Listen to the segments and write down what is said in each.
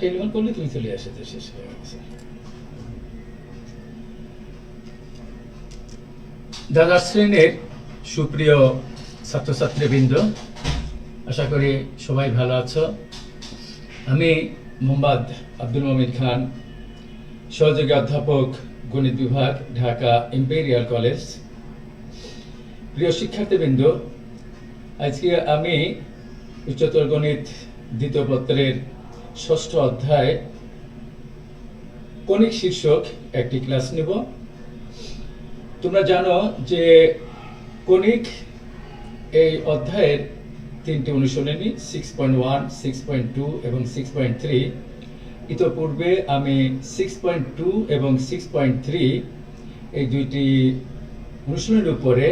Telephone করলে তুমি চলে আসে, তো শেষ হয়ে গেছে। দ্বাদশ শ্রেণীর সুপ্রিয় ছাত্রছাত্রীবৃন্দ, আশা করি সবাই ভালো আছো। আমি মোহাম্মদ আব্দুল মুমিন খান, সহযোগী অধ্যাপক, গণিত বিভাগ, ঢাকা ইম্পেরিয়াল কলেজ। প্রিয় শিক্ষার্থীবৃন্দ, আজকে আমি উচ্চতর গণিত দ্বিতীয় পত্রের ষষ্ঠ অধ্যায় কণিক শীর্ষক একটি ক্লাস নেব। তোমরা জানো যে কণিক এই অধ্যায়ের তিনটি অনুশীলনী 6.1, 6.2 এবং 6.3। ইতোপূর্বে আমি 6.2 এবং 6.3 এই দুইটি অনুশীলনের উপরে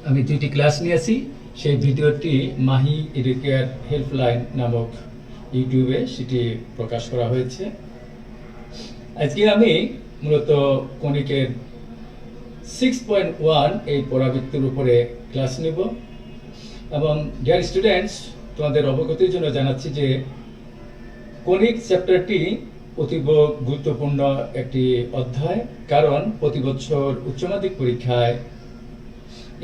আমি দুইটি ক্লাস নিয়েছি। সেই ভিডিওটি মাহি এডুকেয়ার হেল্পলাইন নামক ইউটিউবে সেটি প্রকাশ করা হয়েছে। আজকে আমি মূলত কণিকের 6.1 এই পরাবৃত্তির উপরে ক্লাস নেব। এবং ডিয়ার স্টুডেন্টস, তোমাদের অবগতির জন্য জানাচ্ছি যে কণিক চ্যাপ্টারটি অতীব গুরুত্বপূর্ণ একটি অধ্যায়, কারণ প্রতি বছর উচ্চ মাধ্যমিক পরীক্ষায়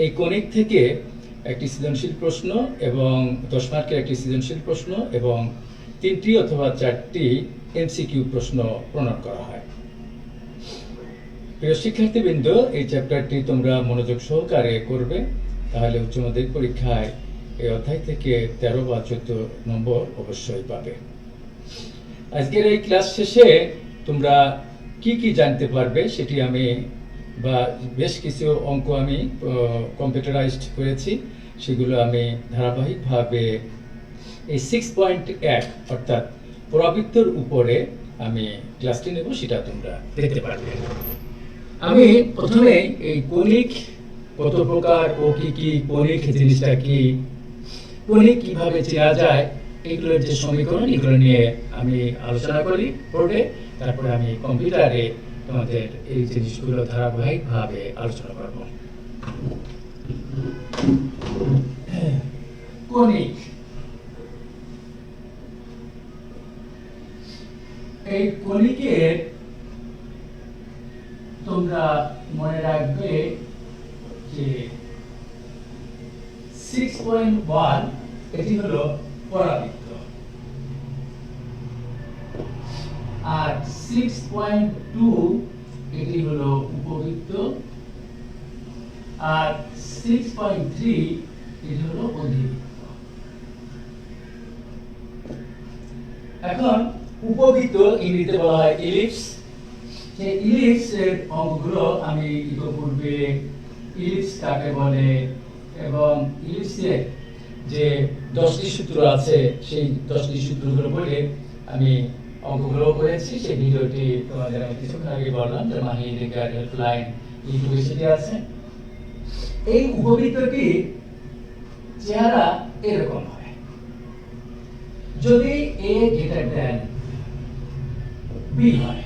এই কণিক থেকে একটি সৃজনশীল প্রশ্ন এবং 10 মার্কের একটি সৃজনশীল প্রশ্ন এবং 3টি অথবা 4টি এমসিকিউ প্রশ্ন প্রণয়ন করা হয়। প্রিয় শিক্ষার্থীবৃন্দ, এই চ্যাপ্টারটি তোমরা মনোযোগ সহকারে করবে, তাহলে উচ্চ মাধ্যমিক পরীক্ষায় এই অধ্যায় থেকে 13 বা 14 নম্বর অবশ্যই পাবে। আজকের এই ক্লাস শেষে তোমরা কি কি জানতে পারবে সেটি আমি বেশ কিছু অঙ্ক আমি কম্পিউটারাইজড করেছি, সেগুলো আমি ধারাবাহিকভাবে এই 6.1 অর্থাৎ পরাবৃত্তর উপরে আমি ক্লাসটি নেব, সেটা তোমরা দেখতে পারবে। আমি প্রথমে এই কণিক কত প্রকার ও কি কি, কণিক জিনিসটা কি, কণিক কিভাবে চেনা যায়, এগুলোর যে সমীকরণ, এগুলো নিয়ে আমি আলোচনা করি পড়ে, তারপরে আমি কম্পিউটারে তোমাদের এই জিনিসগুলো ধারাবাহিকভাবে আলোচনা করব। কণিক, এই কণিকের তোমরা মনে রাখবে যে 6.1 এটি হলো পরাবৃত্ত, আর 6.2 এটি হলো উপবৃত্ত, আর 6.3 এটি হলো অধিবৃত্ত। এখন উপবৃত্ত ইংরেজিতে বলা হয় ইলিপস। সেই ইলিপসের অঙ্কগুলো আমি ইতিপূর্বে ইলিপস কাকে বলে এবং ইলিপসের যে 10টি সূত্র আছে সেই 10টি সূত্রগুলো বলে আমি অঙ্কগুলো করেছি। সেই ভিডিওটি তোমাদের আমি কিছুক্ষণ আগে বললাম যে মাহি এডুকেয়ার হেল্পলাইন ইউটিউবে সেটি আছে। এই উপবৃত্তটি চেহারা এরকম হয়। যদি a গ্রেটার দ্যান b হয়,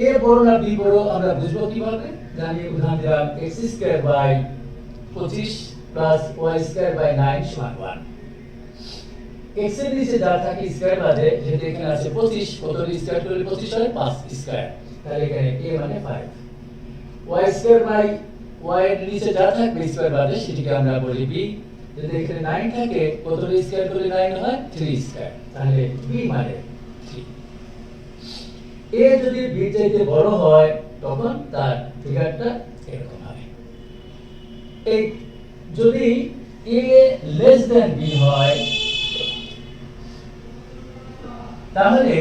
a বড় না b বড় আমরা বুঝবো কিভাবে? জানি, উদাহরণ দিলাম x² by 25 plus y² by 9 সমান 1। x এর নিচে যা থাকে স্কয়ার বাদে, যেহেতু এখানে আছে 25, কত স্কয়ার করলে 25 হয়? 5 স্কয়ার, তাহলে এখানে a মানে 5। y² বাই y এর নিচে যা থাকবে স্কয়ার বাদে, সেটিকে আমরা বলি b। যদি এখানে 9 থাকে, কত স্কয়ার করলে 9 হয়? 3 স্কয়ার, তাহলে b মানে 3। a যদি b চাইতে বড় হয়, তখন তার ফিগারটা এরকম হবে। এই যদি a লেস দ্যান b হয়, তাহলে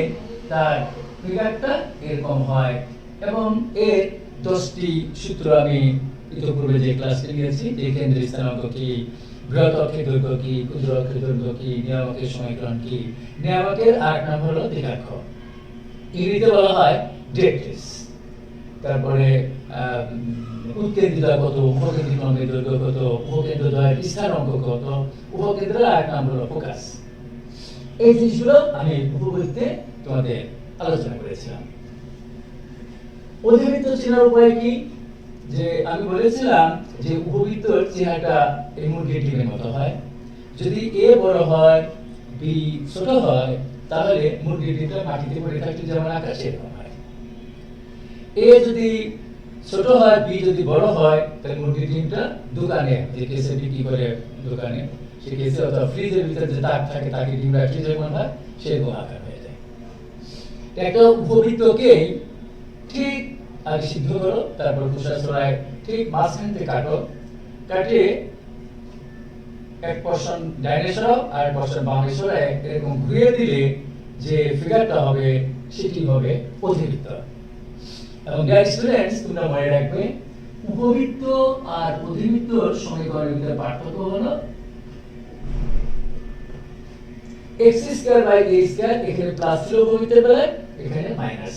তার ফিগারটা এরকম হয়। এবং এর 10টি সূত্র আমি ইতিপূর্বে যে ক্লাসটি নিয়েছি, যে কেন্দ্রীয় স্থানাঙ্ক কি, বৃহৎ অক্ষের দৈর্ঘ্য কি, ক্ষুদ্র অক্ষের দৈর্ঘ্য কি, নিয়ামকের সমীকরণ কি। নিয়ামকের আরেক নাম হলো দ্বিঘাক্ষ, ইংরেজিতে বলা হয় ডিরেক্ট্রিক্স। তারপরে উৎকেন্দ্রিতা কত, উপকেন্দ্রিক লম্বের দৈর্ঘ্য কত, উপকেন্দ্রদ্বয়ের স্থানাঙ্ক কত, উপকেন্দ্রের আরেক নাম হলো ফোকাস। এই জিনিসগুলো আমি উপবৃত্তে তোমাদের আলোচনা করেছিলাম। অধিবৃত্ত চেনার উপায় কি? যে আমি বলেছিলাম যে উপবৃত্তর চেহারাটা এই মুরগির ডিমের মতো হয়। যদি a বড় হয়, b বি ছোট হয় তাহলে মুরগির ডিমটা মাটিতে পড়ে থাকলে যেমন আকার সেরকম হয়। এ যদি ছোট হয়, বি যদি বড় হয়, তাহলে মুরগির ডিমটা দোকানে যে কেসে বিক্রি করে দোকানে, সে কেসে অথবা ফ্রিজের ভিতরে যে তাক থাকে তাকে ডিম রাখলে যেমন হয় সেরকম আকার হয়ে যায়। একটা উপবৃত্তকেই ঠিক আগে সিদ্ধ করো, তারপর খোসা ছড়ায় ঠিক মাঝখান থেকে কাটো, কাটিয়ে এক পোর্শন ডাইনে সরাও আর এক পোর্শন বামে সরায় এরকম ঘুরিয়ে দিলে যে ফিগারটা হবে সেটি হবে অধিবৃত্ত। এবং ডিয়ার স্টুডেন্টস, তোমরা মনে রাখবে উপবৃত্ত আর অধিবৃত্তর সমীকরণের ভিতরে পার্থক্য হলো x square by a square, এখানে প্লাস ছিল উপবৃত্তের বেলায়, এখানে minus,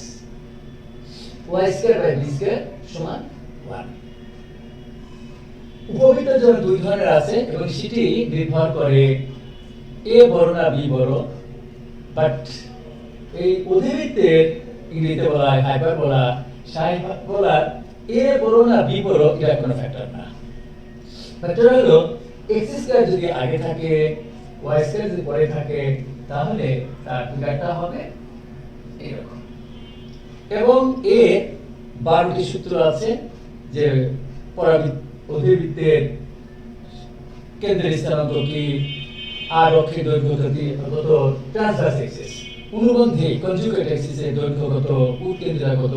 y square by b square সমান 1। উপবৃত্ত যেমন দুই ধরনের আছে এবং সেটি নির্ভর করে a বড় না b বড়, বাট এই অধিবৃত্তের ইংরেজিতে বলা হয় হাইপারবোলা, হাইপারবোলার a বড় না b বড় এটা কোনো ফ্যাক্টর না। ফ্যাক্টর হলো x স্কয়ার যদি আগে থাকে, y স্কয়ার যদি পরে থাকে, তাহলে তার ফিগারটা হবে এরকম। এবং এ 12টি সূত্র আছে যে অধিবৃত্তের কেন্দ্রের স্থানাঙ্ক কি, আর অক্ষের দৈর্ঘ্য কত, ট্রান্সভার্স এক্সিস, অনুবন্ধী কনজুগেট এক্সিসের দৈর্ঘ্য কত, উৎকেন্দ্রিতা কত,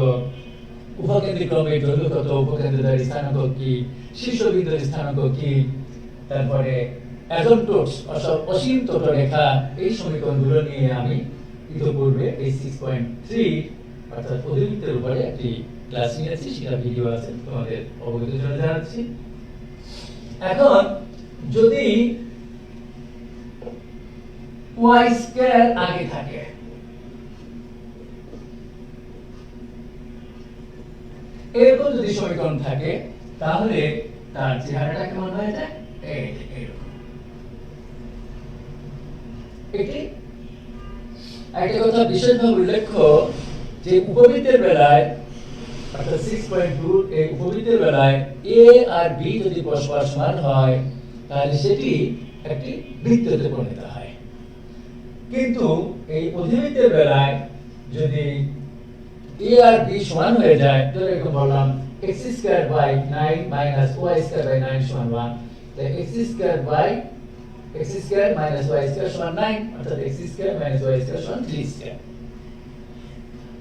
উপকেন্দ্রিক ক্রমের দৈর্ঘ্য কত, উপকেন্দ্রিতার স্থানাঙ্ক কি, শীর্ষবিন্দুর স্থানাঙ্ক কি, তারপরে অ্যাজম্পটোটস অর্থাৎ অসীম তটরেখা, এই সমীকরণগুলো নিয়ে আমি ইতিপূর্বে এই 6.3 অর্থাৎ অধিবৃত্তের উপরে একটি ক্লাস নিয়েছি, সেটা ভিডিও আছে, তোমাদের অবগতির জন্য জানাচ্ছি। এখন যদি y স্কয়ার আগে থাকে, এরকম যদি সমীকরণ থাকে, তাহলে তার চেহারাটা কেমন হয়ে যায় এইরকম। এটি একটা কথা বিশেষভাবে উল্লেখ্য যে উপবৃত্তের বেলায় অর্থাৎ 6.2 এই উপবৃত্তের বেলায় a আর b যদি পরস্পর সমান হয় তাহলে সেটি একটি বৃত্ততে পরিণত হয়। কিন্তু এই অধিবৃত্তের বেলায় যদি a আর b সমান হয়ে যায়, তাহলে এরকম বললাম x square by 9 minus y square by 9 সমান 1, তাহলে x square by x square minus y square সমান 9, অর্থাৎ x square minus y square সমান 3 স্কয়ার।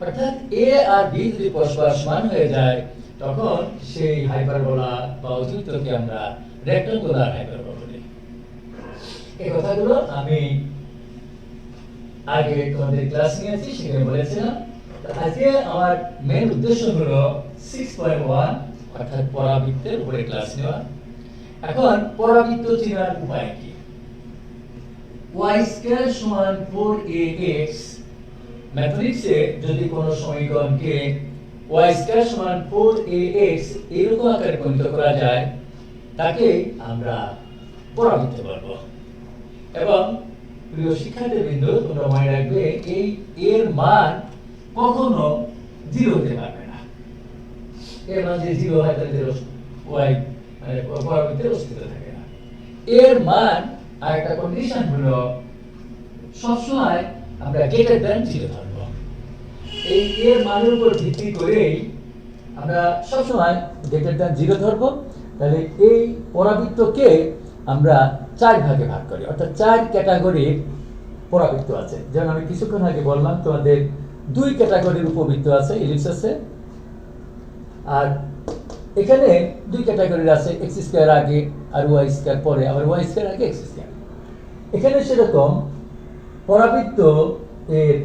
অর্থাৎ a আর b যদি পরস্পর সমান হয়ে যায়, তখন সেই হাইপারবোলা বা অধিবৃত্তকে আমরা রেক্টাঙ্গুলার হাইপারবোলা বলি। এই কথাগুলো আমি আগে তোমাদের ক্লাস নিয়েছি, সেখানে বলেছিলাম। আজকে আমার মেইন উদ্দেশ্য হলো 6.1 অর্থাৎ পরাবৃত্তের উপরে ক্লাস নেওয়া। এখন পরাবৃত্ত চেনার উপায় কি? y স্কয়ার সমান 4ax, ম্যাথমেটিক্সে যদি কোনো সমীকরণকে y স্কয়ার সমান 4ax এরকম আকারে পরিণত করা যায়, তাকে আমরা পরাবৃত্ত বলবো। এবং প্রিয় শিক্ষার্থীবৃন্দ, তোমরা মনে রাখবে এই এর মান কখনো 0 হতে পারবে না। এর মান যদি 0 হয় তাহলে y মানে পরাবৃত্তের অস্তিত্ব থাকে না। এর মান আর একটা কন্ডিশন হলো সবসময় আমরা গ্রেটার দ্যান 0 ধরব। এই এর মানের উপর ভিত্তি করেই আমরা সবসময় গ্রেটার দ্যান 0 ধরব। তাহলে এই পরাবৃত্তকে আমরা 4 ভাগে ভাগ করি, অর্থাৎ 4 ক্যাটাগরির পরাবৃত্ত আছে। যেমন আমি কিছুক্ষণ আগে বললাম তোমাদের 2 ক্যাটাগরির উপবৃত্ত আছে, ইলিপস আছে, আর এখানে 2 ক্যাটাগরির আছে, x স্কয়ার আগে আর y স্কয়ার পরে, আবার y স্কয়ার আগে x স্কয়ার। এখানে সেরকম পরাবৃত্ত এর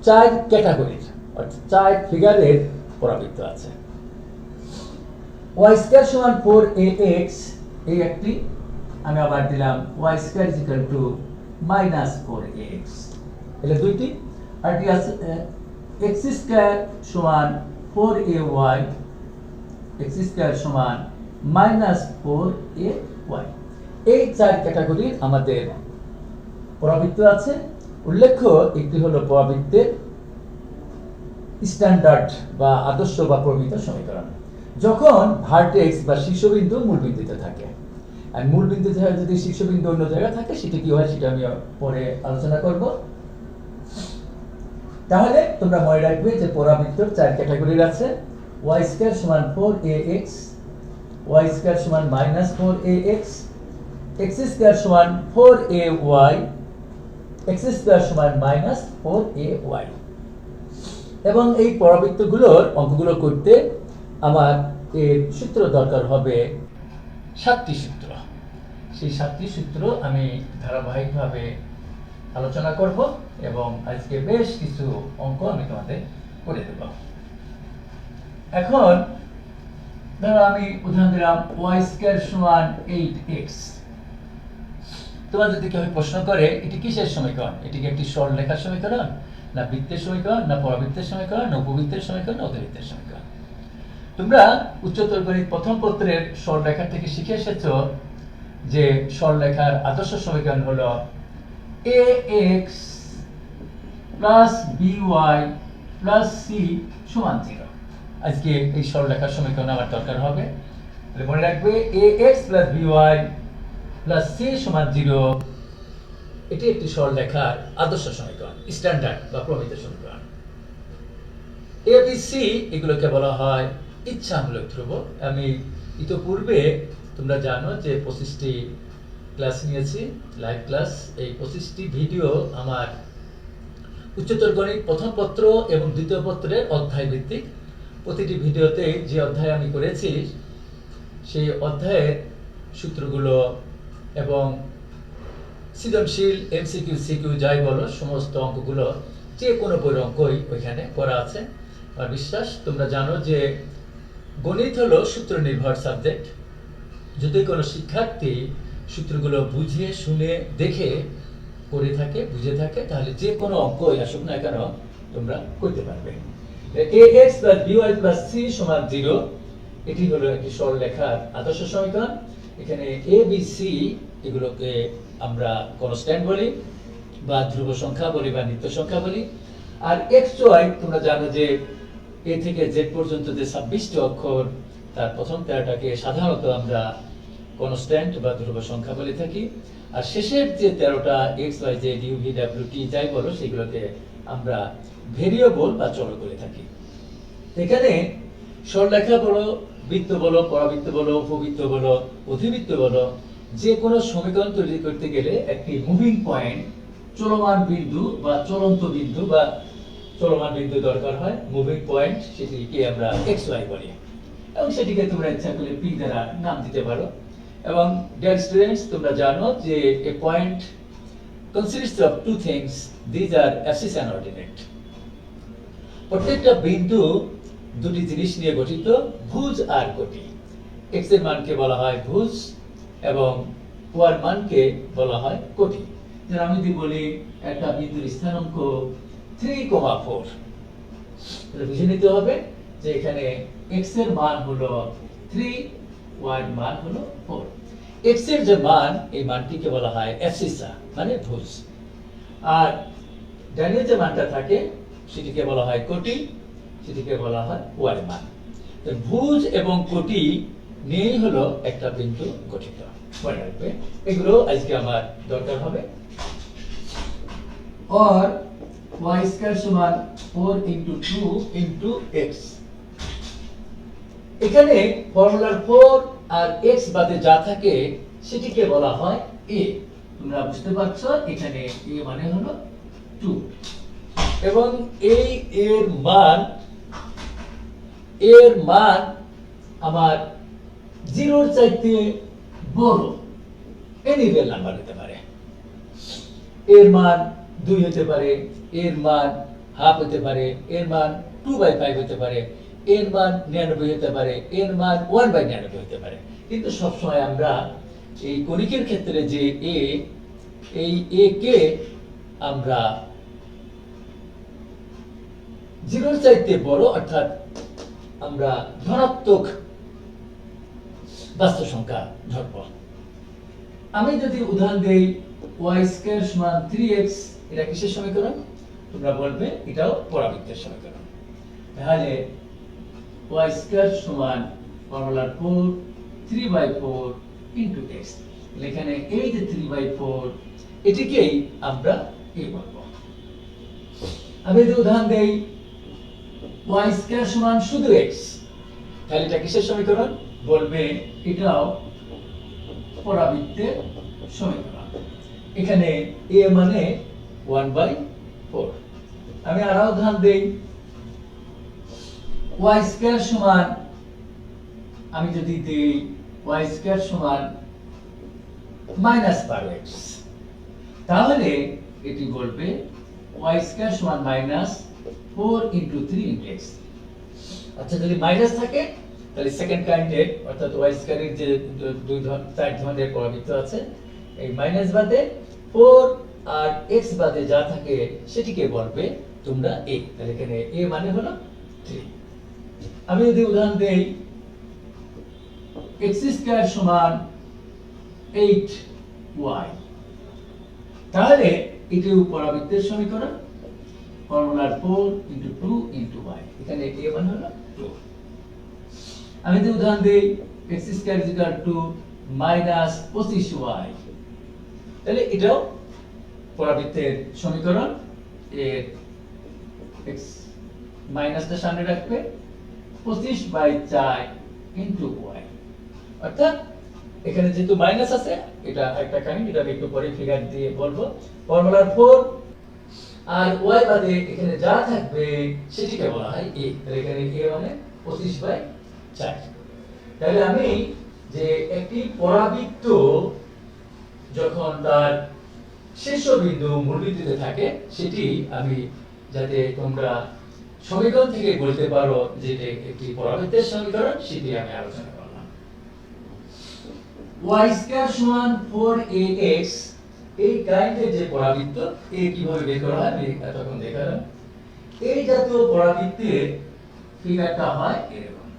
4 ক্যাটাগরির অর্থাৎ 4 ফিগারের পরাবৃত্ত আছে। y স্কয়ার সমান 4ax এই একটি, আমি আবার দিলাম y square is equal to minus 4ax, এগুলো দুইটি। আর কি আছে x স্কয়ার সমান 4ay, x স্কয়ার সমান মাইনাস 4ay। এই 4 ক্যাটাগরির আমাদের পরাবৃত্ত আছে। উল্লেখ্য একটি হলো পরাবৃত্তের স্ট্যান্ডার্ড বা আদর্শ বা প্রমিত সমীকরণ, যখন ভার্টেক্স বা শীর্ষবিন্দু মূলবিন্দুতে থাকে। আর মূল বিন্দু যদি শীর্ষবিন্দু অন্য জায়গায় থাকে সেটা কি হয় সেটা আমি পরে আলোচনা করব। তাহলে তোমরা মনে রাখবে যে পরাবৃত্তর 4 ক্যাটাগরির আছে। y স্কয়ার সমান 4ax, y স্কয়ার সমান -4ax, x স্কয়ার সমান 4ay, x স্কয়ার সমান -4ay। এবং এই পরাবৃত্তগুলোর অঙ্কগুলো করতে আমার এর সূত্র দরকার হবে 7টি সূত্র। সেই 7টি সূত্র আমি ধারাবাহিকভাবে আলোচনা করব এবং আজকে বেশ কিছু অঙ্ক আমি তোমাদের করে দেব। এখন ধরো আমি উদাহরণ দিলাম y স্কয়ার সমান 8x। তোমাদের যদি কেউ প্রশ্ন করে এটি কিসের সমীকরণ, এটি কি একটি সরলরেখার সমীকরণ, না বৃত্তের সমীকরণ, না পরাবৃত্তের সমীকরণ, না উপবৃত্তের সমীকরণ, না অতিবৃত্তের সমীকরণ? তোমরা উচ্চতর গণিত প্রথম পত্রের সরলরেখা থেকে শিখে এসেছো যে সরলরেখার আদর্শ সমীকরণ হলো ax plus by plus c সমান 0। আজকে এই সরলরেখার সমীকরণ আমার দরকার হবে। তাহলে মনে রাখবে ax plus by plus c সমান 0 এটি একটি সরলরেখার আদর্শ সমীকরণ, স্ট্যান্ডার্ড বা প্রমিত সমীকরণ। a b c এগুলোকে বলা হয় ইচ্ছামূলক ধ্রুবক। আমি ইতিপূর্বে তোমরা জানো যে 25টি ক্লাস নিয়েছি, লাইভ ক্লাস। এই 25টি ভিডিও আমার উচ্চতর গণিত প্রথম পত্র এবং দ্বিতীয় পত্রের অধ্যায় ভিত্তিক। প্রতিটি ভিডিওতে যে অধ্যায় আমি করেছি সেই অধ্যায়ের সূত্রগুলো এবং সৃজনশীল এমসিকিউ সিকিউ যাই বলো সমস্ত অঙ্কগুলো যে কোনো বইয়ের অঙ্কই ওইখানে করা আছে। আর বিশ্বাস তোমরা জানো যে গণিত হলো সূত্র নির্ভর সাবজেক্ট। যদি কোনো শিক্ষার্থী সূত্রগুলো বুঝে শুনে দেখে করে থাকে, বুঝে থাকে, তাহলে যে কোনো অঙ্কই আসুক না কেন তোমরা করতে পারবে। ax plus by plus c সমান 0 এটি হলো একটি সরলরেখার আদর্শ সমীকরণ। এখানে a b c এগুলোকে আমরা কনস্ট্যান্ট বলি বা ধ্রুব সংখ্যা বলি বা নিত্য সংখ্যা বলি। আর x y তোমরা জানো যে a থেকে z পর্যন্ত যে 26টি অক্ষর তার প্রথম 13টাকে সাধারণত আমরা কনস্ট্যান্ট বা ধ্রুব সংখ্যা বলে থাকি। আর শেষের যে 13টা x y z u v w t যাই বলো সেগুলোকে আমরা ভেরিয়েবল বা চলক বলে থাকি। এখানে সরলরেখা বলো, বৃত্ত বলো, পরাবৃত্ত বলো, উপবৃত্ত বলো, অধিবৃত্ত বলো, যে কোনো সমীকরণ তৈরি করতে গেলে একটি মুভিং পয়েন্ট, চলমান বিন্দু বা চলন্ত বিন্দু বা চলমান বিন্দু দরকার হয়। মুভিং পয়েন্ট সেটিকে আমরা এক্স ওয়াই বলি এবং সেটিকে তোমরা ইচ্ছা করলে পি দ্বারা নাম দিতে পারো। এবং ডিয়ার স্টুডেন্টস তোমরা জানো যে এ point consists of two things. These are axis and ordinate. প্রত্যেকটা বিন্দু দুটি জিনিস নিয়ে গঠিত, ভুজ আর কোটি। x এর মানকে বলা হয় ভুজ এবং y এর মানকে বলা হয় কোটি। যেমন আমি যদি বলি একটা বিন্দুর স্থানাঙ্ক 3,4, তাহলে বুঝে নিতে হবে যে এখানে x এর মান হলো 3, y এর মান হলো 4। x এর যে মান এই মানটিকে বলা হয় অ্যাবসিসা মানে ভুজ, আর ডানে যে মানটা থাকে সেটিকে বলা হয় কোটি, সেটিকে বলা হয় y এর মান। তো ভুজ এবং কোটি নিয়েই হলো একটা বিন্দু গঠিত। মনে রাখবে এগুলো আজকে আমার দরকার হবে। और y স্কয়ার সমান 4 into 2 into x। এখানে ফর্মুলার 4 আর x বাদে যা থাকে সেটিকে বলা হয় a। তোমরা বুঝতে পারছো এখানে a মানে হলো 2 এবং এই এর মান আমার 0 এর চাইতে বড় এনি রিয়েল নাম্বার হতে পারে। এর মান 2 হতে পারে, এর মান হাফ হতে পারে, এর মান 2/5 হতে পারে, এর মান 99 হতে পারে, এর মান 1/99 হতে পারে। কিন্তু সবসময় আমরা এই কণিকের ক্ষেত্রে যে এই a কে আমরা 0 এর চাইতে বড় অর্থাৎ আমরা ধনাত্মক বাস্তব সংখ্যা ধরব। আমি যদি উদাহরণ দেই y স্কয়ার সমান 3x, এটা কিসের সমীকরণ? তোমরা বলবে এটাও পরাবৃত্তের সমীকরণ। তাহলে y স্কয়ার সমান ফর্মুলা 4 3/4 ইন্টু এক্স। এখানে এই যে 3/4 এটিকেই আমরা a বলবো। আমি যদি উদাহরণ দেই y স্কয়ার সমান শুধু x, তাহলে এটা কিসের সমীকরণ? বলবে এটাও পরাবৃত্তের সমীকরণ। এখানে a মানে 1/4। আমি আরো উদাহরণ দেই y স্কয়ার সমান, আমি যদি দেই y স্কয়ার সমান -12x, তাহলে এটি বলবে y স্কয়ার সমান -4 * 3 * x। আচ্ছা, যদি মাইনাস থাকে তাহলে সেকেন্ড কাইন্ডের অর্থাৎ y স্কয়ারের যে চার ধরনের পরাবৃত্ত আছে, এই মাইনাস বাদে 4 আর x বাদে যা থাকে সেটিকে বলবে তোমরা a। তাহলে এখানে a মানে হলো 3। আমি যদি উদাহরণ দেই x স্কয়ার সমান 8y, তাহলে এটিও পরাবৃত্তের সমীকরণ, ফর্মুলার 4 * 2 * y। এখানে a মানে হলো 2। আমি যদি উদাহরণ দেই x স্কয়ার -25y, তাহলে এটাও পরাবৃত্তের সমীকরণ। এর x মাইনাসটা সামনে রাখবে, 25/4 * y। অর্থাৎ এখানে যেহেতু মাইনাস আছে, এটা একটা কাহিনী, এটা একটু পরে ফিগার দিয়ে বলবো। ফর্মুলার 4 আর y বাদে এখানে যা থাকবে সেটিকে বলা হয় a। তাহলে এখানে a মানে 25/4। তাহলে আমি যে একটি পরাবৃত্ত যখন তার শীর্ষবিন্দু মূলবিন্দুতে থাকে, সেটি আমি যাতে তোমরা সমীকরণ থেকে বলতে পারো যে এটা একটি পরাবৃত্তের সমীকরণ, সেটি আমি আলোচনা করলাম। y স্কয়ার সমান 4ax, এই কাইন্ডের যে পরাবৃত্ত এ কিভাবে বের করা হয় আমি এতক্ষণ দেখালাম। এই জাতীয় পরাবৃত্তের ফিগারটা হয় এরকম।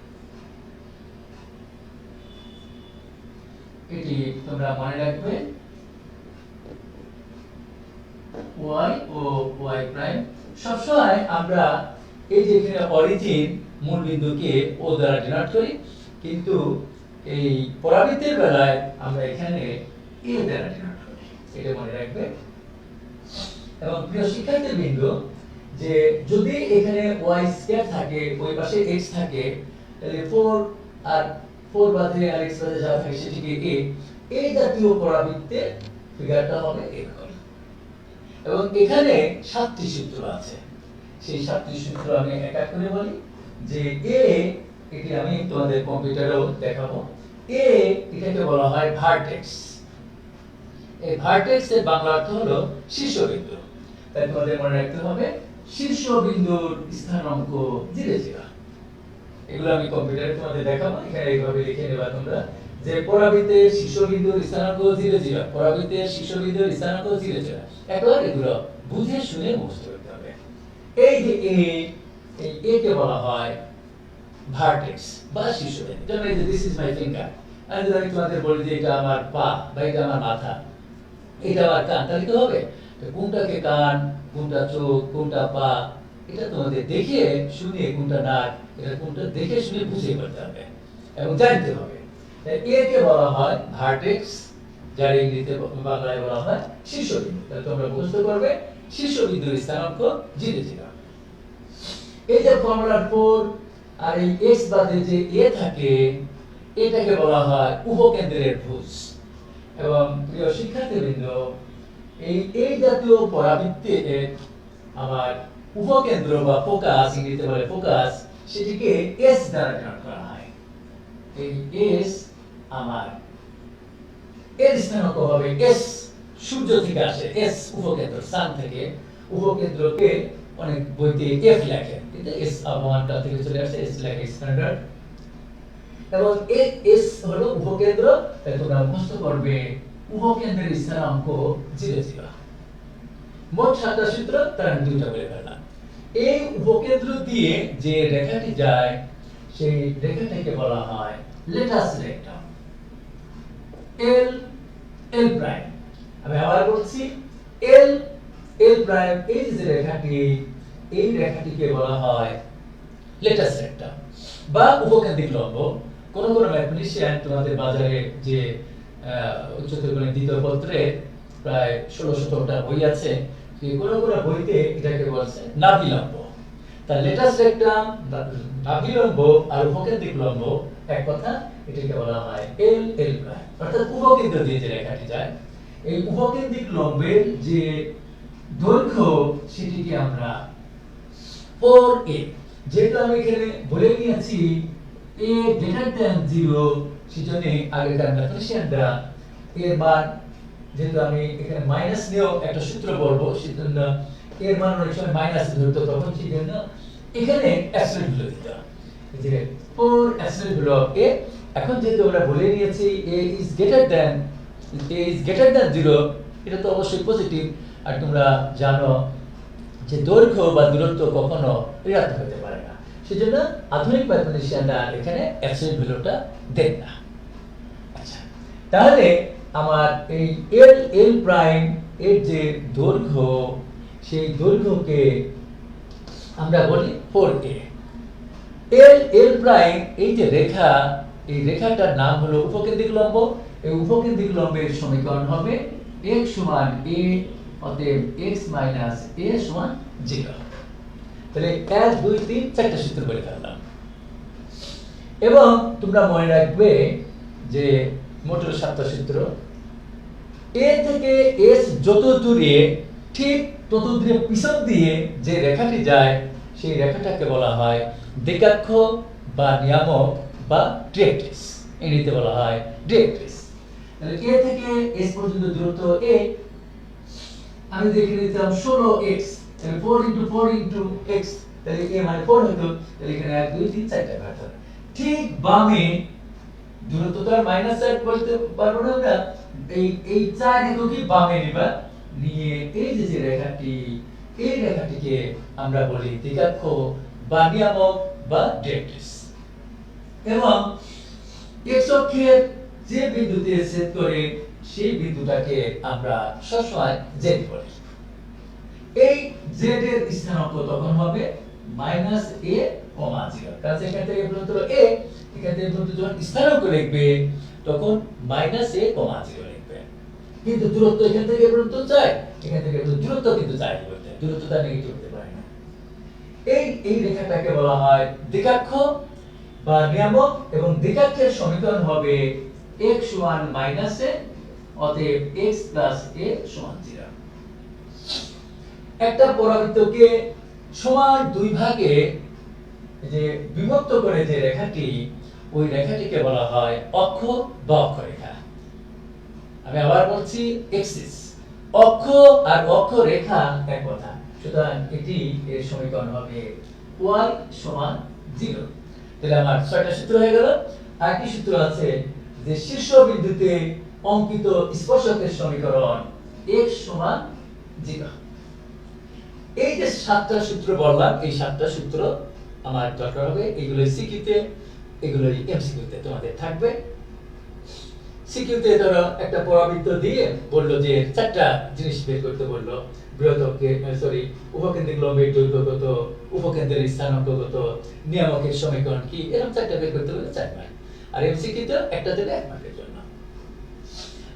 এটি তোমরা মনে রাখবে y ও y প্রাইম। সবসময় আমরা এই যে এখানে অরিজিন মূল বিন্দুকে ও দ্বারা ডিনোট করি, কিন্তু এই পরাবৃত্তের বেলায় আমরা এখানে a দ্বারা ডিনোট করি, এটা মনে রাখবে। এবং প্রিয় শিক্ষার্থীবৃন্দ, যে যদি এখানে y স্কয়ার থাকে, ওই পাশে x থাকে, তাহলে 4 আর 4 বাদে আর x বাদে যা থাকে সেটিকে a। এই জাতীয় পরাবৃত্তের ফিগারটা হবে এরকম। এবং এখানে 7টি সূত্র আছে, সেই 7টি সূত্র আমি এক এক করে বলি। যে a, এটি আমি তোমাদের কম্পিউটারেও দেখাবো। a এটাকে বলা হয় ভার্টেক্স। এই ভার্টেক্স এর বাংলা অর্থ হলো শীর্ষবিন্দু। তাই তোমাদের মনে রাখতে হবে শীর্ষবিন্দুর স্থানাঙ্ক 0, 0। এগুলো আমি কম্পিউটারে তোমাদের দেখাবো। এখানে এইভাবে লিখে নেবা তোমরা যে পরাবৃত্তের শীর্ষবিন্দুর স্থানাঙ্ক 0, 0, পরাবৃত্তের শীর্ষবিন্দুর স্থানাঙ্ক 0, 0। একবার এগুলো বুঝে শুনে মুখস্থ করতে হবে। এই যে এই a কে বলা হয় ভার্টেক্স বা শীর্ষবিন্দু। যেমন এই যে দিস ইজ মাই ফিঙ্গার, আমি যদি তোমাদের বলি যে এটা আমার পা বা এটা আমার মাথা, এটা আমার কান, তাহলে কি হবে? কোনটাকে কান, কোনটা চোখ, কোনটা পা, এটা তোমাদের দেখে শুনে, কোনটা নাক, এটা কোনটা দেখে শুনে বুঝে করতে হবে এবং জানতে হবে। এ কে বলা হয় ভার্টেক্স, যার ইংরেজিতে বাংলায় বলা হয় শীর্ষবিন্দু। তাহলে তোমরা মুখস্থ করবে শীর্ষবিন্দুর স্থানাঙ্ক 0, 0। এই যে ফর্মুলা 4 আর এই x বাদে যে a থাকে, এটাকে বলা হয় উপকেন্দ্রের ভুজ। এবং প্রিয় শিক্ষার্থীবৃন্দ, এই জাতীয় পরাবৃত্তে আমার উপকেন্দ্র বা ফোকাস, ইংরেজিতে বলে ফোকাস, সেটিকে s দ্বারা ডিনোট করা হয়। এই s আমার এর স্থানাঙ্ক হবে s, সূর্য থেকে আসে s, উপকেন্দ্র সান থেকে। উপকেন্দ্রকে অনেক বইতে f লেখে, কিন্তু s আমানটা থেকে চলে আসে, s লেখে স্ট্যান্ডার্ড। এবং s হলো উপকেন্দ্র, তাই তোমরা মুখস্থ করবে উপকেন্দ্রের স্থানাঙ্ক 0, 0। মোট 7টা সূত্র, তার আমি 2টা বলে ফেললাম। এই উপকেন্দ্র দিয়ে যে রেখাটি যায়, সেই রেখাটিকে বলা হয় latus rectum, l, l prime. আমি আবার বলছি l, l প্রাইম। এই যে রেখাটি, এই রেখাটিকে বলা হয় লেটাস রেক্টাম বা উপকেন্দ্রিক লম্ব। কোন কোন ম্যাথমেটিশিয়ান তোমাদের বাজারে যে উচ্চতর গণিত দ্বিতীয় পত্রে প্রায় 16-17টা বই আছে, কোনো কোনো বইতে এটাকে বলছে নাভিলম্ব। তার লেটাস্ট রেক্টাম, নাভিলম্ব আর উপকেন্দ্রিক লম্ব এক কথা, এটাকে বলা হয় এল এল প্রাইম, অর্থাৎ উপকেন্দ্র দিয়ে যে রেখাটি যায়, এই উপকেন্দ্রিক লম্বের যে দৈর্ঘ্য সেটিকে আমরা 4a, যেহেতু আমি এখানে বলে নিয়েছি a গ্রেটার দ্যান 0, সেজন্য আগেকার ম্যাথমেটিশিয়ানরা এর মান, যেহেতু আমি এখানে মাইনাস নিয়েও একটা সূত্র বলবো, সেজন্য এর মান অনেক সময় মাইনাস ধরতো, তখন সেজন্য এখানে অ্যাবসলিউট ভ্যালু দিত, যে 4 অ্যাবসলিউট ভ্যালু অফ a। এখন যেহেতু আমরা বলে নিয়েছি a ইজ গ্রেটার দ্যান 0, এটা তো অবশ্যই পজিটিভ, আর তোমরা জানো যে দৈর্ঘ্য বা দূরত্ব কখনো ঋণাত্মক হতে পারে না, সেজন্য আধুনিক ম্যাথমেটিশিয়ানরা এখানে অ্যাবসলিউট ভ্যালুটা দেন না। আচ্ছা, তাহলে আমার এই এল এল প্রাইম এর যে দৈর্ঘ্য, সেই দৈর্ঘ্যকে আমরা বলি 4a। এল এল প্রাইম এই যে রেখা, এই রেখাটার নাম হলো উপকেন্দ্রিক লম্ব। এই উপকেন্দ্রিক লম্বের সমীকরণ হবে x সমান a, অতএব x মাইনাস a সমান 0। তাহলে 1 2 3 4টা সূত্র বলে ফেললাম। এবং তোমরা মনে রাখবে যে মোট 7টা সূত্র। a থেকে s যত দূরে, ঠিক তত দূরে পিছন দিয়ে যে রেখাটি যায়, সেই রেখাটাকে বলা হয় দিকাক্ষ বা নিয়ামক বা ডিরেক্ট্রিক্স, ইংরেজিতে বলা হয় ডিরেক্ট্রিক্স। তাহলে a থেকে s পর্যন্ত দূরত্ব a, আমি দেখে নিতাম 16x, তাহলে 4 * 4 * x, তাহলে a মানে 4 হতো, তাহলে এখানে 1 2 3 4টা ঘাত। ঠিক বামে দূরত্ব তো আর মাইনাস 4 বলতে পারবো না আমরা, এই 4 এককে বামে নিবা, নিয়ে এই যে রেখাটি, এই রেখাটিকে আমরা বলি দিকাক্ষ বা নিয়ামক বা ডিরেক্ট্রিক্স। এবং x অক্ষের যে বিন্দুতে ছেদ করে, সেই বিন্দুটাকে আমরা সবসময় z বলি। এই z এর স্থানাঙ্ক তখন হবে -a, 0, কারণ এখান থেকে পর্যন্ত a, এখান থেকে পর্যন্ত যখন স্থানাঙ্ক লিখবে তখন -a, 0 লিখবে, কিন্তু দূরত্ব এখান থেকে পর্যন্ত যায়, এখান থেকে দূরত্ব কিন্তু যায় বলতে, দূরত্বটা নেগেটিভ হতে পারে না। এই রেখাটাকে বলা হয় দিকাক্ষ বা নিয়ামক, এবং দিকাক্ষের সমীকরণ হবে x সমান -a, অতএব x + a সমান 0। একটা পরাবৃত্তকে সমান দুই ভাগে যে বিভক্ত করে যে রেখাটি, ওই রেখাটিকে বলা হয় অক্ষ বা অক্ষরেখা। আমি আবার বলছি, এক্সিস, অক্ষ আর অক্ষরেখা এক কথা, সুতরাং এটি এর সমীকরণ হবে y সমান 0। তাহলে আমার 6টা সূত্র হয়ে গেল। আর কি সূত্র আছে, যে শীর্ষ বিন্দুতে অঙ্কিত স্পর্শকের সমীকরণ x সমান 0। এই যে 7টা সূত্র বললাম, এই 7টা সূত্র আমার দরকার হবে, এগুলো সিকিউতে, এগুলো এমসিকিউতে তোমাদের থাকবে। সিকিউতে ধরো একটা পরাবৃত্ত দিয়ে বললো যে 4টা জিনিস বের করতে বললো, উপকেন্দ্রিক লম্বের দৈর্ঘ্য কত, উপকেন্দ্রের স্থানাঙ্ক কত, নিয়ামকের সমীকরণ কি, এরকম 4টা বের করতে বললে 4 মার্ক। আর এমসিকিউতে একটা দিলে 1 মার্কের জন্য।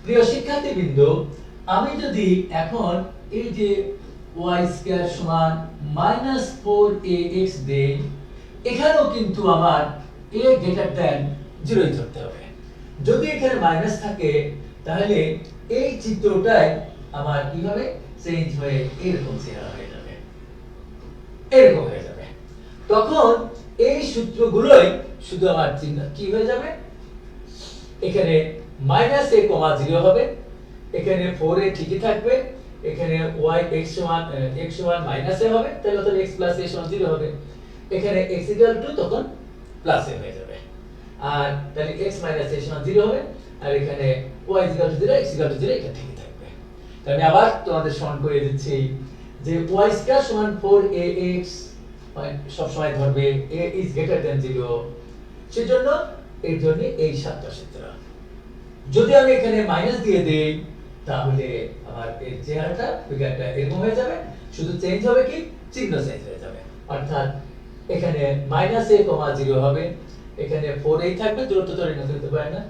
প্রিয় শিক্ষার্থীবৃন্দ, আমি যদি এখন এই যে y² সমান -4ax দেই, এখানেও কিন্তু আমার a গ্রেটার দ্যান 0 ধরতে হবে। যদি এখানে মাইনাস থাকে, তাহলে এই চিত্রটাই আমার কি হবে, চেঞ্জ হয়ে এরকম চেহারা হয়ে যাবে, এরকম হয়ে যাবে। তখন এই সূত্রগুলোই শুধু আমার চিহ্ন কি হয়ে যাবে, এখানে -a, 0 হবে, এখানে 4a ঠিকই থাকবে, এখানে x সমান -a হবে, তাহলে অতএব x + a সমান 0 হবে, এখানে x = তখন প্লাস a হয়ে যাবে, আর তাহলে x - a সমান 0 হবে, আর এখানে y = 0, x = 0, এটা ঠিকই থাকবে। তাহলে আমি আবার তোমাদের স্মরণ করে দিচ্ছি যে y² সমান 4ax সব সময় ধরবে a is greater than 0, সেজন্য এর জন্য এই 7টা সূত্র। যদি আমি এখানে মাইনাস দিয়ে দেই, তাহলে আমার এর চেহারাটা, ফিগারটা এরকম হয়ে যাবে, শুধু চেঞ্জ হবে কি, চিহ্ন চেঞ্জ হয়ে যাবে। অর্থাৎ এখানে -a, 0 হবে, এখানে 4a থাকবে, দূরত্ব তো ঋণাত্মক হতে পারে না,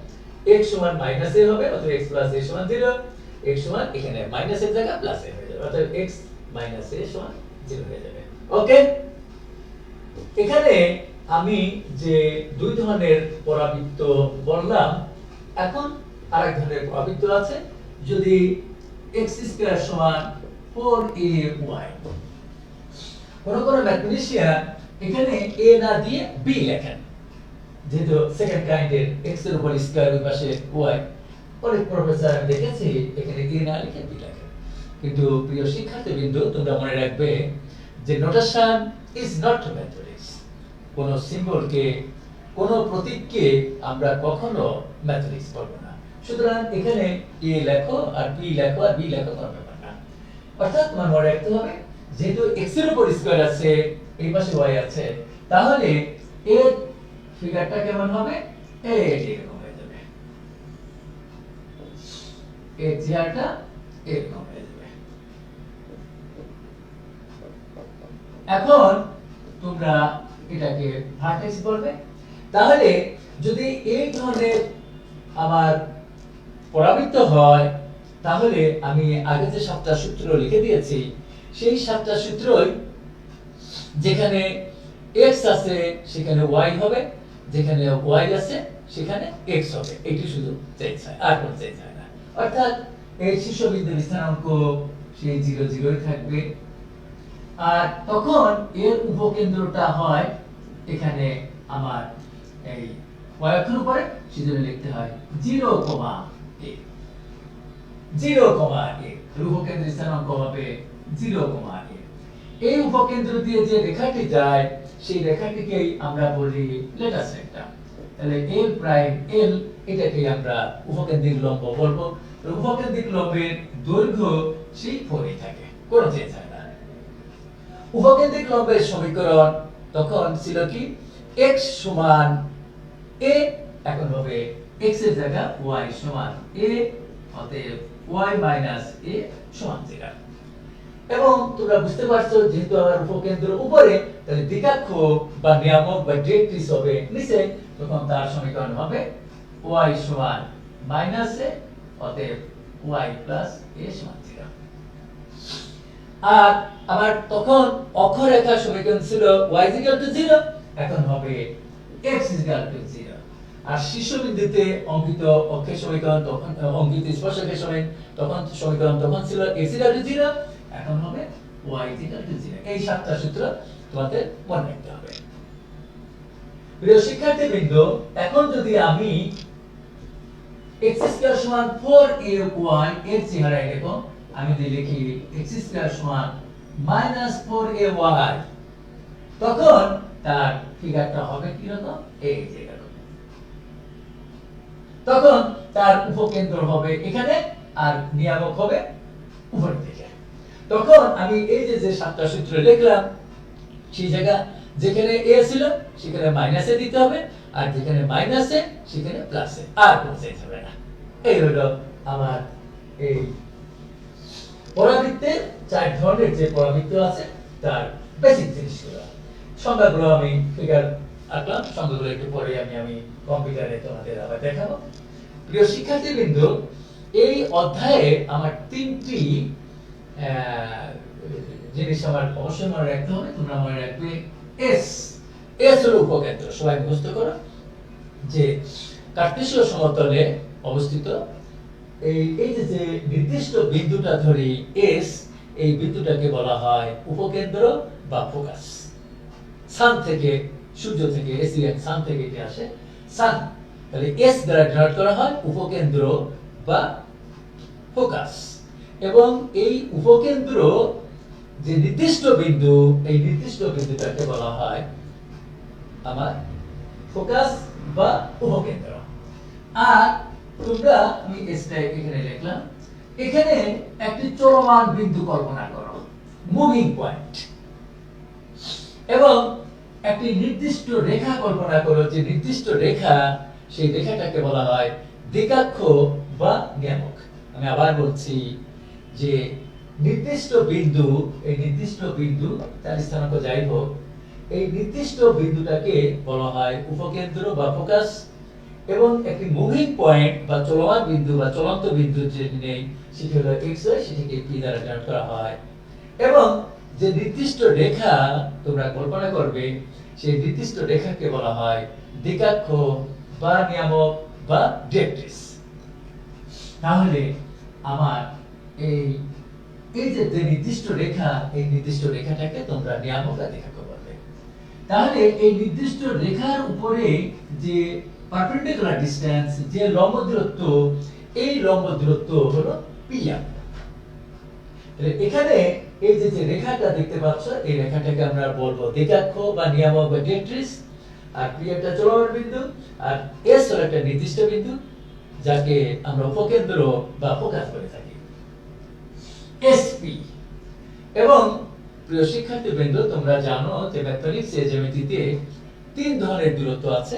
x সমান মাইনাস a হবে, অথবা x প্লাস a সমান 0, x সমান এখানে মাইনাস এর জায়গা প্লাস a হয়ে যাবে, অর্থাৎ x মাইনাস a সমান 0 হয়ে যাবে। ওকে, এখানে আমি যে দুই ধরনের পরাবৃত্ত বললাম, এখন আরেক ধরনের পরাবৃত্ত আছে। যদি x স্কয়ার সমান 4ay, কোন ম্যাথমেটিশিয়ান এখানে a না দিয়ে b লেখেন, যেহেতু সেকেন্ড কাইন্ডের x এর উপর স্কয়ার ওই পাশে y, অনেক প্রফেসর আমি দেখেছি এখানে a না লিখে b লেখেন। কিন্তু প্রিয় শিক্ষার্থীবৃন্দ, তোমরা মনে রাখবে যে নোটেশন ইজ নট ম্যাথমেটিক্স। কোন সিম্বলকে, কোন প্রতীককে আমরা কখনো ম্যাথমেটিক্স করব না। সুতরাং এখানে a লেখো আর b লেখো আর b লেখো, কোনো ব্যাপার না। অর্থাৎ তোমার মনে রাখতে হবে, যেহেতু x এর উপর স্কয়ার আছে, এই পাশে y আছে, তাহলে এর ফিগারটা কেমন হবে? এরকম হয়ে যাবে, এর চেহারাটা এরকম হয়ে যাবে। এখন তোমরা এটাকে ভার্টেক্স বলবে। তাহলে যদি এই ধরনের আমার পরাবৃত্ত হয়, তাহলে আমি আগে যে 7টা সূত্র লিখে দিয়েছি, সেই 7টা সূত্রই যেখানে x আছে সেখানে y হবে, যেখানে y আছে সেখানে x হবে। এটি শুধু চেঞ্জ হয়, আর কোনো চেঞ্জ হয় না। অর্থাৎ এই শীর্ষবিন্দুর স্থানাঙ্ক সেই 0 0ই থাকবে। আর তখন এর উপকেন্দ্রটা হয় এখানে আমার এই y অক্ষের উপরে, সেজন্য লিখতে হয় 0,a 0,a, উপকেন্দ্রের স্থানাঙ্ক হবে 0,a। এই উপকেন্দ্র দিয়ে যে রেখাটি যায়, সেই রেখাটিকেই আমরা বলি লেটাস ভেক্টর। তাহলে l প্রাইম l, এটাকে আমরা উপকেন্দ্রিক লম্ব বলবো। উপকেন্দ্রিক লম্বের দৈর্ঘ্য সেই 4 থাকে, কোনো চেঞ্জ হয় না। উপকেন্দ্রিক লম্বের সমীকরণ তখন ছিল কি? x সমান a, এখন হবে x এর জায়গা y সমান a, অতএব y মাইনাস a সমান 0। এবং তোমরা বুঝতে পারছো, যেহেতু আমার উপকেন্দ্র উপরে, তাহলে দ্বিঘাক্ষ বা নিয়ামক বা ডিরেক্ট্রিক্স হবে নিচে, তখন তার সমীকরণ হবে y সমান মাইনাস a, অতএব y প্লাস a সমান 0। আর আমার তখন অক্ষরেখার সমীকরণ ছিল y 0, এখন হবে x 0। আর শীর্ষবিন্দুতে অঙ্কিত অক্ষের সমীকরণ তখন, অঙ্কিত স্পর্শকের সমীকরণ তখন ছিল x 0, এখন হবে y 0। এই 7টা সূত্র তোমাদের মনে রাখতে হবে। প্রিয় শিক্ষার্থীবৃন্দ, এখন যদি আমি x স্কয়ার সমান 4ay এর চেহারায় দেখো, আমি যদি লিখি x স্কয়ার সমান -4ay, তখন তার ফিগারটা হবে কি রকম? এই যে এরকম। তখন তার উপকেন্দ্র হবে এখানে, আর নিয়ামক হবে উপরের দিকে। তখন আমি এই যে 7টা সূত্র লিখলাম, সেই জায়গা যেখানে a ছিল সেখানে মাইনাস a দিতে হবে, আর যেখানে মাইনাস a সেখানে প্লাস a, আর কোনো চেঞ্জ হবে না। এই হলো আমার এই পরাবৃত্তের 4 ধরনের যে পরাবৃত্ত আছে তার বেসিক জিনিসগুলো। সংজ্ঞাগুলো আমি ফিগার আঁকলাম, সংজ্ঞাগুলো একটু পরে আমি কম্পিউটারে তোমাদের আবার দেখাবো। প্রিয় শিক্ষার্থীবৃন্দ, এই অধ্যায়ে আমার 3টি জিনিস আমার অবশ্যই মনে রাখতে হবে। তোমরা মনে রাখবে এস হলো উপকেন্দ্র, সবাই মুখস্থ করো, যে কার্টেসীয় সমতলে অবস্থিত এই যে নির্দিষ্ট বিন্দুটা ধরি এস, এই বিন্দুটাকে বলা হয় উপকেন্দ্র বা ফোকাস। সান থেকে, সূর্য থেকে, এসিয়ান সান থেকে এটা আসে সান, তাহলে এস দ্বারা ডিনোট করা হয় উপকেন্দ্র বা ফোকাস। এবং এই উপকেন্দ্র যে নির্দিষ্ট বিন্দু, এই নির্দিষ্ট বিন্দুটাকে বলা হয় আমার ফোকাস বা উপকেন্দ্র। আর তোমরা, আমি এসটা এখানে লিখলাম, এখানে একটি চলমান বিন্দু কল্পনা করো, মুভিং পয়েন্ট, এবং একটি নির্দিষ্ট রেখা কল্পনা করো, যে নির্দিষ্ট রেখা, সেই রেখাটাকে বলা হয় দ্বিঘাক্ষ বা নিয়ামক। আমি আবার বলছি যে নির্দিষ্ট বিন্দু, এই নির্দিষ্ট বিন্দু তার স্থানাঙ্ক যাই হোক, এই নির্দিষ্ট বিন্দুটাকে বলা হয় উপকেন্দ্র বা ফোকাস। এবং একটি মুভিং পয়েন্ট বা চলমান বিন্দু বা চলন্ত বিন্দু যে নেই সেটি হলো x y, সেটিকে p দ্বারা ডিনোট করা হয়। এবং যে নির্দিষ্ট রেখা তোমরা কল্পনা করবে সেই নির্দিষ্ট রেখাকে বলা হয় দিকাক্ষ বা নিয়ামক বা ডিরেক্ট্রিক্স। তাহলে আমার এই এই যে নির্দিষ্ট রেখা, এই নির্দিষ্ট রেখাটাকে তোমরা নিয়ামক বা দিকাক্ষ বলবে। তাহলে এই নির্দিষ্ট রেখার উপরে যে পারপেন্ডিকুলার ডিসটেন্স, যে লম্ব দূরত্ব, এই লম্ব দূরত্ব হলো pm। এখানে এই যে রেখাটা দেখতে পাচ্ছ, এই রেখাটাকে আমরা বলবো দিকাক্ষ বা নিয়ামক বা ডিরেক্ট্রিক্স। আর p একটা চলমান বিন্দু, আর s হলো একটা নির্দিষ্ট বিন্দু যাকে আমরা উপকেন্দ্র বা ফোকাস বলে থাকি, SP। এবং প্রিয় শিক্ষার্থীবৃন্দ, তোমরা জানো যে ম্যাথমেটিক্সে জ্যামিতিতে তিন ধরনের দূরত্ব আছে,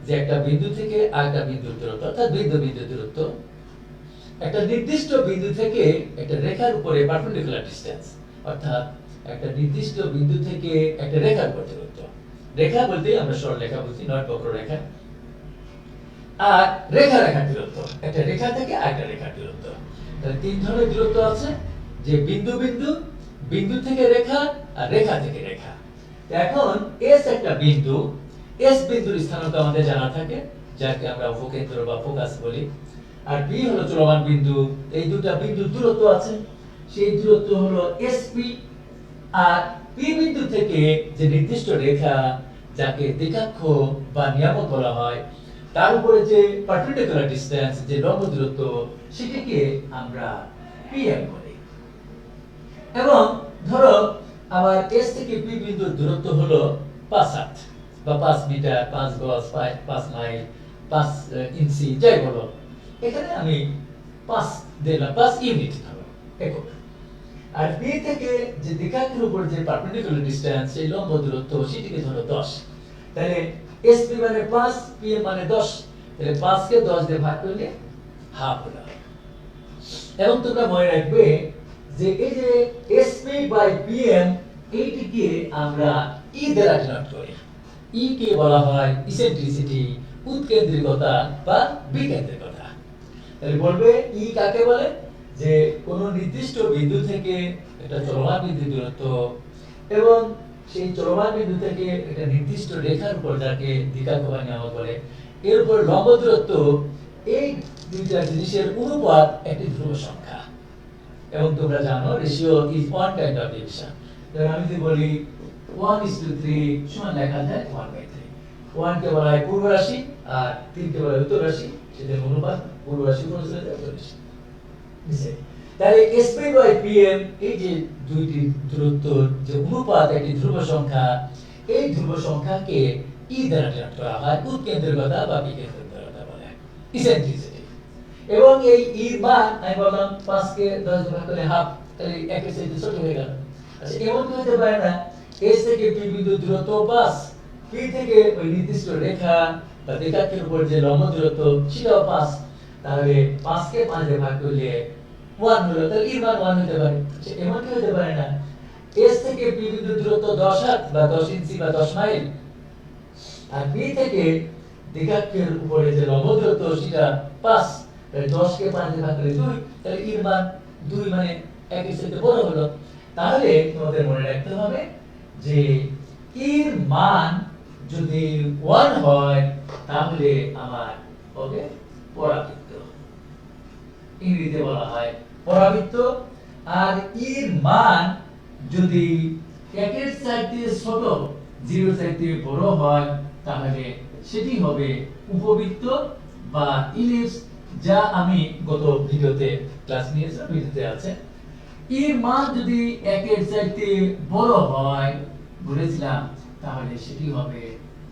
যে একটা বিন্দু থেকে আরেকটা বিন্দুর দূরত্ব, অর্থাৎ বিন্দু বিন্দু দূরত্ব, একটা নির্দিষ্ট বিন্দু থেকে একটা রেখার উপরে পারপেন্ডিকুলার ডিসটেন্স, অর্থাৎ একটা নির্দিষ্ট বিন্দু থেকে একটা রেখার উপর দূরত্ব। রেখা বলতে আমরা সরলরেখা বুঝি, নয় বক্ররেখা। আর রেখা রেখার দূরত্ব, একটা রেখা থেকে আরেকটা রেখার দূরত্ব। তাহলে তিন ধরনের দূরত্ব আছে, যে বিন্দু বিন্দু, বিন্দু থেকে রেখা, আর রেখা থেকে রেখা। এখন S একটা বিন্দু, S বিন্দুর স্থানাঙ্ক আমাদের জানা থাকে, যাকে আমরা উপকেন্দ্র বা ফোকাস বলি। আর B হলো চলমান বিন্দু, এই দুটো বিন্দুর দূরত্ব আছে, সেই দূরত্ব হলো SP। আর P বিন্দু থেকে যে নির্দিষ্ট রেখা, যাকে দিকাক্ষ বা নিয়ামক বলা হয়, তার উপরে যে পারপেন্ডিকুলার ডিসটেন্স, যে লম্ব দূরত্ব, সেটাকে আমরা PM বলি। এবং ধরো আমার S থেকে P বিন্দুর দূরত্ব হলো 5 হাত বা 5 মিটার, 5 গজ, 5 মাইল, 5 ইঞ্চি, যাই বলো। এখানে আমি 5 দিলাম, 5 ইউনিট ধরো, একক। আর P থেকে যে দিকাক্ষের উপর যে পারপেন্ডিকুলার ডিসটেন্স, সেই লম্ব দূরত্ব, সেটিকে ধরো 10। তাহলে SP মানে 5, PM মানে 10। তাহলে 5 কে 10 দিয়ে ভাগ করলে হাফ হলো। এবং তোমরা মনে রাখবে যে এই যে SP বাই PM, এইটিকে আমরা E দ্বারা ডিনোট করি। E কে বলা হয় ইসেন্ট্রিসিটি, উৎকেন্দ্রিকতা বা বিকেন্দ্রিকতা। তাহলে বলবে E কাকে বলে? যে কোনো নির্দিষ্ট বিন্দু থেকে একটা চলমান বিন্দু দূরত্ব, এবং সেই চলমান বিন্দু থেকে একটা নির্দিষ্ট রেখার উপর, যাকে দিকাক্ষ বা নিয়ামক বলে, এর উপর লম্ব দূরত্ব, এই দুইটা জিনিসের অনুপাত একটি ধ্রুব সংখ্যা। এবং তোমরা জানো ratio is one kind of division. তাহলে আমি যদি বলি 1:3 সমান লেখা যায় 1/3। 1 কে বলা হয় পূর্ব রাশি, আর 3 কে বলা হয় উত্তর রাশি, সেটার অনুপাত পূর্ব রাশি উপরে চলে যায় উত্তর রাশি। তাহলে SP বাই PM, এই যে দুইটি দূরত্বর যে অনুপাত, একটি ধ্রুব সংখ্যা, এই ধ্রুব সংখ্যাকে E দ্বারা ডিনোট করা হয়, উৎকেন্দ্রিকতা বা বিকেন্দ্রিকতা বলে, ইসেন্ট্রিসিটি। এবং এই E এর মান আমি বললাম 5 কে 10 দিয়ে ভাগ করলে হাফ, তাহলে একের চাইতে ছোট হয়ে গেল। আচ্ছা, এমন কি হতে পারে না S থেকে P বিন্দুর দূরত্ব 5, P থেকে ওই নির্দিষ্ট রেখা বা দিকাক্ষের উপর যে লম্ব দূরত্ব, সেটাও 5। তাহলে 5 কে 5 দিয়ে ভাগ করলে 1 হলো, তাহলে এর মান 1 হতে পারে। এমন কি হতে পারে না S থেকে P বিন্দুর দূরত্ব 10 হাত বা 10 ইঞ্চি বা 10 মাইল, আর P থেকে দিকাক্ষের উপরে যে লম্ব দূরত্ব, সেটা 5। তাহলে 10 কে 5 দিয়ে ভাগ করলে 2, তাহলে এর মান 2 মানে 1 এর চেয়ে বড় হলো। তাহলে তোমাদের মনে রাখতে হবে যে এর মান যদি 1 হয়, তাহলে আমার হবে পরাবৃত্ত, ইংরেজিতে বলা হয় পরাবৃত্ত। আর এর মান যদি 1 এর চাইতে ছোট, 0 এর চাইতে বড় হয়, তাহলে সেটি হবে উপবৃত্ত বা ইলিপস, যা আমি গত ভিডিওতে ক্লাস নিয়েছিলাম, ভিডিওতে আছে। এর মান যদি 1 এর চাইতে বড় হয় বলেছিলাম, তাহলে সেটি হবে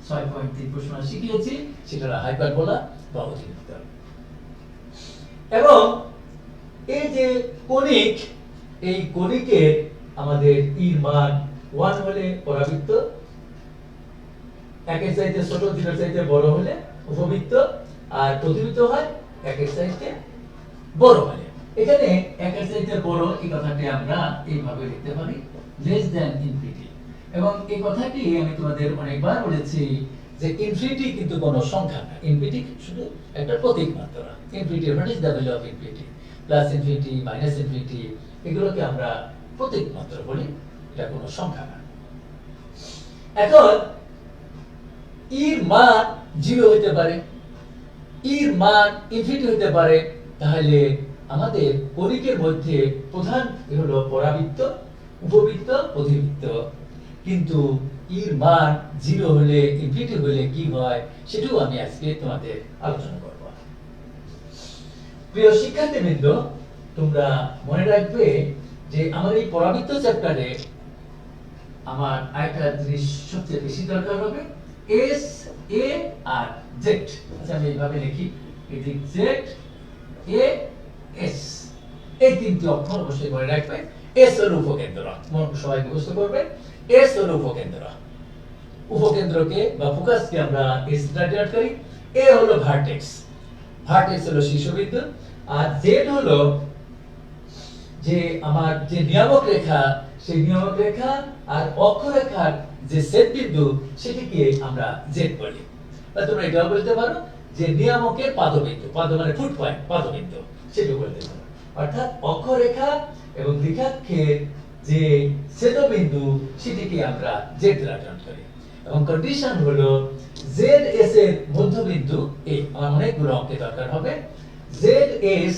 6.3 প্রশ্ন শিখিয়েছি, সেটা হলো হাইপারবোলা বা অতিবৃত্ত। এবং এই যে কনিক, এই কনিকের আমাদের এর মান 1 হলে পরাবৃত্ত, 1 এর চাইতে ছোট, 0 এর চাইতে বড় হলে উপবৃত্ত, আর প্রতিবৃত্ত হয় 1 এর চাইতে বড় হলে। এখানে 1 এর চাইতে বড় এই কথাটি আমরা এইভাবে লিখতে পারি, লেস দ্যান ইনফিনিটি। এবং এই কথাটি আমি তোমাদের অনেকবার বলেছি যে ইনফিনিটি কিন্তু কোনো সংখ্যা না, ইনফিনিটি শুধু একটা প্রতীক মাত্র। Infinity what is the value of infinity, plus infinity, minus infinity, এগুলোকে আমরা প্রতীক মাত্র বলি, এটা কোনো সংখ্যা না। এখন এর মান 0 হতে পারে, এর মান ইনফিনিটি হতে পারে, তাহলে আমাদের কণিকের মধ্যে প্রধান হলো পরাবৃত্ত, উপবৃত্ত, অধিবৃত্ত। কিন্তু এর মান 0 হলে, ইনফিনিটি হলে কি হয় সেটাও আমি আজকে তোমাদের আলোচনা করব। প্রিয় শিক্ষার্থীবৃন্দ, তোমরা মনে রাখবে যে আমার এই পরাবৃত্ত চ্যাপ্টারে আমার একটা জিনিস সবচেয়ে বেশি দরকার হবে, এস, এ আর জেড। আচ্ছা আমি এইভাবে লিখি, এটি জেড, এ, এস, এই তিনটি অক্ষর অবশ্যই মনে রাখবে। এস হলো উপকেন্দ্র, সবাই মুখস্থ করবে। এস হলো উপকেন্দ্র, উপকেন্দ্রকে বা ফোকাসকে আমরা এস দ্বারা ডিনোট করি। এ হলো ভার্টেক্স, ভার্টেক্স হলো শীর্ষবিন্দু। আর জেড হলো যে আমার যে নিয়ামক রেখা, সেই নিয়ামক রেখা আর অক্ষরেখার যে ছেদ বিন্দু, সেটিকে আমরা জেড বলি। বা তোমরা এটাও বলতে পারো যে নিয়ামকের পাদবিন্দু, পাদ মানে ফুট পয়েন্ট, পাদবিন্দু, সেটাও বলতে পারো। অর্থাৎ অক্ষরেখা এবং দ্বিঘাক্ষের যে ছেদবিন্দু, সেটিকে আমরা জেড দ্বারা ডিনোট করি। এবং কন্ডিশন হলো জেড এস এর মধ্যবিন্দু, এই আমার অনেকগুলো অঙ্কে দরকার হবে। জেড এস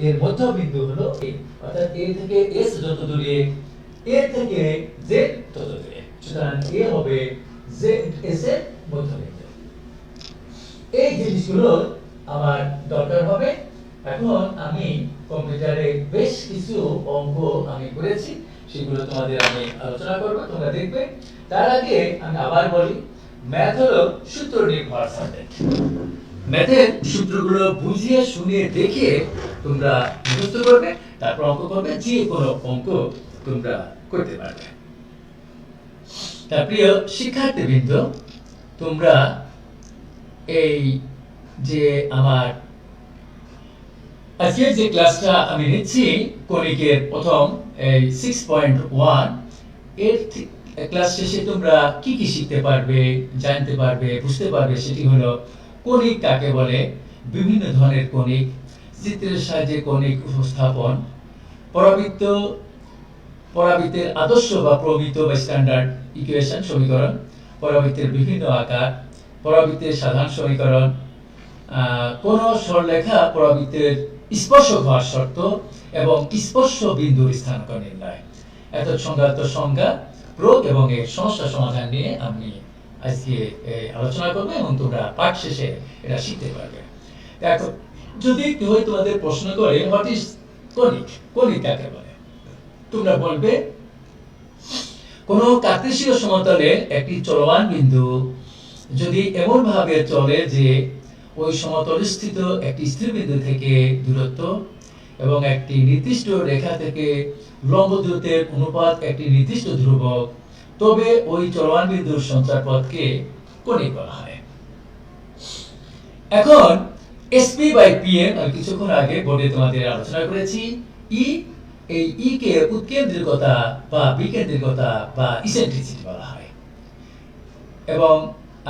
এর মধ্যবিন্দু হলো এ, অর্থাৎ এ থেকে এস যত দূরে, এ থেকে জেড তত দূরে, সুতরাং এ হবে জেড এস এর মধ্যবিন্দু। এই জিনিসগুলো আমার দরকার হবে। এখন আমি কম্পিউটারে বেশ কিছু অঙ্ক আমি করেছি, সেগুলো তোমাদের আমি আলোচনা করব, তোমরা দেখবে। তার আগে আমি আবার বলি, ম্যাথ হলো সূত্র নির্ভর সাবজেক্ট। ম্যাথের সূত্রগুলো বুঝিয়ে শুনিয়ে দেখে তোমরা মুখস্থ করবে, তারপর অঙ্ক করবে, যে কোনো অঙ্ক তোমরা করতে পারবে। তার প্রিয় শিক্ষার্থীবৃন্দ, তোমরা এই যে আমার আজকের যে ক্লাসটা আমি নিচ্ছি কণিকের প্রথম এই 6.1, এর ক্লাস শেষে তোমরা কি কি শিখতে পারবে, জানতে পারবে, বুঝতে পারবে, সেটি হলো কণিক কাকে বলে, বিভিন্ন ধরনের কণিক, চিত্রের সাহায্যে কণিক উপস্থাপন, পরাবৃত্ত, পরাবৃত্তের আদর্শ বা প্রমিত বা স্ট্যান্ডার্ড ইকুয়েশন সমীকরণ, পরাবৃত্তের বিভিন্ন আকার, পরাবৃত্তের সাধারণ সমীকরণ, কোন সরলরেখা পরাবৃত্তের স্পর্শক হওয়ার শর্ত এবং স্পর্শ বিন্দুর স্থানাঙ্ক নির্ণয়। এত সংজ্ঞাত সংজ্ঞা, প্রয়োগ এবং এর সমস্যা সমাধান নিয়ে আমি আজকে আলোচনা করবো এবং তোমরা পাঠ শেষে এটা শিখতে পারবে। দেখো, যদি কেউ তোমাদের প্রশ্ন করে হোয়াট ইজ কণিক, কণিক কাকে বলে, তোমরা বলবে কোন কার্তেশীয় সমতলে একটি চলমান বিন্দু যদি এমন ভাবে চলে যে ওই সমতলস্থিত একটি স্থির বিন্দু থেকে দূরত্ব এবং একটি নির্দিষ্ট রেখা থেকে লম্ব দূরত্বের অনুপাত একটি নির্দিষ্ট ধ্রুবক, তবে ওই চলমান বিন্দুর সঞ্চারপথকে কণিক বলা হয়। এখন এসপি বাই পিএম আমি কিছুক্ষণ আগে বোর্ডে তোমাদের আলোচনা করেছি। ই, এই ই কে উৎকেন্দ্রিকতা বা বিকেন্দ্রিকতা বা ইসেন্ট্রিসিটি বলা হয়। এবং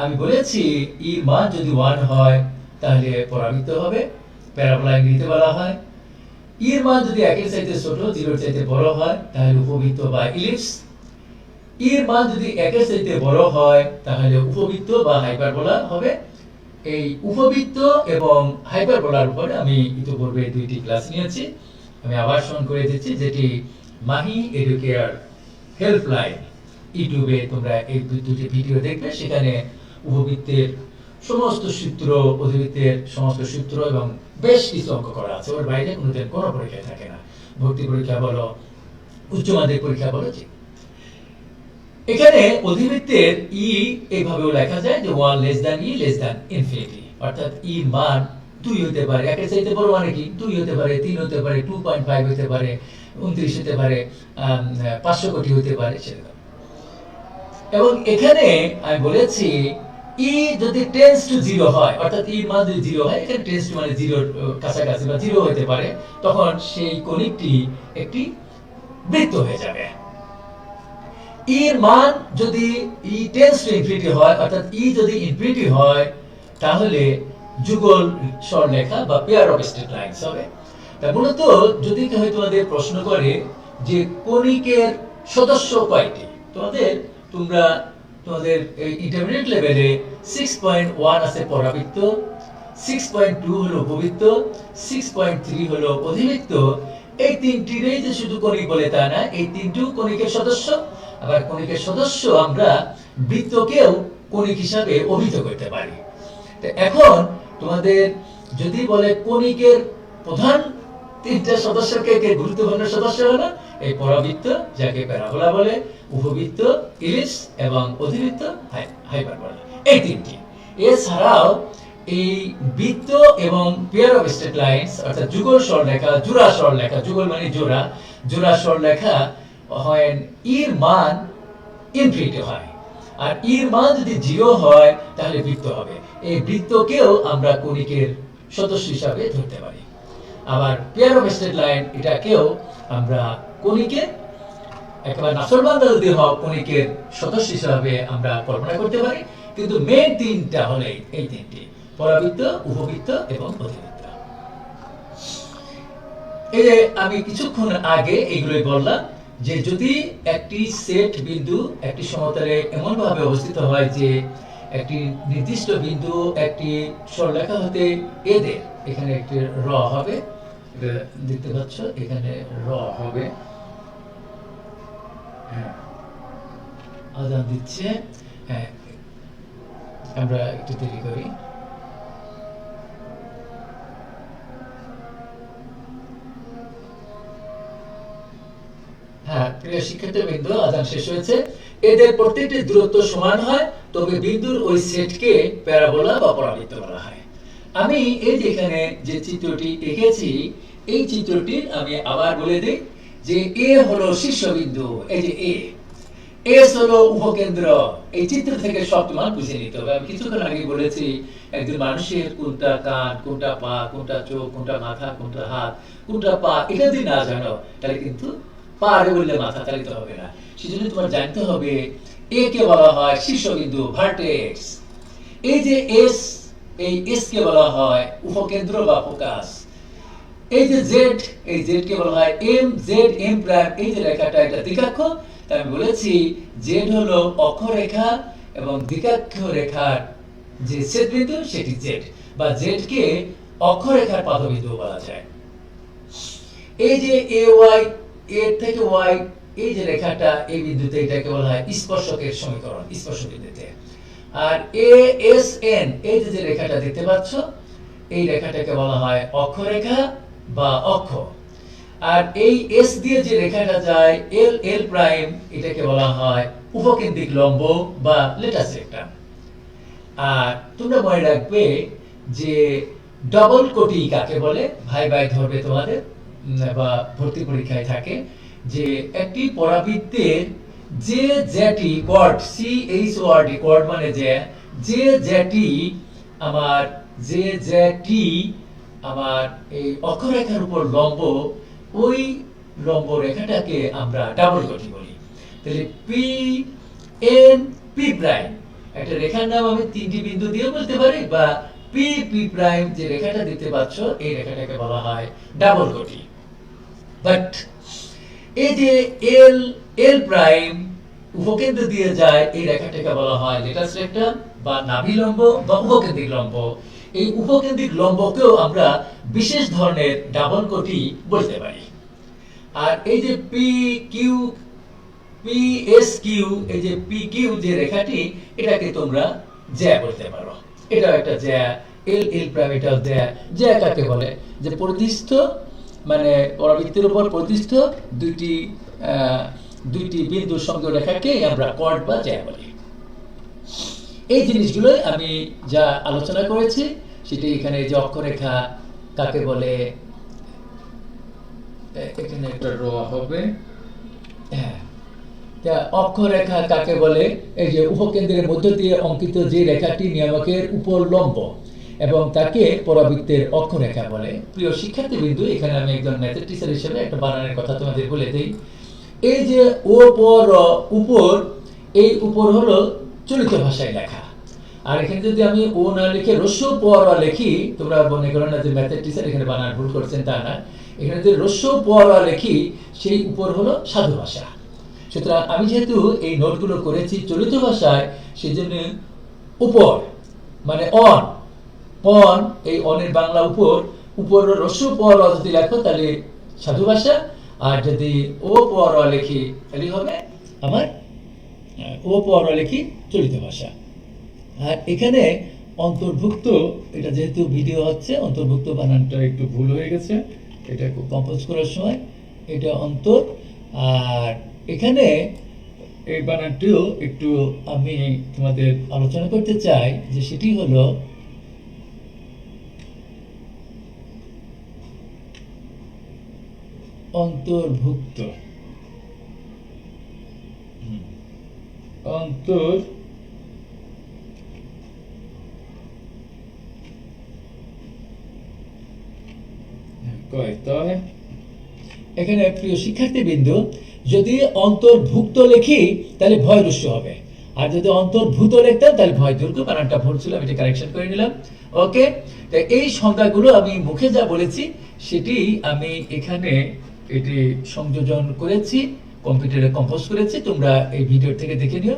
আমি বলেছি ই মান যদি 1 হয় তাহলে পরাবৃত্ত হবে, প্যারাবোলা ইংরেজিতে বলা হয়। ই এর মান যদি 1 এর চাইতে ছোট, 0 এর চাইতে বড় হয় তাহলে উপবৃত্ত বা ইলিপস। ই এর মান যদি 1 এর চাইতে বড় হয় তাহলে উপবৃত্ত বা হাইপারবোলা হবে। এই উপবৃত্ত এবং হাইপারবোলার উপরে আমি ইতিপূর্বে 2টি ক্লাস নিয়েছি, আমি আবার স্মরণ করে দিচ্ছি, যেটি মাহি এডুকেয়ার হেল্পলাইন ইউটিউবে তোমরা এই দুটি ভিডিও দেখবে। সেখানে উপবৃত্তের সমস্ত সূত্র, অধিবৃত্তের সমস্ত সূত্র এবং বেশ কিছু অঙ্ক করা আছে। ওর বাইরে কোনোদিন কোনো পরীক্ষা থাকে না, ভর্তি পরীক্ষা বলো, উচ্চ মাধ্যমিক পরীক্ষা বলো। এখানে অধিবৃত্তের ই এইভাবেও লেখা যায় যে 1 লেস দ্যান ই লেস দ্যান ইনফিনিটি, অর্থাৎ ই মান 2 হতে পারে, 1 এর চাইতে বড় মানে কি 2 হতে পারে, 3 হতে পারে, 2.5 হতে পারে, 29 হতে পারে, 500 কোটি হতে পারে, সেরকম। এবং এখানে আমি বলেছি ই যদি টেন্ডস টু 0 হয়, অর্থাৎ ই মান যদি 0 হয়, এখানে টেন্ডস টু মানে 0 কাছাকাছি বা 0 হতে পারে, তখন সেই কণিকটি একটি বৃত্ত হয়ে যাবে। এর মান যদি ই টেন্স টু ইনফিনিটি হয়, অর্থাৎ ই যদি ইনফিনিটি হয়, তাহলে যুগল সরলরেখা বা পেয়ার অফ স্ট্রেট লাইনস হবে। তা মূলত যদি কেউ তোমাদের প্রশ্ন করে যে কণিকের সদস্য কয়টি, তোমরা তোমাদের ইন্টারমিডিয়েট লেভেলে 6.1 আছে পরাবৃত্ত, 6.2 হলো উপবৃত্ত, 6.3 হলো অধিবৃত্ত। এই তিনটিরই যে শুধু কণিক বলে তা না, এই তিনটিও কণিকের সদস্য। আবার কণিকের সদস্য আমরা বৃত্তকেও কণিক হিসাবে অভিহিত করতে পারি। তো এখন তোমাদের যদি বলে কণিকের প্রধান তিনটা সদস্যকে কে গুরুত্বপূর্ণ সদস্য হলো এই পরাবৃত্ত, যাকে প্যারাবোলা বলে, উপবৃত্ত ইলিপস এবং অধিবৃত্ত হাইপারবোলা, এই তিনটি। এছাড়াও এই বৃত্ত এবং পেয়ার অফ স্ট্রেট লাইনস অর্থাৎ যুগল সরলরেখা, জোড়া সরলরেখা, যুগল মানে জোড়া, জোড়া সরলরেখা হয় এর মান ইনফিনিটি হয়, আর এর মান যদি 0 হয় তাহলে বৃত্ত হবে। এই বৃত্তকেও আমরা কণিকের সদস্য হিসাবে ধরতে পারি। আবার পেয়ার অফ স্ট্রেট লাইন, এটাকেও আমরা কণিকের একেবারে নাসরবান্ধা যদি হয় কণিকের সদস্য হিসাবে আমরা কল্পনা করতে পারি। কিন্তু মেন তিনটা হলো এই তিনটি, পরাবৃত্ত, উপবৃত্ত এবং অধিবৃত্ত। এই যে আমি কিছুক্ষণ আগে এইগুলোই বললাম যে যদি একটি সেট বিন্দু একটি সমতলে এমন ভাবে অবস্থিত হয় যে একটি নির্দিষ্ট বিন্দু একটি সরলরেখা হতে এদের, এখানে একটি র হবে, দেখতে পাচ্ছ এখানে র হবে, আজান দিচ্ছে, হ্যাঁ আমরা একটু দেরি করি। হ্যাঁ প্রিয় শিক্ষার্থীবৃন্দ, আজান শেষ হয়েছে। এদের প্রত্যেকটি দূরত্ব সমান হয়, তবে বিন্দুর ওই সেটকে প্যারাবোলা বা পরাবৃত্ত বলা হয়। আমি এই যে এখানে যে চিত্রটি এঁকেছি, এই চিত্রটির আমি আবার বলে দিই যে এ হলো শীর্ষবিন্দু, এই যে এ, এস হলো উপকেন্দ্র। এই চিত্র থেকে সব তোমার বুঝে নিতে হবে। আমি কিছুক্ষণ আগে বলেছি একজন মানুষের কোনটা কান, কোনটা পা, কোনটা চোখ, কোনটা মাথা, কোনটা হাত, কোনটা পা, এটা যদি না জানো তাহলে কিন্তু পারে বললে মাথা চালিত হবে না। সেজন্য তোমার জানতে হবে এ কে বলা হয় শীর্ষবিন্দু, ভার্টেক্স। এই যে এস, এই এস কে বলা হয় উপকেন্দ্র বা ফোকাস। এই যে জেড, এই জেড কে বলা হয় এম, জেড এম প্রাইম। এই যে রেখাটা এটা দ্বিকাক্ষ, তাই আমি বলেছি জেড হলো অক্ষরেখা এবং দ্বিকাক্ষ রেখার যে ছেদবিন্দু সেটি জেড, বা জেড কে অক্ষরেখার পাদবিন্দু বলা যায়। এই যে এ ওয়াই, এ থেকে ওয়াই, এই যে রেখাটা এই বিন্দুতে, এটাকে বলা হয় স্পর্শকের সমীকরণ, স্পর্শ বিন্দুতে। আর এ এস এন, এই যে রেখাটা দেখতে পাচ্ছ, এই রেখাটাকে বলা হয় অক্ষরেখা বা অক্ষ। আর এই এস দিয়ে যে রেখাটা যায় এল এল প্রাইম, এটাকে বলা হয় উপকেন্দ্রিক লম্ব বা লেটাস রেক্টাম। আর তোমরা মনে রাখবে যে ডবল কোটি কাকে বলে, ভাই ভাই ধরবে তোমাদের বা ভর্তি পরীক্ষায় থাকে যে একটি পরাবৃত্তের যে জ্যাটি কোয়াড, সি এইচ ও আর ডি, কোয়াড মানে যে জ্যাটি আমার, যে জ্যাটি আমার এই অক্ষরেখার উপর লম্ব, ওই লম্ব রেখাটাকে আমরা ডাবল কোটি বলি। তাহলে পি এন পি প্রাইম, একটা রেখার নাম আমি তিনটি বিন্দু দিয়ে বলতে পারি, বা পি পি প্রাইম, যে রেখাটা দেখতে পাচ্ছ এই রেখাটাকে বলা হয় ডাবল কোটি। বাট এই যে এল এল প্রাইম উপকেন্দ্র দিয়ে যায়, এই রেখাটাকে বলা হয় লেটাস রেক্টাম বা নাভি লম্ব বা উপকেন্দ্রিক লম্ব। এই উপকেন্দ্রিক লম্বকেও আমরা বিশেষ ধরনের ডাবল কোটি বলতে পারি। আর এই যে P Q, P S Q, এই যে পি কিউ যে রেখাটি, এটাকে তোমরা জ্যা বলতে পারো। এটাও একটা জ্যা, এল এল প্রাইম এটাও জ্যা। জ্যা কাকে বলে, যে প্রতিষ্ঠ মানে পরাবৃত্তের উপর প্রতিষ্ঠ দুইটি বিন্দুর সংযোগ রেখাকে আমরা কর্ড বা জ্যা বলি। এই জিনিসগুলো আমি যা আলোচনা করেছি সেটি এখানে যে অক্ষরেখা কাকে বলে, এখানে একটা র হবে, হ্যাঁ, অক্ষরেখা কাকে বলে, এই যে উপকেন্দ্রের মধ্য দিয়ে অঙ্কিত যে রেখাটি নিয়ামকের উপর লম্ব এবং তাকে পরাবৃত্তের অক্ষরেখা বলে। প্রিয় শিক্ষার্থীবৃন্দ, এখানে আমি একজন ম্যাথের টিচার হিসেবে একটা বানানের কথা তোমাদের বলে দেই। এই যে ও পর উপর, এই উপর হলো চলিত ভাষায় লেখা। আর এখানে যদি আমি ও না লিখে রস্য পর লিখি, তোমরা মনে করো না যে ম্যাথের টিচার এখানে বানান ভুল করছেন, তা না। এখানে যদি রস্য পর লিখি, সেই উপর হলো সাধু ভাষা। সুতরাং আমি যেহেতু এই নোটগুলো করেছি চলিত ভাষায়, সেই জন্য উপর মানে অন, অন, এই অনের বাংলা উপর, উপর রস্য পর যদি লেখো তাহলে সাধু ভাষা, আর যদি ও পর লিখি তাহলে হবে আমার ও পর লিখি চলিত ভাষা। আর এখানে অন্তর্ভুক্ত, এটা যেহেতু ভিডিও হচ্ছে, অন্তর্ভুক্ত বানানটা একটু ভুল হয়ে গেছে, এটা কম্পোজ করার সময়, এটা অন্তর। আর এখানে এই বানানটিও একটু আমি তোমাদের আলোচনা করতে চাই, যে সেটি হলো অন্তর্ভুক্ত। অন্তর এখানে প্রিয় শিক্ষার্থীবৃন্দ, যদি অন্তর্ভুক্ত লিখি তাহলে ভয় রস্য হবে, আর যদি অন্তর্ভূত লিখতাম তাহলে ভয় দীর্ঘ। বানানটা ভুল ছিল, আমি এটা কারেকশন করে নিলাম। ওকে, তো এই সংখ্যাগুলো আমি মুখে যা বলেছি সেটি আমি এখানে এটি সংযোজন করেছি, কম্পিউটারে কম্পোজ করেছি। তোমরা এই ভিডিও থেকে দেখে নিও।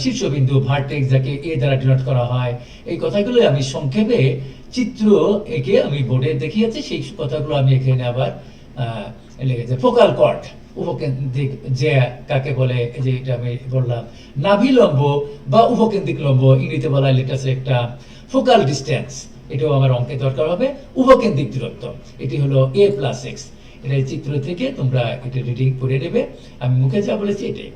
শীর্ষবিন্দু ভার্টেক্স যাকে এ দ্বারা ডিনোট করা হয়, এই কথাগুলো আমি সংক্ষেপে চিত্র এঁকে আমি বোর্ডে দেখিয়েছি। সেই কথাগুলো আমি এখানে আবার লিখেছি। ফোকাল কর্ড, উপকেন্দ্রিক যে কাকে বলে, যে এটা আমি বললাম। নাভিলম্ব বা উপকেন্দ্রিক লম্ব, ইংরেজিতে বলা লেটেস্ট একটা ফোকাল ডিস্টেন্স, এটাও আমার অঙ্কে দরকার হবে। উপকেন্দ্রিক দূরত্ব, এটি হলো a প্লাস এক্স। এটা চিত্র থেকে তোমরা এটা রিডিং করে নেবে, আমি মুখে যা বলেছি এটাই।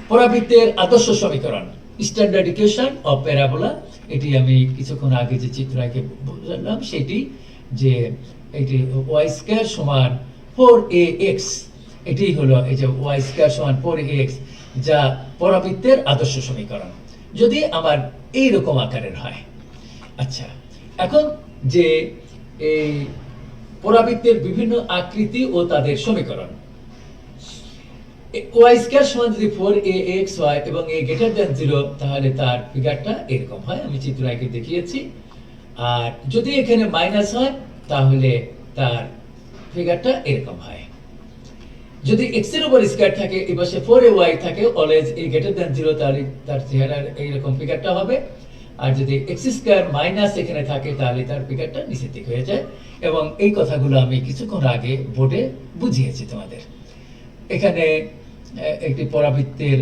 পরাবৃত্তের আদর্শ সমীকরণ, স্ট্যান্ডার্ড ইকুয়েশন অফ প্যারাবোলা, এটি আমি কিছুক্ষণ আগে যে চিত্র আঁকে বললাম সেটি, যে এটি ওয়াই স্কয়ার সমান 4ax, এটি হলো এই যে ওয়াই স্কয়ার সমান 4ax, যা পরাবৃত্তের আদর্শ সমীকরণ যদি আমার এই রকম আকারের হয়। আচ্ছা, এখন যে এই পরাবৃত্তের বিভিন্ন আকৃতি ও তাদের সমীকরণ, ওয়াই স্কয়ার সমান যদি 4ax হয় এবং a গ্রেটার দ্যান 0, তাহলে তার ফিগারটা এরকম হয়, আমি চিত্র আঁকে দেখিয়েছি। আর যদি এখানে মাইনাস হয় তাহলে তার ফিগারটা এরকম হয়। যদি x এর উপর স্কয়ার থাকে, এপাশে 4ay থাকে, অলওয়েজ a গ্রেটার দ্যান 0, তাহলে তার চেহারার এইরকম ফিগারটা হবে। আর যদি x স্কয়ার মাইনাস এখানে থাকে তাহলে তার ফিগারটা নিচের দিকে হয়ে যায়। এবং এই কথাগুলো আমি কিছুক্ষণ আগে বোর্ডে বুঝিয়েছি তোমাদের। এখানে একটি পরাবৃত্তের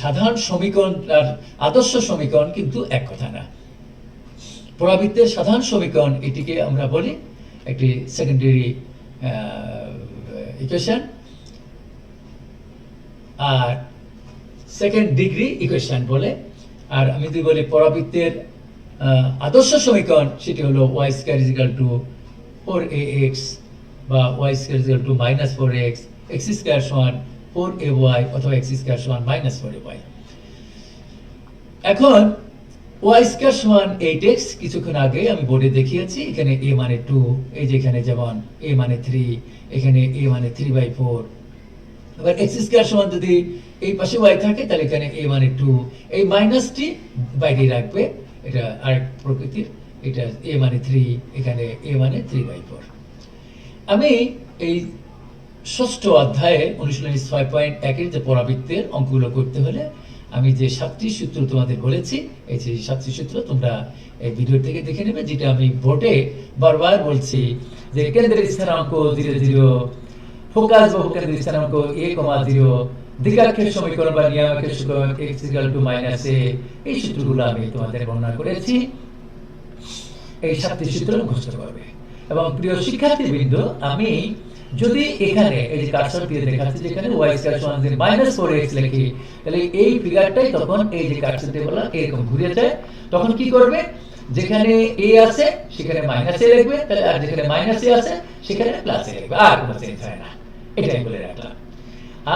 সাধারণ সমীকরণ আর আদর্শ সমীকরণ কিন্তু এক কথা না। পরাবৃত্তের সাধারণ সমীকরণ, এটিকে আমরা বলি একটি সেকেন্ডারি ইকুয়েশন, আর সেকেন্ড ডিগ্রি ইকুয়েশন বলে। আর আমি যদি বলি পরাবৃত্তের আদর্শ সমীকরণ, সেটি হলো Y square is equal to 4ax বা Y square is equal to minus 4x, X square সমান 4ay অথবা এক্স স্কয়ার সমান মাইনাস 4ay। এখন ওয়াই স্কয়ার সমান 8x, কিছুক্ষণ আগে আমি বোর্ডে দেখিয়েছি। এখানে a মানে 2, এই যে এখানে যেমন a মানে 3, এখানে a মানে 3/4। এবার এক্স স্কয়ার সমান যদি এই পাশে y থাকে তাহলে এখানে a মানে 2, এই মাইনাসটি বাইরে রাখবে, এটা আরেক প্রকৃতির। এটা a মানে 3, এখানে a মানে 3/4। আমি এই ষষ্ঠ অধ্যায়ে অনুশীলনী 6.1 এর যে পরাবৃত্তের অঙ্কগুলো করতে হলে আমি যে 7টি সূত্র তোমাদের বলেছি, এই যে 7টি সূত্র তোমরা এই ভিডিও থেকে দেখে নেবে, যেটা আমি বোর্ডে বারবার বলছি, যে কেন্দ্রের স্থানাঙ্ক 0 0, ফোকাস বা কেন্দ্রের স্থানাঙ্ক a, 0, দ্বিঘাক্ষের সমীকরণ বা নিয়ামকের সমীকরণ x -a, এই সূত্রগুলো আমি তোমাদের বর্ণনা করেছি। এই 7টি সূত্র মুখস্থ করবে। এবং প্রিয় শিক্ষার্থীবৃন্দ, আমি যদি এখানে এই যে কার্সর দিয়ে দেখাচ্ছি, যেখানে y স্কয়ার সমান যদি -4x লিখি, তাহলে এই ফিগারটাই তখন এই যে কার্সর দিয়ে বলা এরকম ঘুরে যায়। তখন কি করবে, যেখানে a আছে সেখানে -a লিখবে, তাহলে আর যেখানে -a আছে সেখানে +a লিখবে, আর কোনো চেঞ্জ হয় না। এটাই বলে রাখলাম।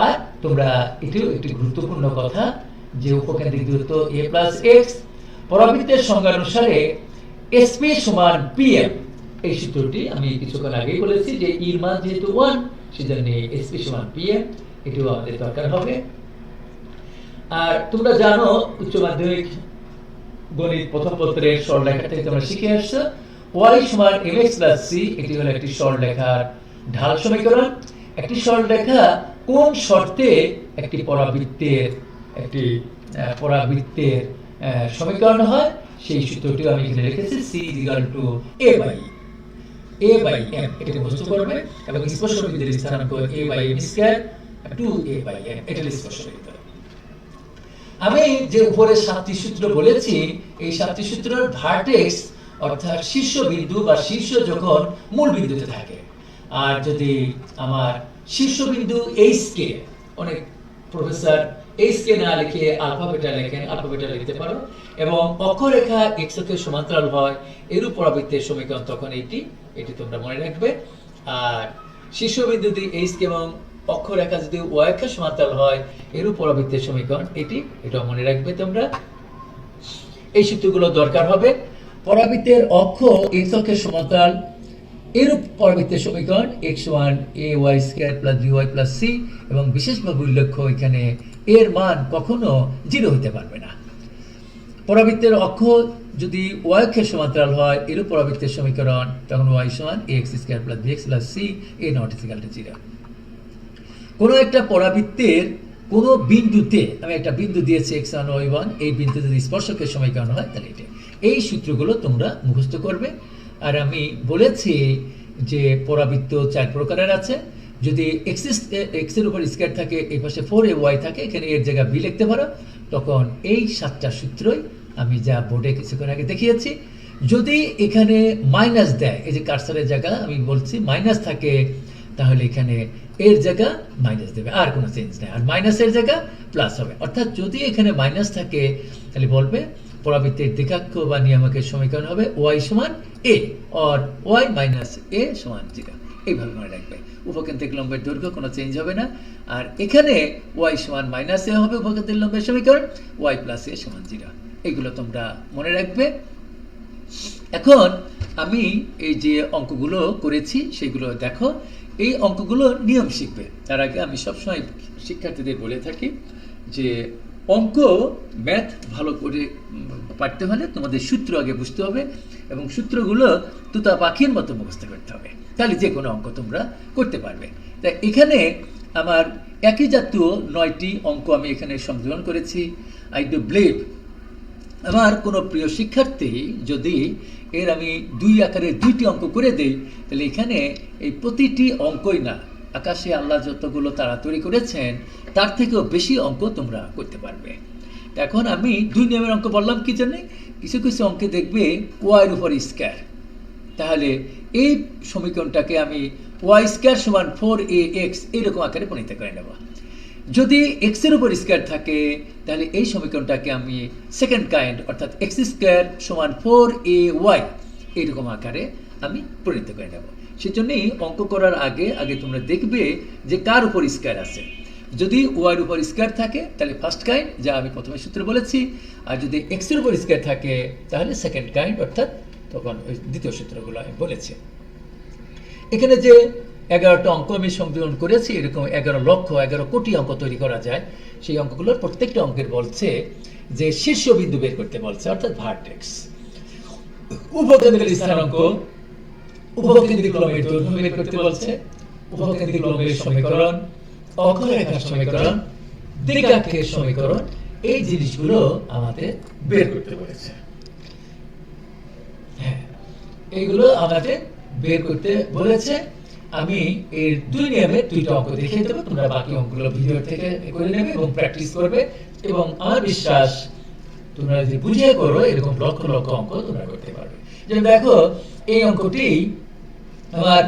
আর তোমরা এটিও একটি গুরুত্বপূর্ণ কথা, যে উপকেন্দ্রিক দূরত্ব a + x, পরাবৃত্তের সংজ্ঞা অনুসারে SP সমান PM। এই সূত্রটি আমি কিছুক্ষণ আগেই বলেছি, যে এর মান যেহেতু 1, সেজন্য এসপি সমান পিএম এটিও আমাদের দরকার হবে। আর তোমরা জানো উচ্চ মাধ্যমিক গণিত প্রথম পত্রের সরলরেখা থেকে তোমরা শিখে আসছো y সমান mx প্লাস c, এটি হলো একটি সরলরেখার ঢাল সমীকরণ। একটি সরলরেখা কোন শর্তে একটি পরাবৃত্তের সমীকরণ হয় সেই সূত্রটি আমি এখানে লিখেছি, c a by m, এটা মুখস্থ করবে এবং স্পর্শবিন্দুর স্থানাঙ্ক a by m square 2a by m, এটা স্পর্শবিন্দু। আমি যে উপরে 7টি সূত্র বলেছি, এই 7টি সূত্রের ভার্টেক্স অর্থাৎ শীর্ষবিন্দু বা শীর্ষ যখন মূল বিন্দুতে থাকে, আর যদি আমার শীর্ষবিন্দু এইচ কে, অনেক প্রফেসর এইচ কে না লিখে আলফা বিটা লেখেন, আলফা বিটা লিখতে পারো, এবং অক্ষরেখা এক্স অক্ষের সমান্তরাল হয় এরূপ পরাবৃত্তের সমীকরণ তখন এটি তোমরা মনে রাখবে। আর শীর্ষবিন্দু যদি এইচ কে এবং অক্ষরেখা যদি ওয়াই অক্ষের সমান্তরাল হয় এরূপ পরাবৃত্তের সমীকরণ এটা মনে রাখবে তোমরা। এই সূত্রগুলো দরকার হবে। পরাবৃত্তের অক্ষ এক্স অক্ষের সমান্তরাল এরূপ পরাবৃত্তের সমীকরণ x সমান ay square plus by plus c, এবং বিশেষভাবে উল্লেখ্য এখানে এর মান কখনো 0 হতে পারবে না। পরাবৃত্তের অক্ষ যদি y অক্ষের সমান্তরাল হয় এরূপ পরাবৃত্তের সমীকরণ তখন y সমান ax square plus bx plus c a not equal to 0। কোনো একটা পরাবৃত্তের কোনো বিন্দুতে আমি একটা বিন্দু দিয়েছি x1 y1, এই বিন্দু যদি স্পর্শকের সমীকরণ হয় তাহলে এই সূত্রগুলো তোমরা মুখস্থ করবে। আর আমি বলেছি যে পরাবৃত্ত 4 প্রকারের আছে। যদি x এর উপর স্কয়ার থাকে, এই পাশে 4ay থাকে, এখানে এর জায়গায় b লিখতে পারো, তখন এই 7টা সূত্রই আমি যা বোর্ডে কিছুক্ষণ আগে দেখিয়েছি। যদি এখানে মাইনাস দেয়, এই যে কার্সরের জায়গা আমি বলছি মাইনাস থাকে, তাহলে এখানে এর জায়গা মাইনাস দেবে, আর কোনো চেঞ্জ নেই, আর মাইনাসের জায়গা প্লাস হবে। অর্থাৎ যদি এখানে মাইনাস থাকে তাহলে বলবে পরাবৃত্তের দ্বিঘাক্ষ বা নিয়ামকের সমীকরণ হবে y সমান a or y minus a সমান 0। এইভাবে মনে রাখবে। উপকেন্দ্রিক লম্বের দৈর্ঘ্য কোনো চেঞ্জ হবে না, আর এখানে y সমান মাইনাস a হবে উপকেন্দ্রিক লম্বের সমীকরণ, y প্লাস a সমান 0। এগুলো তোমরা মনে রাখবে। এখন আমি এই যে অঙ্কগুলো করেছি সেগুলো দেখো। এই অঙ্কগুলো নিয়ম শিখবে। তার আগে আমি সবসময় শিক্ষার্থীদের বলে থাকি যে অঙ্ক ম্যাথ ভালো করে পারতে হলে তোমাদের সূত্র আগে বুঝতে হবে, এবং সূত্রগুলো তুতা পাখির মতো মুখস্থ করতে হবে, তাহলে যে কোনো অঙ্ক তোমরা করতে পারবে। তাই এখানে আমার একই জাতীয় 9টি অঙ্ক আমি এখানে সংযোজন করেছি। আই ডু বিলিভ আমার কোনো প্রিয় শিক্ষার্থী যদি এর আমি 2 আকারে 2টি অঙ্ক করে দেই, তাহলে এখানে এই প্রতিটি অঙ্কই না, আকাশে আল্লাহ যতগুলো তারা তৈরি করেছেন তার থেকেও বেশি অঙ্ক তোমরা করতে পারবে। এখন আমি 2 নিয়মের অঙ্ক বললাম কি জন্য, কিছু কিছু অঙ্কে দেখবে y এর উপর স্কয়ার, তাহলে এই সমীকরণটাকে আমি y স্কয়ার সমান 4ax এরকম আকারে প্রণীত করে নেব। যদি x এর উপর স্কয়ার থাকে তাহলে এই সমীকরণটাকে আমি সেকেন্ড কাইন্ড অর্থাৎ x স্কয়ার সমান 4ay এরকম আকারে আমি প্রণীত করে নেব। সেজন্যই অঙ্ক করার আগে তোমরা দেখবে যে কার উপর স্কয়ার আছে। যদি y এর উপর স্কয়ার থাকে তাহলে ফার্স্ট কাইন্ড, যা আমি প্রথমে সূত্র বলেছি, আর যদি x এর উপর স্কয়ার থাকে তাহলে সেকেন্ড কাইন্ড অর্থাৎ তখন ওই দ্বিতীয় সূত্রগুলো আমি বলেছি। এখানে যে 11টা অঙ্ক আমি সংযোজন করেছি, এরকম 11 কোটি অঙ্ক তৈরি করা যায়। সেই অঙ্কগুলোর প্রত্যেকটা অঙ্কের বলছে যে শীর্ষবিন্দু বের করতে বলছে, অর্থাৎ ভার্টেক্স, উপকেন্দ্রের স্থানাঙ্ক, উপকেন্দ্রিক লম্বের দৈর্ঘ্য বের করতে বলছে, উপকেন্দ্রিক লম্বের সমীকরণ, অক্ষরেখার সমীকরণ, দ্বিঘাক্ষের সমীকরণ, এই জিনিসগুলো আমাদের বের করতে বলেছে। হ্যাঁ, এইগুলো আমাদের বের করতে বলেছে। আমি এর 2 নিয়মে 2টা অঙ্ক দেখিয়ে দেবো, তোমরা বাকি অঙ্কগুলো ভিডিও থেকে করে নেবে এবং প্র্যাকটিস করবে, এবং আমার বিশ্বাস তোমরা যদি বুঝিয়ে করো এরকম লক্ষ লক্ষ অঙ্ক তোমরা করতে পারবে। যেমন দেখো এই অঙ্কটি আমার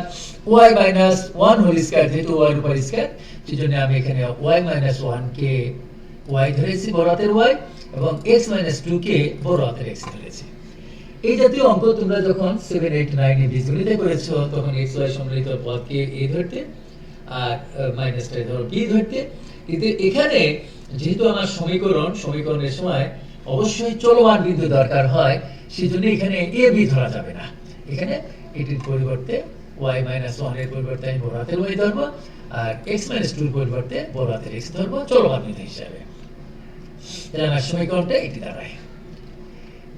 y মাইনাস 1 হোল স্কয়ার, যেহেতু y এর উপর স্কয়ার সেজন্য আমি এখানে y মাইনাস 1 কে y ধরেছি বড় হাতের y, এবং x মাইনাস 2 কে বড় হাতের x ধরেছি। এই জাতীয় অঙ্ক তোমরা যখন 7, 8, 9 এ বীজগণিতে করেছো তখন x y সম্মিলিত পদকে a ধরতে আর মাইনাসটা ধরো b ধরতে। কিন্তু এখানে যেহেতু আমার সমীকরণের সময় অবশ্যই চলমান বিন্দু দরকার হয়, সেজন্য এখানে a b ধরা যাবে না, এখানে এটির পরিবর্তে ওয়াই মাইনাস ওয়ান এর পরিবর্তে আমি বড় হাতের ওয়াই ধরবো, আর এক্স মাইনাস টু এর পরিবর্তে বড় হাতের এক্স ধরবো চলমান বিধি হিসাবে। তাহলে আমার সমীকরণটা এটি দাঁড়ায়।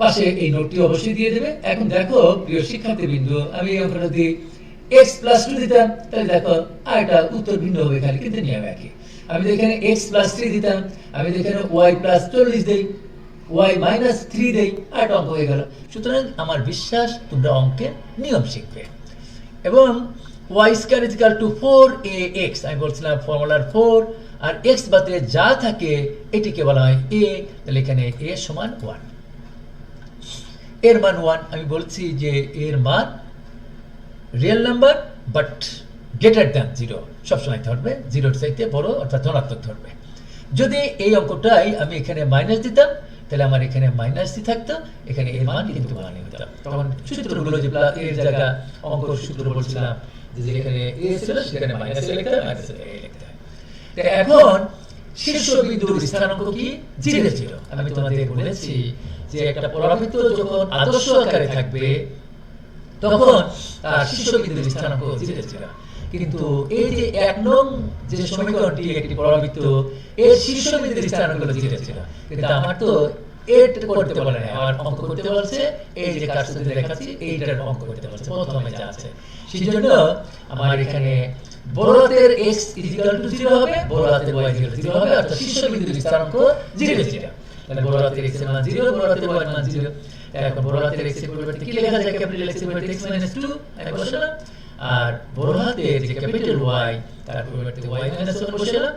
পাশে এই নোটটি অবশ্যই দিয়ে দেবে। এখন দেখো প্রিয় শিক্ষার্থী বিন্দু, আমি এই অঙ্কটা যদি এক্স প্লাস টু দিতাম তাহলে দেখো আর একটা উত্তর ভিন্ন হবে খালি, কিন্তু নিয়ম একই। আমি যদি এখানে এক্স প্লাস থ্রি দিতাম, আমি যদি এখানে ওয়াই প্লাস 40 দেই, ওয়াই মাইনাস 3 দেই, আর একটা অঙ্ক হয়ে গেল। সুতরাং আমার বিশ্বাস তোমরা অঙ্কের নিয়ম শিখবে। এবং Y square is equal to 4ax, আমি বলছিলাম ফর্মুলার 4, আর এক্স বাদে যা থাকে এটিকে বলা হয় এ। তাহলে এখানে এ সমান 1, এর মান 1। আমি বলছি যে এর মান real number but greater than 0 সবসময় ধরবে, 0 চাইতে বড় অর্থাৎ ধনাত্মক ধরবে। যদি এই অঙ্কটাই আমি এখানে মাইনাস দিতাম তাহলে আমার এখানে মাইনাস দি থাকতো, এখানে এর মান কিন্তু মানি হতো। তখন সূত্রগুলো যে এর জায়গা অঙ্ক সূত্র বলছিলাম যে যেখানে এ ছিল সেখানে মাইনাস এ লিখতে হয়, মাইনাস এ লিখতে হয়। তো এখন শীর্ষবিন্দুর স্থানাঙ্ক কি 0 0। আমি তোমাদের বলেছি যে একটা পরাবৃত্ত যখন আদর্শ আকারে থাকবে তখন তার শীর্ষবিন্দুর স্থানাঙ্ক 0 0। কিন্তু এই যে 1 নং যে সমীকরণটি একটি পরাবৃত্ত, এর শীর্ষবিন্দুর স্থানাঙ্ক 0 0। কিন্তু আমার তো এটা করতে বলে না, আমার অঙ্ক করতে বলছে এই যে কার্সর দিয়ে দেখাচ্ছি এইটার অঙ্ক করতে বলছে প্রথমে যা আছে। সেজন্য আমার এখানে বড় হাতের x = 0 হবে, বড় হাতের y = 0 হবে, অর্থাৎ শীর্ষবিন্দুর স্থানাঙ্ক 0 0। তাহলে বড় হাতের x এর মান 0, বড় হাতের y এর মান 0। এখন বড় হাতের x এর পরিবর্তে কি লেখা যায়? ক্যাপিটাল x এর পরিবর্তে x - 2 আমি বসালাম, আর বড় হাতের যে ক্যাপিটাল y তার পরিবর্তে y - 1 বসালাম,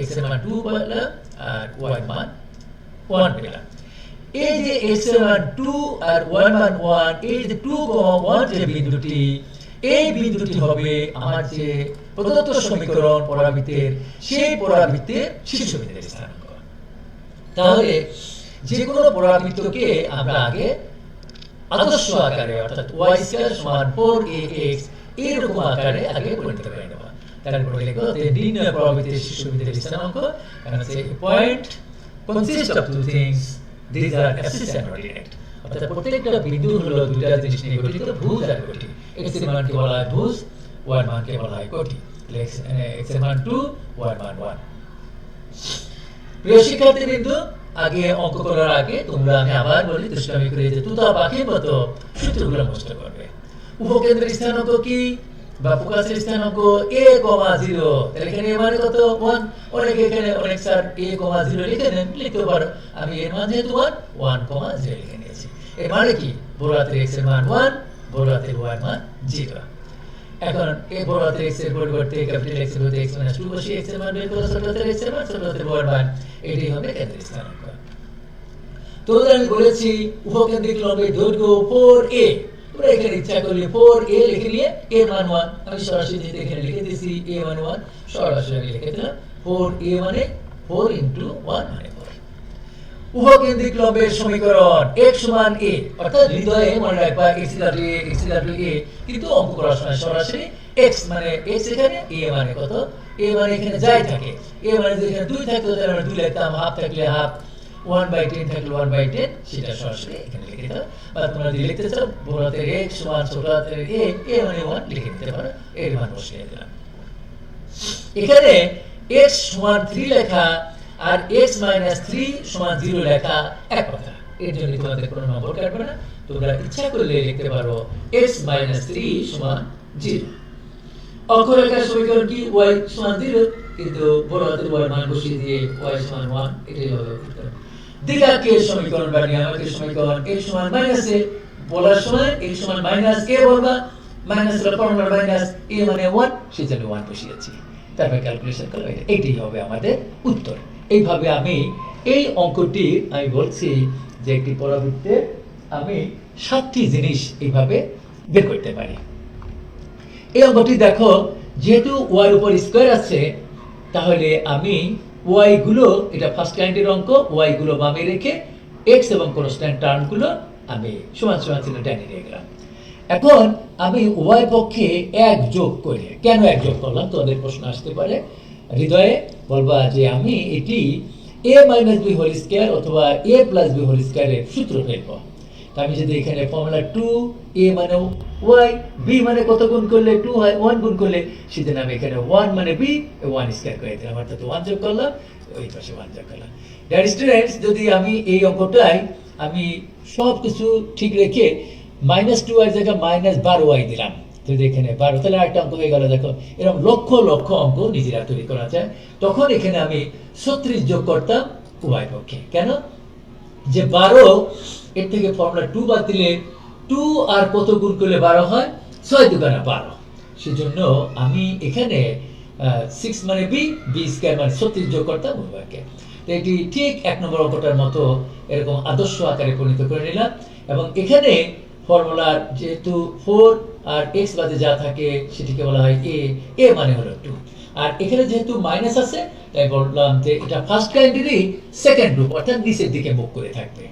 x এর মান 2 পেলাম আর y এর মান 1 পেলাম। এই যে x এর মান 2 আর y এর মান 1, এই যে 2, 1 যে বিন্দুটি, এই বিন্দুটি হবে আমার যে প্রদত্ত সমীকরণ পরাবৃত্তের, সেই পরাবৃত্তের শীর্ষবিন্দুর স্থানাঙ্ক। তাহলে যে কোনো পরাবৃত্তকে আমরা আগে আদর্শ আকারে অর্থাৎ y² = 4ax এরকম আকারে আগে পরিণত করে নেব। তারপর লিখব যে নির্ণয় পরাবৃত্তের শীর্ষবিন্দুর স্থানাঙ্ক, কারণ সেই point consist of two things, these are axis and coordinate। অর্থাৎ প্রত্যেকটা বিন্দু হলো দুইটা জিনিস নিয়ে গঠিত, ভুজ আর কোটি। x এর মানকে বলা হয় ভুজ, y এর মানকে বলা হয় কোটি। x এর মান 2, y এর মান 1। প্রিয় শিক্ষার্থী বিন্দু, আগে অঙ্ক করার আগে তোমরা আমি আবার বলি দুষ্টামি করে যে তুতা পাখির মতো সূত্রগুলো মুখস্থ করবে। উপকেন্দ্রের স্থানাঙ্ক কি বা ফোকাসের স্থানাঙ্ক a, 0। তাহলে এখানে এর মান কত? 1। অনেকে এখানে অনেক স্যার a, 0 লিখে নেন, লিখতে পারো। আমি এর মান যেহেতু 1, 0 লিখে নিয়েছি। এর মানে কি? বড় হাতের x এর মান 1, বড় হাতের y এর মান 0। এখন এই বড় হাতের x এর পরিবর্তে ক্যাপিটাল x এর পরিবর্তে x - 2 বসিয়ে x এর মান বের করে ছোট হাতের x এর মান, ছোট হাতের y এর মান, এটাই হবে কেন্দ্রের স্থানাঙ্ক। তো আমি বলেছি উপকেন্দ্রিক লম্বের দৈর্ঘ্য 4a। তোমরা এখানে ইচ্ছা করলে 4a লিখে নিয়ে a মান 1, আমি সরাসরি এখানে লিখে দিয়েছি a মান 1, সরাসরি আমি লিখে দিলাম 4a মানে 4 × 1 মানে 4। উপকেন্দ্রিক লম্বের সমীকরণ x = a, অর্থাৎ হৃদয়ে মনে রাখবা x = a, কিন্তু অঙ্ক করার সময় সরাসরি x মানে x এখানে, a মানে কত? a মানে এখানে যাই থাকে, a মানে যদি এখানে 2 থাকতো তাহলে আমরা 2 লিখতাম, হাফ থাকলে হাফ, 1/10 থাকলে 1/10, সেটা সরাসরি এখানে লিখে দাও। বা তোমরা যদি লিখতে চাও বড় হাতের x = ছোট হাতের a মানে 1 লিখে দিতে পারো, এর মান বসিয়ে দিলাম। এখানে x = 3 লেখা আর x - 3 = 0 লেখা এক কথা। এর জন্য তোমাদের কোনো নম্বর কাটবে না, তোমরা ইচ্ছা করলে লিখতে পারো x - 3 = 0। অক্ষরেখার সমীকরণ কি? y = 0, কিন্তু বড় হাতের y মান বসিয়ে দিয়ে y = 1, এটাই হবে উত্তর। দ্বিঘাকের সমীকরণ বা নিয়ামকের সমীকরণ x = -a বলার সময় x = -a বলবা, মাইনাস হলো ফর্মুলা মাইনাস, a মানে 1, সেজন্য 1 বসিয়েছি। তারপর ক্যালকুলেশন করলে এটাই হবে আমাদের উত্তর। এইভাবে আমি এই অঙ্কটি আমি বলছি যে একটি পরাবৃত্তের আমি 7টি জিনিস এইভাবে বের করতে পারি। এই অঙ্কটি দেখো, যেহেতু y এর উপর স্কয়ার আছে তাহলে আমি y গুলো, এটা ফার্স্ট কাইন্ডের অঙ্ক, y গুলো বামে রেখে x এবং কনস্ট্যান্ট টার্মগুলো আমি সমান সমান চিহ্ন টেনে নিয়ে গেলাম। এখন আমি y পক্ষে 1 যোগ করে, কেন 1 যোগ করলাম তোমাদের প্রশ্ন আসতে পারে। হৃদয়ে বলবা যে আমি এটি a - b² অথবা a + b² এর সূত্র ফেলবো। তা আমি যদি এখানে ফর্মুলা 2 a মানে y b মানে কত গুণ করলে 2 হয় 1 গুণ করলে, সেজন্য আমি এখানে 1 মানে b 1 স্কয়ার করে দিলাম, অর্থাৎ 1 যোগ করলাম, ওই পাশে 1 যোগ করলাম। ডিয়ার স্টুডেন্টস, যদি আমি এই অঙ্কটাই আমি সব কিছু ঠিক রেখে -2y জায়গায় -12y দিলাম, যদি এখানে 12, তাহলে আরেকটা অঙ্ক হয়ে গেল। দেখো, এরকম লক্ষ লক্ষ অঙ্ক নিজেরা তৈরি করা যায়। তখন এখানে আমি 36 যোগ করতাম উভয় পক্ষে। কেন? যে 12, এর থেকে ফর্মুলা 2 বাদ দিলে 2 আর কত গুণ করলে 12 হয়, 6 দুগুণে 12। সেজন্য আমি এখানে 6 মানে b স্কয়ার মানে 36 যোগ করতাম উভয়কে। তো এটি ঠিক 1 নম্বর অঙ্কটার মতো এরকম আদর্শ আকারে পরিণত করে নিলাম। এবং এখানে ফর্মুলার যেহেতু 4 আর x বাদে যা থাকে সেটিকে বলা হয় a মানে হলো 2। আর এখানে যেহেতু মাইনাস আছে, তাই বললাম যে এটা ফার্স্ট কাইন্ডেরই সেকেন্ড রূপ, অর্থাৎ নিচের দিকে মুখ করে থাকবে।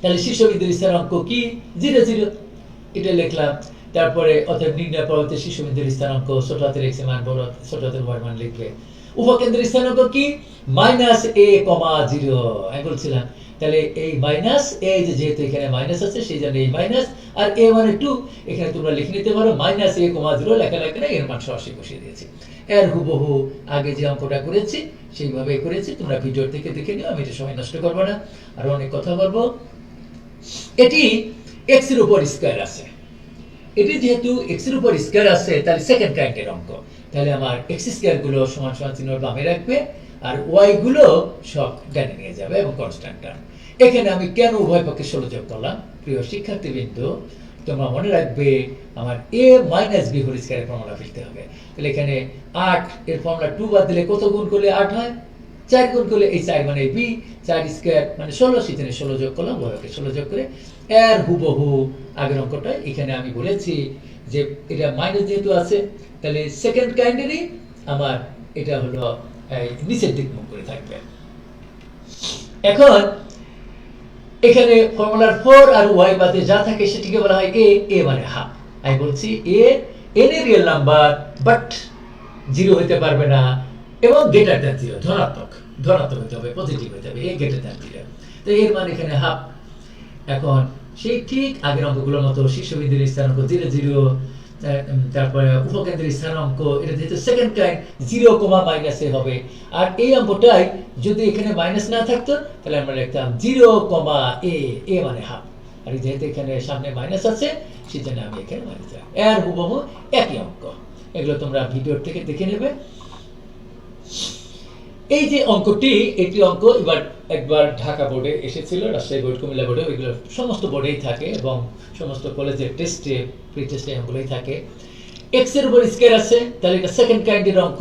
তাহলে শীর্ষবিন্দুর স্থানাঙ্ক কি? 0 0, এটা লিখলাম। তারপরে অতএব নির্ণয় পরবর্তী শীর্ষবিন্দুর স্থানাঙ্ক ছোট হাতের x এর মান বড় ছোট হাতের y মান লিখবে। উপকেন্দ্রের স্থানাঙ্ক কি? -a,0। আমি বলছিলাম তাহলে এই মাইনাস, এই যে যেহেতু এখানে মাইনাস আছে সেই জন্য এই মাইনাস, আর a মানে 2, এখানে তোমরা লিখে নিতে পারো -a,0 লেখা না, এর মান সরাসরি বসিয়ে দিয়েছি। এর হুবহু আগে যে অঙ্কটা করেছি সেইভাবেই করেছি, তোমরা ভিডিও থেকে দেখে নিও, আমি এটা সময় নষ্ট করব না, আর অনেক কথা বলবো। এটি x এর উপর স্কয়ার আছে, এটি যেহেতু x এর উপর স্কয়ার আছে তাহলে সেকেন্ড কাইন্ডের অঙ্ক। তাহলে আমার x স্কয়ার গুলো সমান সমান চিহ্ন বামে রাখবে, আর y গুলো সব ডানে নিয়ে যাবে এবং কনস্ট্যান্ট টার্ম। এখানে আমি কেন উভয় পক্ষে 16 যোগ করলাম? প্রিয় শিক্ষার্থীবৃন্দ, তোমরা মনে রাখবে আমার a - b হোল স্কয়ারের ফর্মুলা ফেলতে হবে। তাহলে এখানে 8 এর ফর্মুলা 2 বাদ দিলে কত গুণ করলে 8 হয়? 4 গুণ করলে এই 4 মানে b, 4 স্কয়ার মানে 16, সেখানে 16 যোগ করলাম, উভয়কে 16 যোগ করে এর হুবহু আগের অঙ্কটা। এখানে আমি বলেছি যে এটা মাইনাস যেহেতু আছে তাহলে সেকেন্ড কাইন্ডেরই আমার এটা হলো নিচের দিক মুখ করে থাকবে। এখন এখানে ফর্মুলার 4 আর y বাদে যা থাকে সেটিকে বলা হয় a মানে হাফ। আমি বলছি n এর রিয়েল নাম্বার, বাট 0 হতে পারবে না এবং গ্রেটার দ্যান 0, ধনাত্মক হতে হবে, পজিটিভ হতে হবে, a গ্রেটার দ্যান 0। তো এর মান এখানে হাফ। এখন সেই ঠিক আগের অঙ্কগুলোর মতো শীর্ষবিন্দুর স্থানাঙ্ক 0 0, তারপরে উপকেন্দ্রের স্থানাঙ্ক এটা যেহেতু সেকেন্ড কাইন্ড 0, হবে। আর এই অঙ্কটাই যদি এখানে মাইনাস না থাকতো তাহলে আমরা লিখতাম 0, মানে হাফ। আর যেহেতু এখানে সামনে মাইনাস আছে সেজন্য আমি এখানে মাইনাস দিলাম। এর হুবহু একই অঙ্ক, এগুলো তোমরা ভিডিও থেকে দেখে নেবে। এই যে অঙ্কটি, একটি অঙ্ক একবার ঢাকা বোর্ডে এসেছিল, রাজশাহী বোর্ড, কুমিল্লা বোর্ডে, ওইগুলো সমস্ত বোর্ডেই থাকে এবং সমস্ত কলেজের টেস্টে, প্রি টেস্টে অঙ্কগুলোই থাকে। x এর উপর স্কয়ার আছে, তাহলে এটা সেকেন্ড কাইন্ডের অঙ্ক।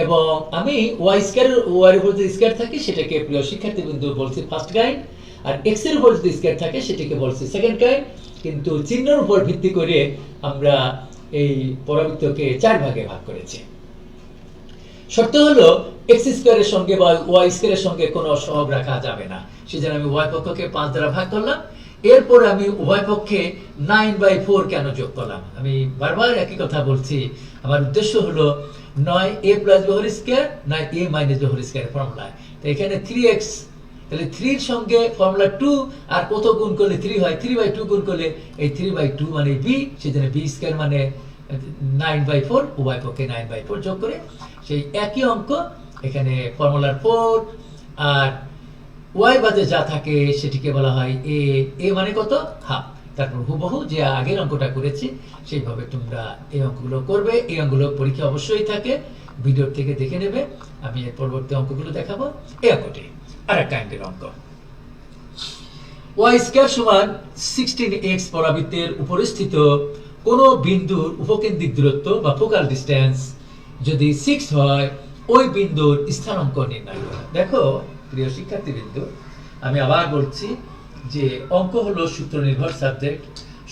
এবং আমি y স্কয়ার, y এর উপর যে স্কয়ার থাকে সেটাকে প্রিয় শিক্ষার্থীবৃন্দ বলছি ফার্স্ট কাইন্ড, আর x এর উপর যে স্কয়ার থাকে সেটাকে বলছি সেকেন্ড কাইন্ড। কিন্তু চিহ্নের উপর ভিত্তি করে আমরা এই পরাবৃত্তকে 4 ভাগে ভাগ করেছি। শর্ত হলো x স্কয়ারের সঙ্গে বা y স্কয়ারের সঙ্গে কোনো সহগ রাখা যাবে না, সেজন্য আমি y পক্ষকে 5 দ্বারা ভাগ করলাম। এরপর আমি উভয় পক্ষে 9/4 কেন যোগ করলাম? আমি বারবার একই কথা বলছি, আমার উদ্দেশ্য হলো 9a + b whole square 9a - b whole square formula. তো এখানে 3x, তাহলে 3 এর সঙ্গে ফর্মুলা 2 আর কত গুণ করলে 3 হয়? 3/2 গুণ করলে এই 3/2 মানে b, সেজন্য b স্কয়ার মানে 9/4, উভয় পক্ষে 9/4 যোগ করে সেই একই অঙ্ক এখানে ফর্মুলার 4 আর y বাদে যা থাকে সেটিকে বলা হয় a মানে কত? হাফ। তারপর হুবহু যে আগের অঙ্কটা করেছি সেইভাবে তোমরা এই অঙ্কগুলো করবে। এই অঙ্কগুলো পরীক্ষা অবশ্যই থাকে, ভিডিও থেকে দেখে নেবে। আমি এর পরবর্তী অঙ্কগুলো দেখাবো। এই অঙ্কটি আরেক কাইন্ডের অঙ্ক। y স্কয়ার সমান 16x পরাবৃত্তের উপরিস্থিত কোন বিন্দুর উপকেন্দ্রিক দূরত্ব বা ফোকাল ডিসটেন্স যদি 6 হয়, ওই বিন্দুর স্থানাঙ্ক নির্ণয় করা। দেখো প্রিয় শিক্ষার্থীবৃন্দ, আমি আবার বলছি যে অঙ্ক হলো সূত্র নির্ভর সাবজেক্ট।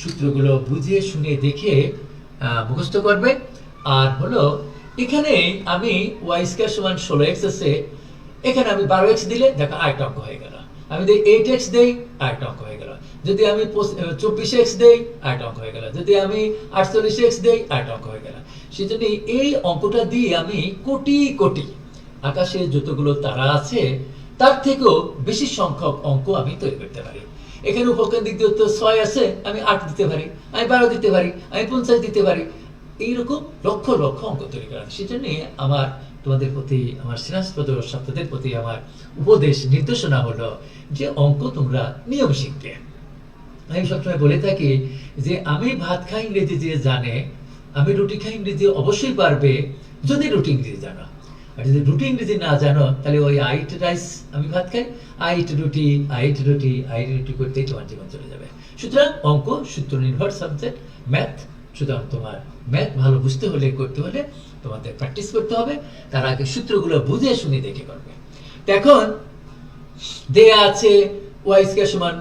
সূত্রগুলো বুঝে শুনে দেখে মুখস্থ করবে। আর হলো এখানে আমি y স্কয়ার সমান 16x আছে, এখানে আমি 12x দিলে দেখো আরেকটা অঙ্ক হয়ে গেল। আমি যদি 8x দেই আরেকটা অঙ্ক হয়ে গেল। যদি আমি 24x দেই আরেকটা অঙ্ক হয়ে গেল। যদি আমি 48x দেই আরেকটা অঙ্ক হয়ে গেল। সেজন্য এই অঙ্কটা দিয়ে আমি কোটি কোটি আকাশে যতগুলো তারা আছে তার থেকেও বেশি সংখ্যক অঙ্ক আমি তৈরি করতে পারি। এখানে উপকেন্দ্রিক দূরত্ব 6 আছে, আমি 8 দিতে পারি, আমি 12 দিতে পারি, আমি 50 দিতে পারি। এইরকম লক্ষ লক্ষ অঙ্ক তৈরি করা। সেজন্য আমার তোমাদের প্রতি, আমার স্নাতক ছাত্রদের প্রতি আমার উপদেশ নির্দেশনা হলো যে অঙ্ক তোমরা নিয়ম শিখবে। আমি সবসময় বলে থাকি যে আমি ভাত খাই ইংরেজি যে জানে, আমি রুটি খাই ইংরেজি অবশ্যই পারবে যদি রুটি ইংরেজি জানো। আর যদি রুটি ইংরেজি না জানো তাহলে ওই আইট রাইস আমি ভাত খাই, আইট রুটি করতেই তোমার জীবন চলে যাবে। সুতরাং অঙ্ক সূত্র নির্ভর সাবজেক্ট, ম্যাথ। সুতরাং তোমার ম্যাথ ভালো বুঝতে হলে, করতে হলে তোমাদের প্র্যাকটিস করতে হবে। তার আগে সূত্রগুলো বুঝে শুনে দেখে করবে। এখন দেয়া আছে y স্কয়ার সমান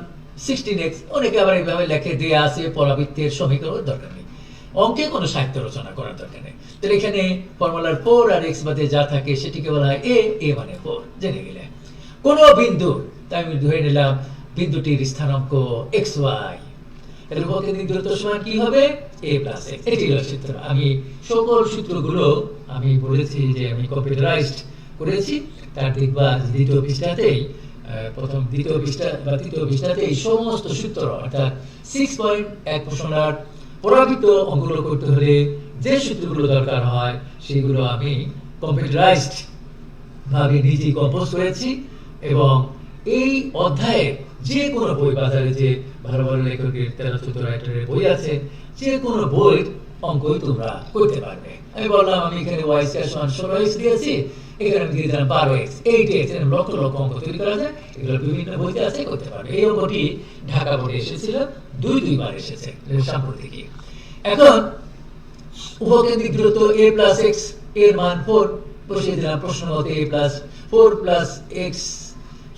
16x, অনেকে আবার এইভাবে লেখে দেয়া আছে পরাবৃত্তের সমীকরণ, দরকার নেই। অঙ্কে কোনো সাহিত্য রচনা করার দরকার নেই। তাহলে এখানে ফর্মুলার 4 আর x বাদে যা থাকে সেটিকে বলা হয় a মানে 4, জেনে গেলে। কোন বিন্দু, তাই আমি ধরে নিলাম বিন্দুটির স্থানাঙ্ক xy, তাহলে উপকেন্দ্রিক দূরত্ব সমান কি হবে a প্লাস x। এটি হলো সূত্র। আমি সকল সূত্রগুলো আমি বলেছি যে আমি কম্পিউটারাইজড করেছি। তার দেখবা দ্বিতীয় পৃষ্ঠাতেই, দ্বিতীয় পৃষ্ঠা বা তৃতীয় পৃষ্ঠাতে এই সমস্ত সূত্র, অর্থাৎ 6.1 প্রশ্নার পরাবৃত্ত অঙ্কগুলো করতে হলে যে সূত্রগুলো দরকার হয় সেগুলো আমি কম্পিউটারাইজড ভাবে নিজেই কম্পোজ করেছি। এবং এই অধ্যায়ে যে কোনো বই, বাজারে যে ভালো ভালো লেখকের 13-14 রাইটারের বই আছে, যে কোনো বই অঙ্কই তোমরা করতে পারবে। আমি বললাম আমি এখানে y স্কয়ার সমান 16x দিয়েছি, এখানে আমি দিয়ে দিলাম 12x, 8x, এরকম লক্ষ লক্ষ অঙ্ক তৈরি করা যায়। এগুলো বিভিন্ন বইতে আছে, করতে পারবে। এই অঙ্কটি ঢাকা বোর্ডে এসেছিল, দুইবার এসেছে সাম্প্রতিক। এখন উপকেন্দ্রিক দূরত্ব a প্লাস x, এর মান 4 বসিয়ে দিলাম প্রশ্ন মতে। a প্লাস 4 প্লাস x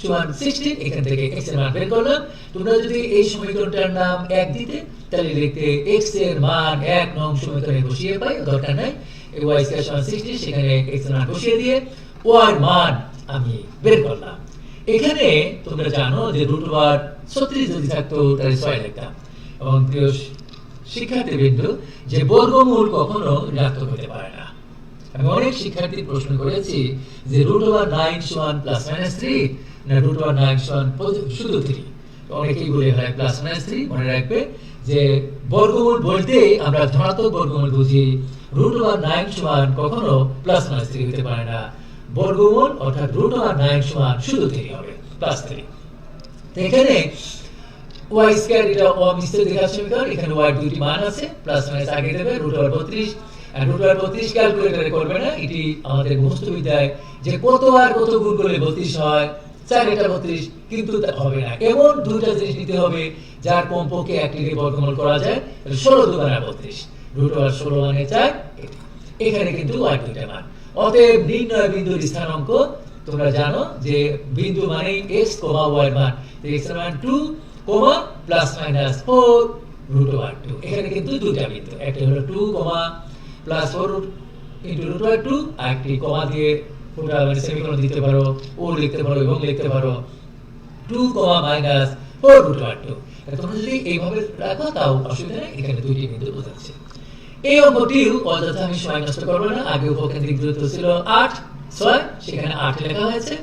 সমান 16, এখান থেকে x এর মান বের করলাম। তোমরা যদি এই সমীকরণটার নাম 1 দিতে, তাহলে লিখতে x এর মান 1 নং সমীকরণে বসিয়ে পাই, দরকার নাই। y স্কয়ার সমান 60, সেখানে x এর মান বসিয়ে দিয়ে y এর মান আমি বের করলাম। এখানে তোমরা জানো যে √36 যদি থাকতো তাহলে 6 লিখতাম। এবং প্রিয় শিক্ষার্থীবৃন্দ, যে বর্গমূল কখনো ঋণাত্মক হতে পারে না। আমি অনেক শিক্ষার্থী প্রশ্ন করেছি যে √9 সমান +-3 না √9 সমান শুধু 3। অনেকেই বলে হয় +-3। মনে রাখবে যে বর্গমূল বলতে আমরা ধনাত্মক বর্গমূল বুঝি। √9 সমান কখনো +-3 হতে পারে না। বর্গমূল অর্থাৎ √9 সমান শুধু 3 হবে, +3। এখানে y স্কয়ার, এটা অমিশ্র দ্বিঘাত সমীকরণ। এখানে y এর দুটি মান আছে, প্লাস-মাইনাস আগে দেবে। √32 আর √32 ক্যালকুলেটরে করবে না, এটি আমাদের মুখস্থ বিদ্যায় যে কত আর কত গুণ করলে 32 হয়, 4 এটা 32, কিন্তু তা হবে না। এমন দুইটা জিনিস নিতে হবে যার কমপক্ষে একটি দিয়ে বর্গমূল করা যায়। 16 দুগুণে 32, √16 মানে 4। এখানে কিন্তু y দুইটা মান। অতএব নির্ণয় বিন্দুর স্থানাঙ্ক তোমরা জানো যে বিন্দু মানেই x, y এর মান। x এর মান 2, +-4 √2। এখানে কিন্তু দুইটা বিন্দু, একটা হলো 2, +4 √2, আর একটি কমা দিয়ে পুরো মানে সেমিকোলন দিতে পারো, ও লিখতে পারো এবং লিখতে পারো 2, -4 √2। তোমরা যদি এইভাবে রাখো তাও অসুবিধা নেই, এখানে দুইটি বিন্দু বোঝাচ্ছে। এই অঙ্কটিও অযথা আমি সময় নষ্ট করবো না। আগে উপকেন্দ্রিক দূরত্ব ছিল 8, 6, সেখানে 8 লেখা হয়েছে।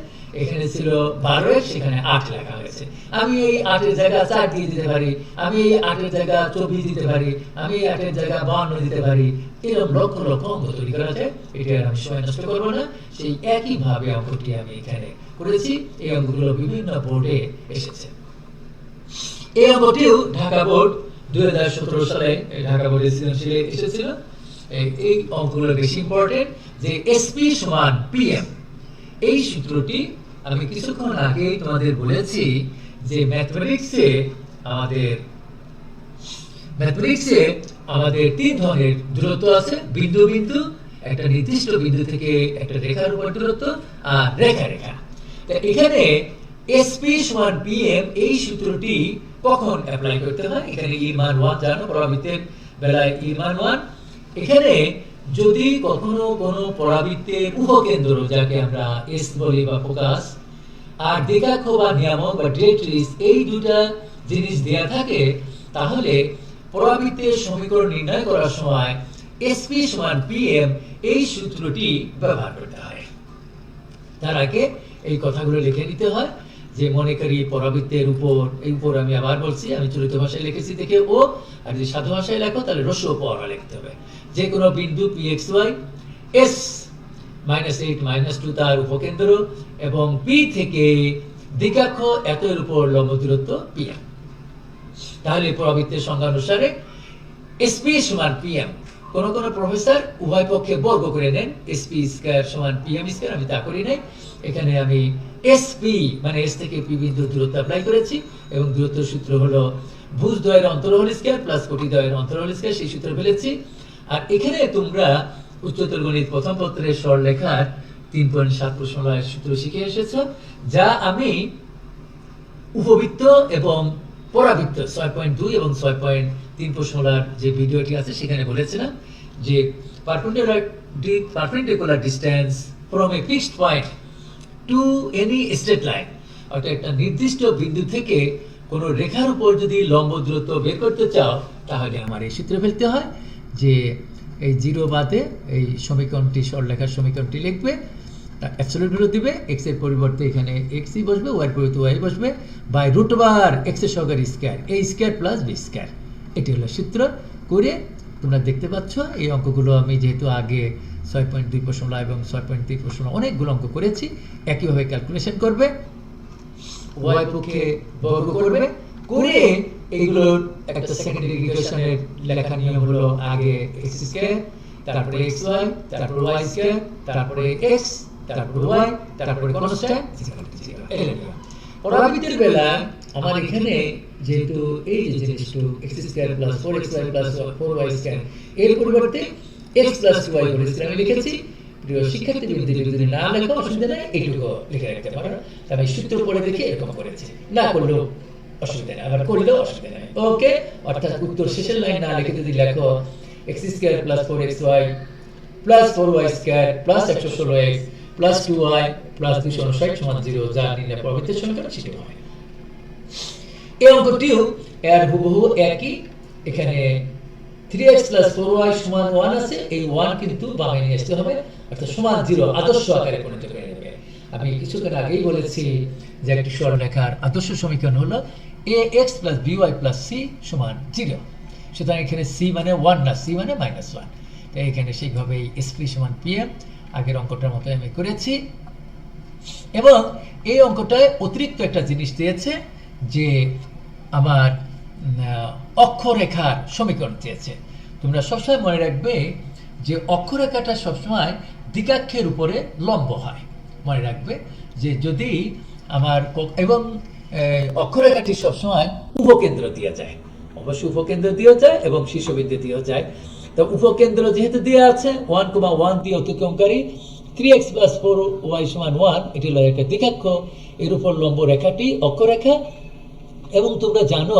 এখানে ছিল 12x, সেখানে 8 লেখা হয়েছে। আমি এই 8 এর জায়গা 4 দিয়ে দিতে পারি, আমি এই 8 এর জায়গা 24 দিতে পারি, আমি এই 8 এর জায়গা 52 দিতে পারি। এরকম লক্ষ লক্ষ অঙ্ক তৈরি করা যায়। এটা আমি সময় নষ্ট করবো না। সেই একই ভাবে অঙ্কটি আমি এখানে করেছি। এই অঙ্কগুলো বিভিন্ন বোর্ডে এসেছে। এই অঙ্কটিও ঢাকা বোর্ড 2017 সালে ঢাকা বোর্ডের সৃজনশীলে এসেছিল। এই অঙ্কগুলো বেশি ইম্পর্টেন্ট, যে SP সমান PM। এই সূত্রটি আমি কিছুক্ষণ আগে তোমাদের বলেছি যে ম্যাথমেটিক্সে আমাদের 3 ধরনের দূরত্ব আছে। বিন্দু বিন্দু, একটা নির্দিষ্ট বিন্দু থেকে একটা রেখার উপর দূরত্ব, আর রেখা রেখা। তো এখানে SP সমান PM এই সূত্রটি কখন অ্যাপ্লাই করতে হয়? এখানে e মান 1 জানো, পরাবৃত্তের বেলায় e মান 1। এখানে যদি কখনো কোনো পরাবৃত্তের উপকেন্দ্র, যাকে আমরা S বলি বা ফোকাস, আর দ্বিঘাক্ষ বা নিয়ামক বা ডিরেক্ট্রিক্স, এই দুটা জিনিস দেয়া থাকে, তাহলে পরাবৃত্তের সমীকরণ নির্ণয় করার সময় SP সমান PM এই সূত্রটি ব্যবহার করতে হয়। তার আগে এই কথাগুলো লিখে নিতে হয় যে মনে করি পরাবৃত্তের উপর, এই উপর আমি আবার বলছি, আমি চলিত ভাষায় লিখেছি দেখে ও, আর যদি সাধু ভাষায় লেখো তাহলে রস্য পরা লিখতে হবে। যে কোনো বিন্দু পি এক্স ওয়াই এস -8 -2 তার উপকেন্দ্র এবং পি থেকে দিকাক্ষ এত এর উপর লম্ব দূরত্ব পিএম। তাহলে পরাবৃত্তের সংজ্ঞা অনুসারে এসপি সমান পিএম। কোন কোন প্রফেসর উভয় পক্ষে বর্গ করে নেন, এসপি স্কয়ার সমান পিএম স্কয়ার, আমি তা করি নাই। এখানে আমি এসপি মানে এস থেকে পি বিন্দুর দূরত্ব অ্যাপ্লাই করেছি এবং দূরত্বের সূত্র হলো ভুজদ্বয়ের অন্তরহল স্কয়ার প্লাস কোটিদ্বয়ের অন্তরহল স্কয়ার, সেই সূত্র ফেলেছি। আর এখানে তোমরা উচ্চতর গণিত প্রথম পত্রের সরলরেখার 3.7 প্রশ্নলয়ের সূত্র শিখে এসেছো, যা আমি উপবৃত্ত এবং পরাবৃত্ত 6.2 এবং 6.3 প্রশ্নলার যে ভিডিওটি আছে সেখানে বলেছিলাম যে perpendicular distance from a fixed point to any straight line, অর্থাৎ একটা নির্দিষ্ট বিন্দু থেকে কোনো রেখার উপর যদি লম্ব দূরত্ব বের করতে চাও তাহলে আমার এই সূত্র ফেলতে হয় যে এই জিরো বাদে এই সমীকরণটি, সরলরেখার সমীকরণটি লিখবে, অ্যাবসলিউট ভ্যালু দিবে, x এর পরিবর্তে এখানে x ই বসবে, y এর পরিবর্তে y বসবে, বাই √, x এর সহকার square, a square plus b square. এটি হলো সূত্র। করে তোমরা দেখতে পাচ্ছ এই অঙ্কগুলো আমি যেহেতু আগে 6.2 প্রশ্নলা এবং 6.3 প্রশ্নলা অনেকগুলো অঙ্ক করেছি, একইভাবে ক্যালকুলেশন করবে, y পক্ষে বর্গ করবে, করে এইগুলোর একটা সেকেন্ডারি ইকুয়েশনের লেখা নিয়ম হলো আগে x স্কয়ার, তারপরে xy, তারপরে y স্কয়ার, তারপরে x, তারপরে y, তারপরে কনস্ট্যান্ট। পরাবৃত্তের বেলা আমার এখানে যেহেতু এই যে জিনিসটু x square plus 4xy plus 4y square এর পরিবর্তে x প্লাস 2y বলেছিলাম, আমি লিখেছি। প্রিয় শিক্ষার্থীবৃন্দ, যদি না লেখো অসুবিধা নেই, এইটুকু লিখে রাখতে পারো। আমি সূত্র পড়ে দেখে এরকম করেছি, না করলেও অসুবিধা নেই, আবার করলেও অসুবিধা নেই। ওকে, অর্থাৎ উত্তর শেষের লাইন না লিখে যদি লেখো x square plus 4xy plus 4y square plus 116x plus 2y plus 259 সমান 0, যা নির্ণয় পরাবৃত্তের সমীকরণ, সেটি হয়। এই অঙ্কটিও এর হুবহু একই। এখানে 3x প্লাস 4y সমান 1 আছে, এই 1 কিন্তু বামে নিয়ে আসতে হবে, অর্থাৎ সমান 0 আদর্শ আকারে পরিণত করে নেবে। আমি কিছুক্ষণ আগেই বলেছি যে একটি সরলরেখার আদর্শ সমীকরণ হলো ax plus by plus c সমান 0। সুতরাং এখানে c মানে 1 না, c মানে -1। তাই এখানে সেইভাবেই sp সমান pm আগের অঙ্কটার মতো আমি করেছি। এবং এই অঙ্কটায় অতিরিক্ত একটা জিনিস দিয়েছে যে আমার অক্ষরেখার সমীকরণ দিয়েছে। তোমরা সবসময় মনে রাখবে যে অক্ষরেখাটা সবসময় দিকাক্ষের উপরে লম্ব হয়, মনে রাখবে যে যদি আমার এবং অক্ষরেখাটি সবসময় উপকেন্দ্র দিয়ে যায়, অবশ্যই উপকেন্দ্র দিয়ে যায় এবং শীর্ষবিন্দু দিয়েও যায়। তো উপকেন্দ্র যেহেতু দেওয়া আছে 1,1 দিয়ে অতিক্রমকারী 3x প্লাস 4y সমান 1, এটি হলো একটা দিকাক্ষ, এর উপর লম্ব রেখাটি অক্ষরেখা। এবং তোমরা জানো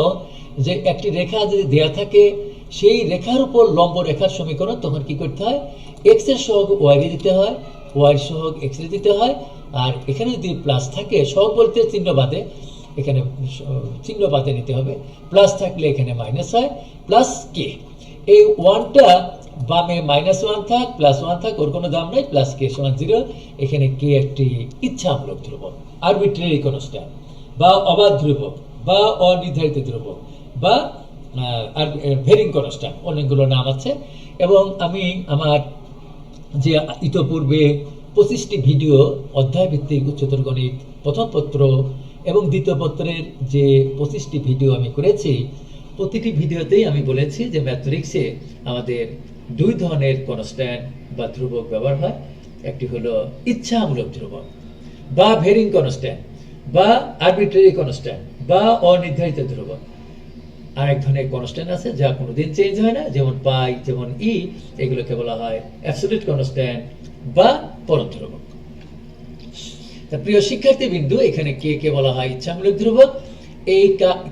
যে একটি রেখা যদি দেয়া থাকে সেই রেখার উপর লম্ব রেখার সমীকরণ, তখন কি করতে হয়, x এর সহগ y এর দিতে হয়, y এর সহগ x এর দিতে হয়। আর এখানে যদি প্লাস থাকে, সহগ বলতে চিহ্ন বাদে, এখানে চিহ্ন বাদে নিতে হবে, প্লাস থাকলে এখানে মাইনাস হয়, প্লাস কে। এই 1টা বামে -1 থাক প্লাস 1 থাক, ওর কোনো দাম নাই, প্লাস কে সমান 0। এখানে কে একটি ইচ্ছামূলক ধ্রুবক, আরবিট্রারি কনস্ট্যান্ট বা অবাধ ধ্রুবক বা অনির্ধারিত ধ্রুবক বা ভেরিং কনস্ট্যান্ট, অনেকগুলো নাম আছে। এবং আমি আমার যে ইতোপূর্বে 25টি ভিডিও অধ্যায় ভিত্তিক উচ্চতর গণিত প্রথম পত্র এবং দ্বিতীয় পত্রের যে 25টি ভিডিও আমি করেছি, প্রতিটি ভিডিওতেই আমি বলেছি যে ম্যাথমেটিক্সে আমাদের দুই ধরনের কনস্ট্যান্ট বা ধ্রুবক ব্যবহার হয়। একটি হলো ইচ্ছামূলক ধ্রুবক বা ভেরিং কনস্ট্যান্ট বা আরবিট্রারি কনস্ট্যান্ট বা অনির্ধারিত ধ্রুবক। আরেক ধরনের কনস্ট্যান্ট আছে যা কোনোদিন চেঞ্জ হয় না, যেমন পাই, যেমন ই, এগুলোকে বলা হয় অ্যাবসলিউট কনস্ট্যান্ট বা পরম ধ্রুবক। তা প্রিয় শিক্ষার্থী বিন্দু, এখানে কে কে বলা হয় ইচ্ছামূলক ধ্রুবক। এই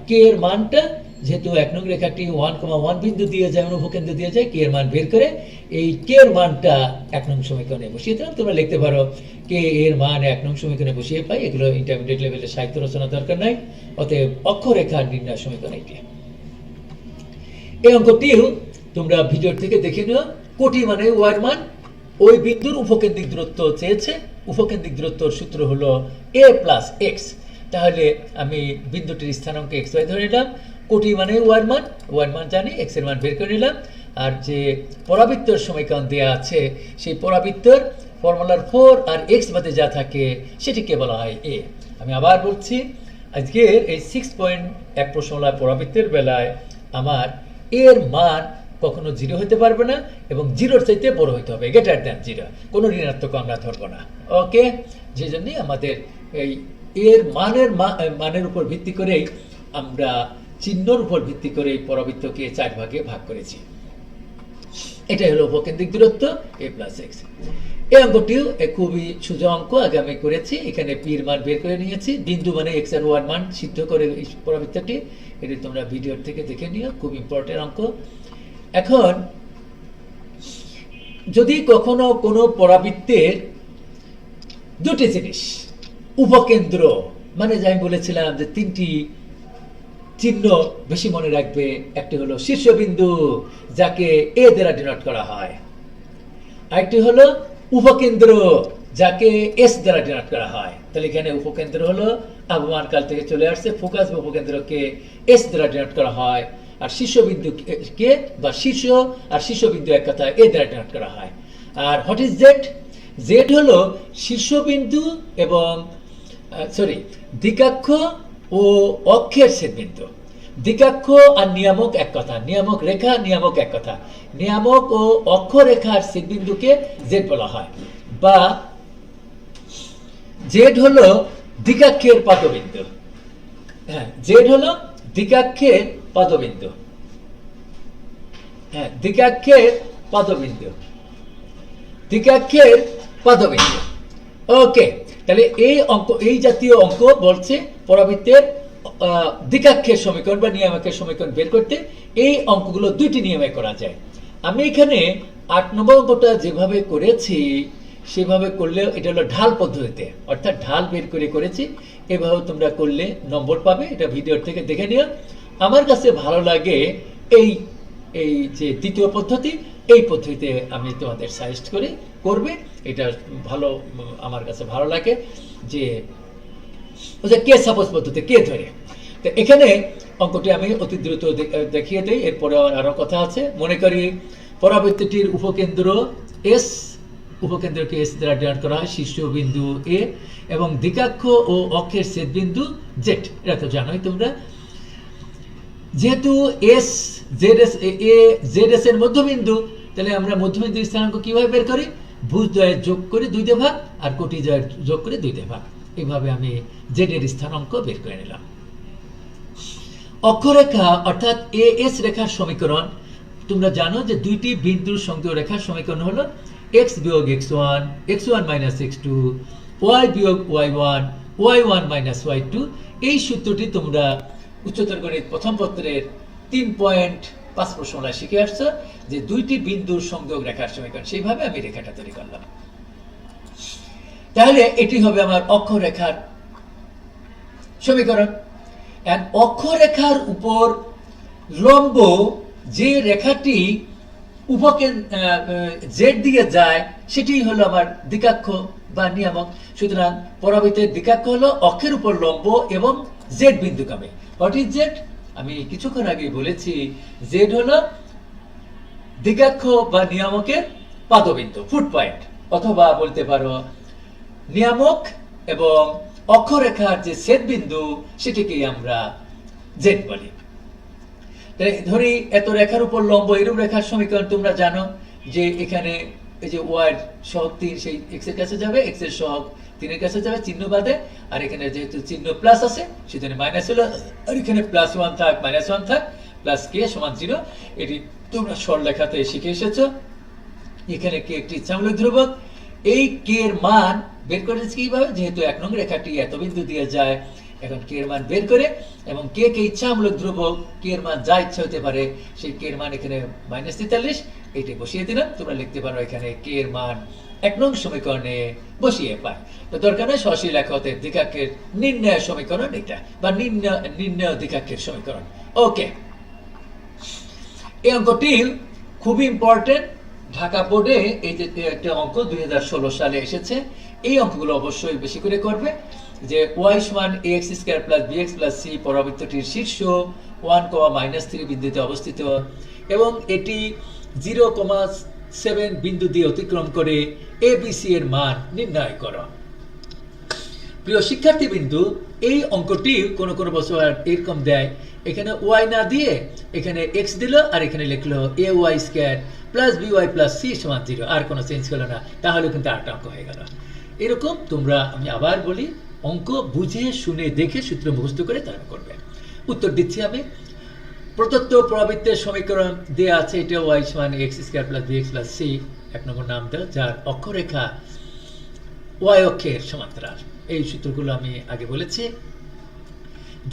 কে এর মানটা যেহেতু 1 নং রেখাটি 1,1 বিন্দু দিয়ে যায়, উপকেন্দ্র দিয়ে যায়, কে এর মান বের করে এই কে এর মানটা 1 নং সমীকরণে বসিয়ে দিলাম। তোমরা লিখতে পারো কে এর মান 1 নং সমীকরণে বসিয়ে পাই, এগুলো ইন্টারমিডিয়েট লেভেলে সাহিত্য রচনা দরকার নাই। অতএব অক্ষরেখার নির্ণয় সমীকরণ এটি। এই অঙ্কটিও তোমরা ভিডিও থেকে দেখে নিও। কোটি মানে ওয়ার মান, ওই বিন্দুর উপকেন্দ্রিক দূরত্ব চেয়েছে। উপকেন্দ্রিক দূরত্বর সূত্র হলো a প্লাস x। তাহলে আমি বিন্দুটির স্থানাঙ্ক এক্স ওয়াই ধরে নিলাম, কোটি মানে ওয়ার মান জানি, এক্স এর মান বের করে নিলাম, আর যে পরাবৃত্তর সমীকরণ দেওয়া আছে সেই পরাবৃত্তর ফর্মুলার 4 আর এক্স বাদে যা থাকে সেটিকে বলা হয় এ। আমি আবার বলছি, আজকের এই 6.1 প্রশ্নমালা পরাবৃত্তের বেলায় আমার এর মান কখনো 0 হতে পারবে না এবং 0-র চাইতে বড় হতে হবে, গ্রেটার দ্যান 0, কোনো ঋণাত্মক আমরা ধরবো না। ওকে, যে জন্যই আমাদের এই এর মানের উপর ভিত্তি করেই আমরা চিহ্নর উপর ভিত্তি করে এই পরাবৃত্তকে 4 ভাগে ভাগ করেছি। এটাই হলো উপকেন্দ্রিক দূরত্ব a প্লাস এক্স। এই অঙ্কটিও খুবই সোজা অঙ্ক, আগে আমি করেছি। এখানে পির মান বের করে নিয়েছি, বিন্দু মানে এক্স আর ওয়ান মান সিদ্ধ করে এই পরাবৃত্তটি, এটি তোমরা ভিডিওর থেকে দেখে নিও, খুব ইম্পর্টেন্ট অঙ্ক। এখন যদি কখনো কোনো পরাবৃত্তের দুটি জিনিস উপকেন্দ্র, মানে যাই বলেছিলাম যে 3টি চিহ্ন বেশি মনে রাখবে, একটি হলো শীর্ষবিন্দু যাকে এ দ্বারা ডিনোট করা হয়, আরেকটি হলো উপকেন্দ্র যাকে এস দ্বারা ডিনোট করা হয়। তাহলে এখানে উপকেন্দ্র হলো আবহমান কাল থেকে চলে আসছে, ফোকাস বা উপকেন্দ্রকে এস দ্বারা ডিনোট করা হয়, আর শীর্ষবিন্দুকে বা শীর্ষবিন্দু এক কথা এ দ্বারা ডিনোট করা হয়। আর হোয়াট ইজ জেড? জেড হলো শীর্ষবিন্দু এবং দ্বিকাক্ষ ও অক্ষের ছেদবিন্দু। দ্বিকাক্ষ আর নিয়ামক এক কথা, নিয়ামক রেখা নিয়ামক এক কথা, নিয়ামক ও অক্ষরেখার ছেদবিন্দুকে জেড বলা হয়, বা জেড হলো দ্বিকাক্ষের পাদবিন্দু। হ্যাঁ, জেড হলো দ্বিকাক্ষের পাদবিন্দু। হ্যাঁ, দ্বিকাক্ষের পাদবিন্দু, দ্বিকাক্ষের পাদবিন্দু। ওকে, তাহলে এই জাতীয় অঙ্ক বলছে পরাবৃত্তের দ্বিকাক্ষের সমীকরণ বা নিয়ামকের সমীকরণ বের করতে এই অঙ্কগুলো দুইটি নিয়মে করা যায়। আমি এখানে 8 নম্বর অঙ্কটা যেভাবে করেছি সেভাবে করলে এটা হলো ঢাল পদ্ধতিতে, অর্থাৎ ঢাল বের করে করেছি। এভাবে তোমরা করলে নম্বর পাবে, এটা ভিডিওর থেকে দেখে নিও। আমার কাছে ভালো লাগে এই যে দ্বিতীয় পদ্ধতি, এই পদ্ধতিতে আমি তোমাদের সাজেস্ট করি করবে, এটা ভালো, আমার কাছে ভালো লাগে যে কে সাপোজ পদ্ধতি কে ধরে। তো এখানে অঙ্কটি আমি অতি দ্রুত দেখিয়ে দিই, এরপরে আরো কথা আছে। মনে করি পরাবৃত্তটির উপকেন্দ্র এস, উপকেন্দ্রকে এস দ্বারা ডিনোট করা হয়, শীর্ষবিন্দু এ এবং দ্বিকাক্ষ ও অক্ষের ছেদবিন্দু জেড, এটা তো জানোই তোমরা। যেহেতু এস জেড এস এর মধ্যবিন্দু, তাহলে আমরা মধ্যবিন্দুর স্থানাঙ্ক কিভাবে বের করি? ভুজদ্বয়ের যোগ করে 2 দিয়ে ভাগ আর কোটিদ্বয়ের যোগ করে 2 দিয়ে ভাগ, এইভাবে আমি জেড এর স্থানাঙ্ক বের করে নিলাম। অক্ষরেখা অর্থাৎ এ এস রেখার সমীকরণ তোমরা জানো যে দুইটি বিন্দুর সংযোগ রেখার সমীকরণ হলো x বিয়োগ x1, x1 minus x2, y বিয়োগ y1, y1 মাইনাস y2। এই সূত্রটি তোমরা উচ্চতর গণিত প্রথম পত্রের 3.5 প্রশ্নমালায় শিখে আসছো, যে দুইটি বিন্দুর সংযোগ রেখার সমীকরণ। সেইভাবে আমি রেখাটা তৈরি করলাম। তাহলে এটি হবে আমার অক্ষরেখার সমীকরণ। অক্ষরেখার উপর লম্ব যে রেখাটি জেড দিয়ে যায় সেটি হলো আমার দ্বিকাক্ষ বা নিয়ামক। সুতরাং পরাবৃত্তের দ্বিকাক্ষ হলো অক্ষের উপর লম্ব এবং জেড বিন্দুগামী। What is Z? আমি কিছুক্ষণ আগে বলেছি, জেড হলো দ্বিকাক্ষ বা নিয়ামকের পাদবিন্দু, ফুট পয়েন্ট, অথবা বলতে পারো নিয়ামক এবং অক্ষরেখার যে ছেদবিন্দু সেটিকেই আমরা জেড বলি। ধরি এত রেখার উপর লম্ব, এরূপ রেখার সমীকরণ তোমরা জানো যে এখানে এই যে ওয়াই সহগ 3 সেই এক্স এর কাছে যাবে, এক্স এর সহগ 3 এর কাছে যাবে চিহ্ন বাদে, আর এখানে যেহেতু চিহ্ন প্লাস আছে সেজন্য মাইনাস হলো, আর এখানে +1 থাক -1 থাক, প্লাস কে সমান 0। এটি তোমরা সরলরেখাতে শিখে এসেছো। এখানে কে একটি ইচ্ছামূলক ধ্রুবক। এই কে এর মান বের করেছি কিভাবে? যেহেতু 1 নং রেখাটি এত বিন্দু দিয়ে যায়, এখন কে এর মান বের করে, এবং কে ইচ্ছামূলক ধ্রুবক, কে এর মান যা ইচ্ছা হতে পারে, সেই কে এর মান এখানে -43, এইটা বসিয়ে দিলাম। তোমরা লিখতে পারো এখানে কে এর মান 1 নং সমীকরণে বসিয়ে পাই। তো দরকার নেই সরাসরি লেখা হতে, দ্বিকাক্ষের নির্ণয় সমীকরণ এটা, বা নির্ণয় দ্বিকাক্ষের সমীকরণ। ওকে, এই অঙ্কটি খুবই ইম্পর্টেন্ট। ঢাকা বোর্ডে এই যে একটা অঙ্ক 2016 সালে এসেছে, এই অঙ্কগুলো অবশ্যই বেশি করে করবে। যে y সমান ax square plus bx plus c পরাবৃত্তটির শীর্ষ 1, -3 বিন্দুতে অবস্থিত এবং এটি 0,7 বিন্দু দিয়ে অতিক্রম করে abc এর মান নির্ণয় করো। প্রিয় শিক্ষার্থী বিন্দু, এই অঙ্কটি কোন কোন বছর এরকম দেয়, এখানে y না দিয়ে এখানে x দিল আর এখানে লিখলো ay square plus by plus c সমান 0, আর কোনো চেঞ্জ হলো না, তাহলে কিন্তু 8টা অঙ্ক হয়ে গেল। এরকম তোমরা, আমি আবার বলি, অঙ্ক বুঝে শুনে দেখে সূত্র মুখস্থ করে তারপর করবে। উত্তর দিচ্ছি আমি। প্রদত্ত পরাবৃত্তের সমীকরণ দেয়া আছে, এটা y সমান x square plus bx plus c, 1 নম্বর নাম দাও, যার অক্ষরেখা y অক্ষের সমান্তরাল। এই সূত্রগুলো আমি আগে বলেছি।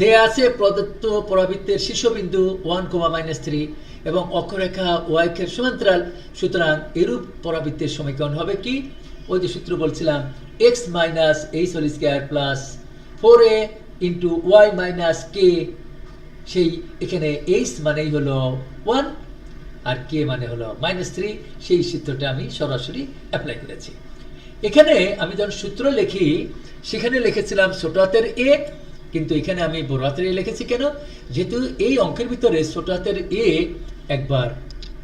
দেয়া আছে প্রদত্ত পরাবৃত্তের শীর্ষবিন্দু 1, এবং অক্ষরেখা y অক্ষের সমান্তরাল, সুতরাং এরূপ পরাবৃত্তের সমীকরণ হবে কি? ওই যে সূত্র বলছিলাম, x minus h whole square plus 4a into y minus k, সেই এখানে h মানেই হলো 1 আর k মানে হলো -3, সেই সূত্রটা আমি সরাসরি অ্যাপ্লাই করেছি। এখানে আমি যখন সূত্র লিখি সেখানে লিখেছিলাম ছোট হাতের a, কিন্তু এখানে আমি বড় হাতের a লিখেছি কেন? যেহেতু এই অঙ্কের ভিতরে ছোট হাতের a একবার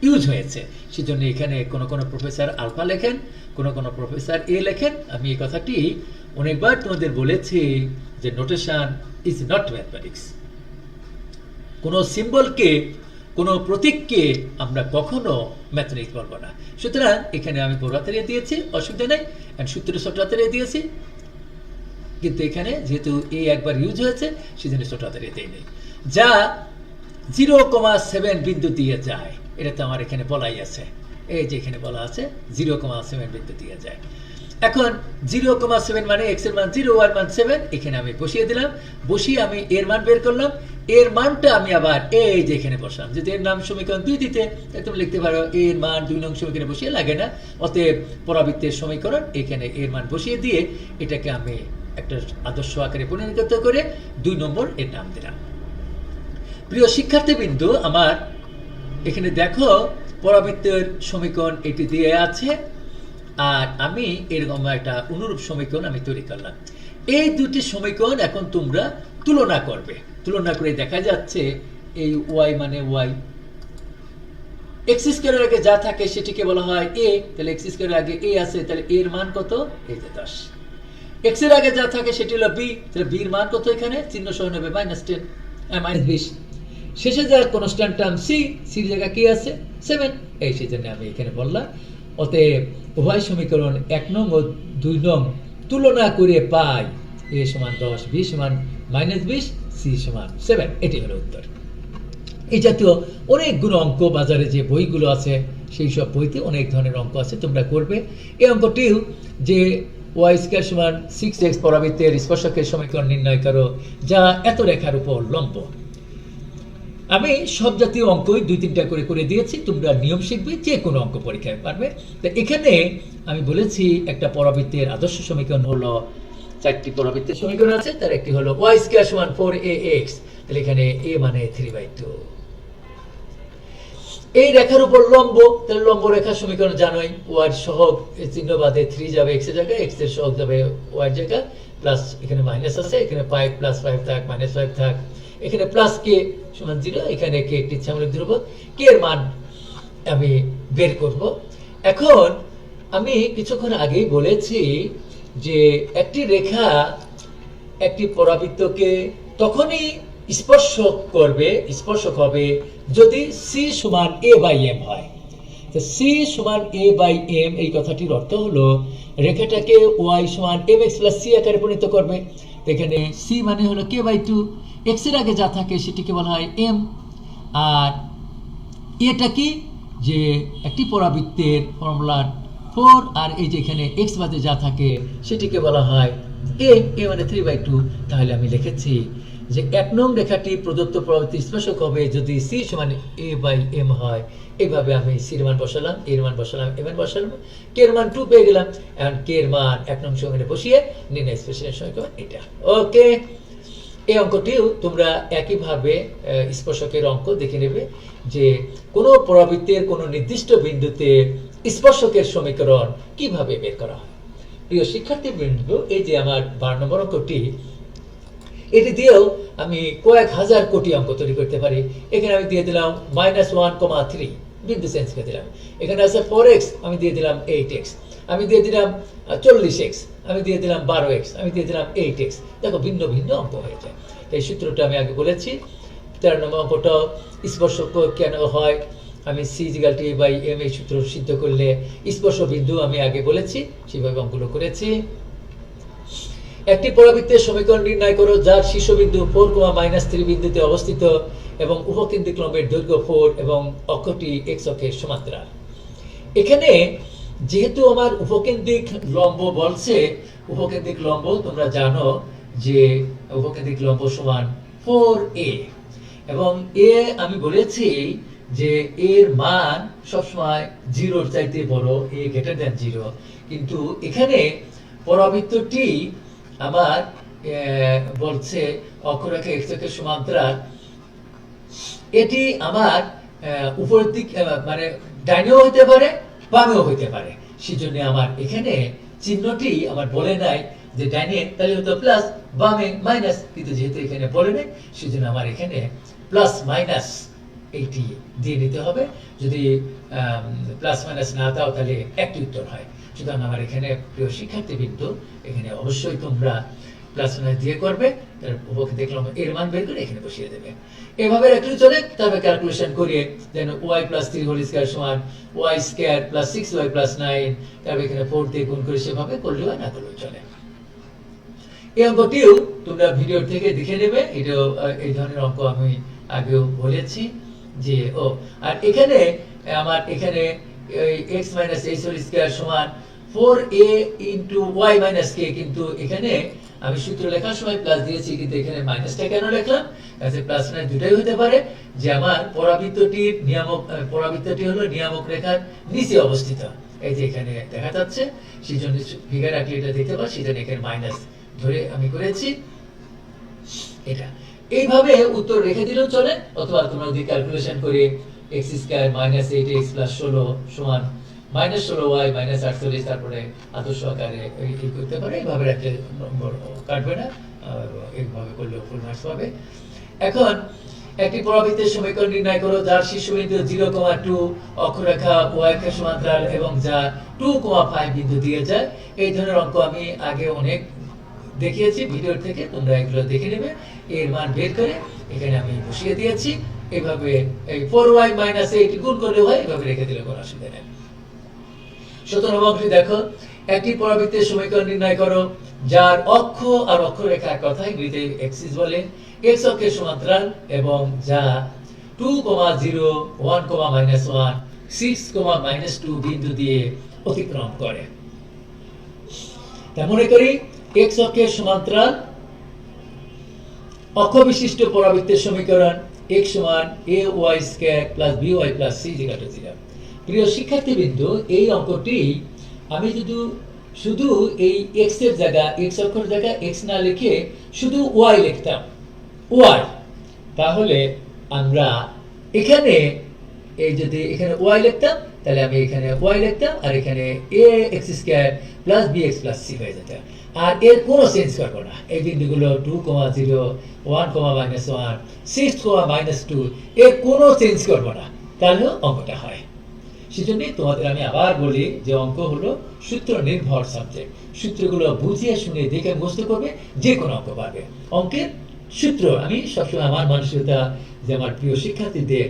ইউজ হয়েছে, সেজন্য এখানে কোন কোন প্রফেসর আলফা লেখেন, কোন কোন প্রফেসর a লেখেন। আমি এই কথাটি অনেকবার তোমাদের বলেছি যে নোটেশন ইজ নট ম্যাথমেটিক্স। কোন সিম্বলকে, কোন প্রতীককে আমরা কখনো ম্যাথমেটিক্স বলবো না। সুতরাং এখানে আমি বড় হাতের a দিয়েছি, অসুবিধা নেই, আর সূত্রে ছোট হাতের a দিয়েছি, কিন্তু এখানে যেহেতু a একবার ইউজ হয়েছে সেজন্য ছোট হাতের a দেই নেই। যা 0,7 বিন্দু দিয়ে যায়, এটা তো আমার এখানে বলাই আছে, এই যে এখানে বলা আছে 0,7 বিন্দু দিয়ে যায়। এখন 0,7 মানে x এর মান 0, y এর মান 7, এখানে আমি বসিয়ে দিলাম, বসিয়ে আমি এর মান বের করলাম। এর মানটা আমি আবার এই যে এখানে বসালাম, যদি এর নাম সমীকরণ 2 দিতে, তাহলে তুমি লিখতে পারো এর মান 2 নং সমীকরণে বসিয়ে, লাগে না, অতএব পরাবৃত্তের সমীকরণ এখানে এর মান বসিয়ে দিয়ে এটাকে আমি একটা আদর্শ আকারে পরিণত করে 2 নম্বর এর নাম দিলাম। প্রিয় শিক্ষার্থীবৃন্দ আমার, এখানে দেখো পরাবৃত্তের সমীকরণ এটি দিয়ে আছে, আর আমি এরকম একটা অনুরূপ সমীকরণ আমি তৈরি করলাম। এই দুটি সমীকরণ এখন তোমরা তুলনা করবে, তুলনা করে দেখা যাচ্ছে এই y মানে y, x স্কয়ারের আগে যা থাকে সেটিকে বলা হয় a, তাহলে x স্কয়ারের আগে a আছে, তাহলে a এর মান কত? এই যে 10। x এর আগে যা থাকে সেটি হলো b, তাহলে b এর মান কত? এখানে চিহ্ন সহ নেবে -10 -20। শেষে যা কনস্ট্যান্ট টার্ম c, c এর জায়গায় কি আছে? 7, এই সেজন্য আমি এখানে বললাম। অতএব উভয় সমীকরণ 1 নং ও 2 নং তুলনা করে পাই a সমান 10, b সমান -20, c সমান 7, এটি হলো উত্তর। এই জাতীয় অনেকগুলো অঙ্ক বাজারে যে বইগুলো আছে সেই সব বইতে অনেক ধরনের অঙ্ক আছে, তোমরা করবে। এই অঙ্কটিও যে y স্কয়ার সমান 6x পরাবৃত্তের স্পর্শকের সমীকরণ নির্ণয় করো যা এত রেখার উপর লম্ব। আমি সব জাতীয় অঙ্কই 2-3টা করে করে দিয়েছি, তোমরা নিয়ম শিখবে, যে কোনো অঙ্ক পরীক্ষায় পারবে। তো এখানে আমি বলেছি একটা পরাবৃত্তের আদর্শ সমীকরণ হলো 4টি পরাবৃত্তের সমীকরণ আছে, তার একটি হলো y স্কয়ার সমান 4ax, তাহলে এখানে a মানে 3/2। এই রেখার উপর লম্ব, তাহলে লম্ব রেখার সমীকরণ জানোই, y এর সহগ চিহ্ন বাদে 3 যাবে x এর জায়গায়, x এর সহগ যাবে y এর জায়গায়, প্লাস এখানে মাইনাস আছে, এখানে 5 + 5 থাক, -5 থাক, এখানে প্লাস k সমান 0, এখানে k একটি ইচ্ছামূলক ধ্রুবক, k এর মান আমি বের করব। এখন আমি কিছুক্ষণ আগেই বলেছি যে একটি রেখা একটি পরাবৃত্তকে তখনই স্পর্শক হবে যদি c সমান a/m হয়। তো c সমান a/m, এই কথাটির অর্থ হলো রেখাটাকে y সমান mx + c আকারে পরিণত করবে। এখানে c মানে হলো k/2, x এর আগে যা থাকে সেটিকে বলা হয় m, আর এটা কি, যে একটি পরাবৃত্তের ফর্মুলা 4, আর এই যে এখানে x বাদে যা থাকে সেটিকে বলা হয় a মানে 3/2। তাহলে আমি লিখেছি যে 1 নং রেখাটি প্রদত্ত পরাবৃত্তের স্পর্শক হবে যদি c সমান a/m হয়। এইভাবে আমি c এর মান বসালাম, a এর মান বসালাম, m এর বসালাম, k এর মান 2 পেয়ে গেলাম। এখন k এর মান 1 নং সমীকরণে বসিয়ে নির্ণয় স্পেশাল সমীকরণ এটা। ওকে, এই অঙ্কটিও তোমরা একইভাবে স্পর্শকের অঙ্ক দেখে নেবে যে কোনো পরাবৃত্তের কোনো নির্দিষ্ট বিন্দুতে স্পর্শকের সমীকরণ কিভাবে বের করা হয়। প্রিয় শিক্ষার্থীবৃন্দ, এই যে আমার 12 নম্বর অঙ্কটি, এটি দিয়েও আমি কয়েক হাজার কোটি অঙ্ক তৈরি করতে পারি। এখানে আমি দিয়ে দিলাম -1,3 বিন্দু চেঞ্জ করে দিলাম। এখানে আছে 4x, আমি দিয়ে দিলাম 8x, আমি দিয়ে দিলাম 40x, আমি দিয়ে দিলাম 12x, আমি দিয়ে দিলাম 8x। দেখো ভিন্ন ভিন্ন অঙ্ক হয়ে যায়। এই সূত্রটা আমি আগে বলেছি। 13 নম্বর অঙ্কটা স্পর্শক কেন হয়, আমি c/m এই সূত্র সিদ্ধ করলে স্পর্শ বিন্দু আমি আগে বলেছি, সেভাবে অঙ্কগুলো করেছি। একটি পরাবৃত্তের সমীকরণ নির্ণয় করো যার শীর্ষবিন্দু 4,-3 বিন্দুতে অবস্থিত এবং উপকেন্দ্রিক লম্বের দৈর্ঘ্য 4 এবং অক্ষটি x অক্ষের সমান্তরাল। এখানে যেহেতু আমার উপকেন্দ্রিক লম্ব বলছে, উপকেন্দ্রিক লম্ব তোমরা জানো যে উপকেন্দ্রিক লম্ব সমান 4a, এবং এ আমি বলেছি যে এর মান সবসময় 0-র চাইতে বড়, a > 0। কিন্তু এখানে পরাবৃত্তটি আমার বলছে অক্ষরেখা x অক্ষের সমান্তরাল। এটি আমার উপরের দিক মানে ডাইনেও হতে পারে, বামেও হতে পারে। সেজন্য আমার এখানে চিহ্নটি আমার বলে নাই যে ডাইনে তাহলে হতো প্লাস, বামে মাইনাস, কিন্তু যেহেতু এখানে বলে নাই সেজন্য আমার এখানে প্লাস মাইনাস এইটি দিয়ে নিতে হবে। যদি প্লাস মাইনাস না দাও তাহলে একটি উত্তর হয়। সুতরাং আমার এখানে প্রিয় শিক্ষার্থীবৃন্দ, এখানে অবশ্যই তোমরা প্লাস মাইনাস দিয়ে করবে, তার উপকে দেখলাম এর মান বের করে এখানে বসিয়ে দেবে। এভাবে রাখলে চলে। তারপর ক্যালকুলেশন করিয়ে যেন y + 3 হোল স্কয়ার সমান y স্কয়ার + 6y + 9, তারপর এখানে 4 দিয়ে গুণ করে সেভাবে করলেও না করলেও চলে। এই অঙ্কটিও তোমরা ভিডিও থেকে দেখে নেবে। এটাও এই ধরনের অঙ্ক আমি আগেও বলেছি যে আর এখানে আমার এখানে x - h হোল স্কয়ার সমান 4a * y - k, কিন্তু এখানে আমি সূত্র লেখার সময় প্লাস দিয়েছি, কিন্তু এখানে মাইনাসটা কেন লিখলাম? কাজে প্লাস মাইনাস দুটাই হতে পারে। যে আমার পরাবৃত্তটির নিয়ামক, পরাবৃত্তটি হলো নিয়ামক রেখার নিচে অবস্থিত, এই যে এখানে দেখা যাচ্ছে, সেজন্য ফিগার আঁকলে এটা দেখতে পাচ্ছি, সেজন্য এখানে মাইনাস ধরে আমি করেছি এটা। এইভাবে উত্তর রেখে দিলেও চলে, অথবা তোমরা যদি ক্যালকুলেশন করে x স্কয়ার - 8x + 16 সমান -16y - 48, তারপরে আদর্শ আকারে এই করতে পারে। এইভাবে রাখলে নম্বর কাটবে না, এইভাবে করলে ফুল মার্কস পাবে। এখন একটি পরাবৃত্তের সমীকরণ নির্ণয় করো যার শীর্ষবিন্দু 0,2 অক্ষরেখা y অক্ষের সমান্তরাল এবং যা 2,5 বিন্দু দিয়ে যায়। এই ধরনের অঙ্ক আমি আগে অনেক দেখিয়েছি ভিডিও থেকে, তোমরা এগুলো দেখে নেবে। এর মান বের করে এখানে আমি বসিয়ে দিয়েছি। এইভাবে এই 4y - 8 গুণ করলে হয়, এভাবে রেখে দিলে কোনো অসুবিধা নেই। 17 নম্বর অঙ্কটি দেখো, একটি পরাবৃত্তের সমীকরণ নির্ণয় করো যার অক্ষ আর অক্ষরেখা এক কথা ইংরেজিতে অ্যাক্সিস বলে, x অক্ষের সমান্তরাল এবং যা 2,0, 1, - 1, 6, - 2 বিন্দু দিয়ে অতিক্রম করে। তা মনে করি x অক্ষের সমান্তরাল অক্ষ বিশিষ্ট পরাবৃত্তের সমীকরণ x সমান ay স্কয়ার + by + c = 0। প্রিয় শিক্ষার্থীবৃন্দ, এই অঙ্কটি আমি যদি শুধু এই x এর জায়গা, x অক্ষের জায়গা x না লিখে শুধু y লিখতাম, y, তাহলে আমরা এখানে এই যদি এখানে y লিখতাম তাহলে আমি এখানে y লিখতাম, আর এখানে ax স্কয়ার + bx + c হয়ে যেত। আর এর কোনো চেঞ্জ করব না। এই বিন্দুগুলো 2,0, 1, - 1, 6, - 2 এর কোনো চেঞ্জ করব না, তাহলে অঙ্কটা হয়। সেজন্যই তোমাদের আমি আবার বলি যে অঙ্ক হলো সূত্র নির্ভর সাবজেক্ট। সূত্রগুলো বুঝিয়ে শুনে দেখে মুখস্থ করবে, যে কোনো অঙ্ক পারবে। অঙ্কের সূত্র আমি সবসময় আমার মানসিকতা যে আমার প্রিয় শিক্ষার্থীদের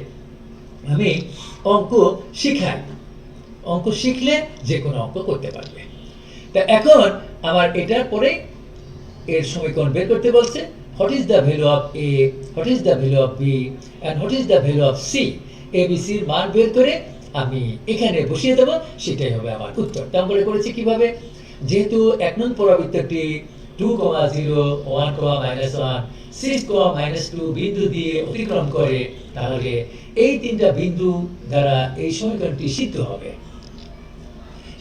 আমি অঙ্ক শিখাই, অঙ্ক শিখলে যে কোনো অঙ্ক করতে পারবে। তা এখন আমার এটার পরে এর সমীকরণ বের করতে বলছে, what is the value of a, what is the value of b and what is the value of c। abc এর মান বের করে আমি এখানে বসিয়ে দেব, সেটাই হবে আমার উত্তর। তা আমরা করেছি কিভাবে? যেহেতু 1 নং পরাবৃত্তটি 2,0, 1, - 1, 6, - 2 বিন্দু দিয়ে অতিক্রম করে, তাহলে এই তিনটা বিন্দু দ্বারা এই সমীকরণটি সিদ্ধ হবে।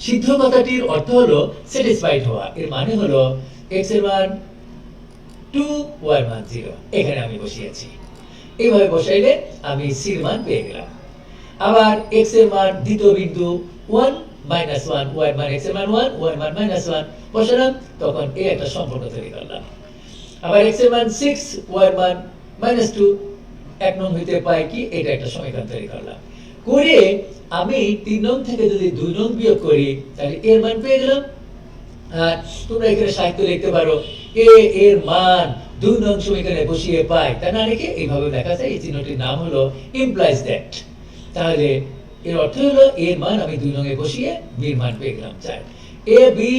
সিদ্ধ কথাটির অর্থ হলো স্যাটিসফাইড হওয়া। এর মানে হলো x এর মান 2, y এর মান 0। এখানে আমি বসিয়েছি। এইভাবে বসাইলে আমি c এর মান পেয়ে গেলাম। আবার x এর মান দ্বিতীয় বিন্দু 1, -1 y এর মান x এর মান 1 y এর মান -1 বসালাম, তখন এই একটা সম্পর্ক তৈরি করলাম। আবার x এর মান 6 y এর মান -2 এক নং হইতে পাই কি, এটা একটা সমীকরণ তৈরি করলাম। করে আমি 3 নং থেকে যদি 2 নং বিয়োগ করি তাহলে এর মান পেয়ে গেলাম। আর তোমরা এখানে সাহিত্য লিখতে পারো এ এর মান 2 নং সমীকরণে বসিয়ে পাই, তা না লিখে এইভাবে লেখা যায়। এই চিহ্নটির নাম হলো ইমপ্লাইজ দ্যাট। তাহলে এর অর্থ হলো এর মান আমি 2 নং এ বসিয়ে বি এর মান পেয়ে গেলাম 4। এ বি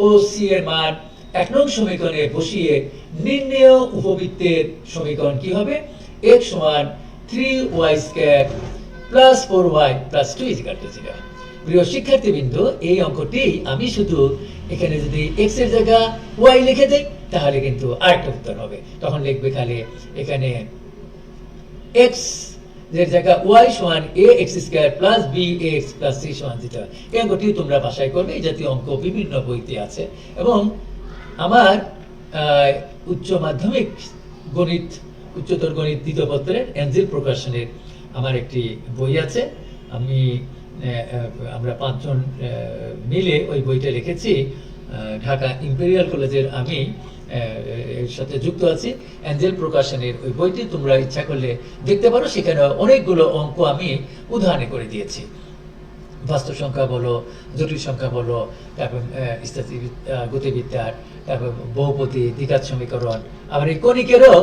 ও সি এর মান 1 নং সমীকরণে বসিয়ে নির্ণেয় উপবৃত্তের সমীকরণ কি হবে? x সমান 3y² প্লাস 4y প্লাস 2 0। প্রিয় শিক্ষার্থীবৃন্দ, এই অঙ্কটি আমি শুধু এখানে যদি x এর জায়গা y লিখে দেই তাহলে কিন্তু আরেকটা উত্তর হবে। তখন লিখবে খালি এখানে x এর জায়গা y সমান ax² plus bx plus c সমান 0। এই অঙ্কটি তোমরা বাসায় করবে। এই জাতীয় অঙ্ক বিভিন্ন বইতে আছে এবং আমার উচ্চ মাধ্যমিক গণিত, উচ্চতর গণিত দ্বিতীয় পত্রের এঞ্জেল প্রকাশনের আমার একটি বই আছে। আমরা 5 জন মিলে ওই বইটা লিখেছি। ঢাকা ইম্পেরিয়াল কলেজের আমি এর সাথে যুক্ত আছি। এঞ্জেল প্রকাশনের ওই বইটি তোমরা ইচ্ছা করলে দেখতে পারো। সেখানে অনেকগুলো অঙ্ক আমি উদাহরণে করে দিয়েছি। বাস্তব সংখ্যা বলো, জটিল সংখ্যা বলো, তারপর গতিবিদ্যার, তারপর বহুপদী, দ্বিঘাত সমীকরণ, আবার এই কণিকেরও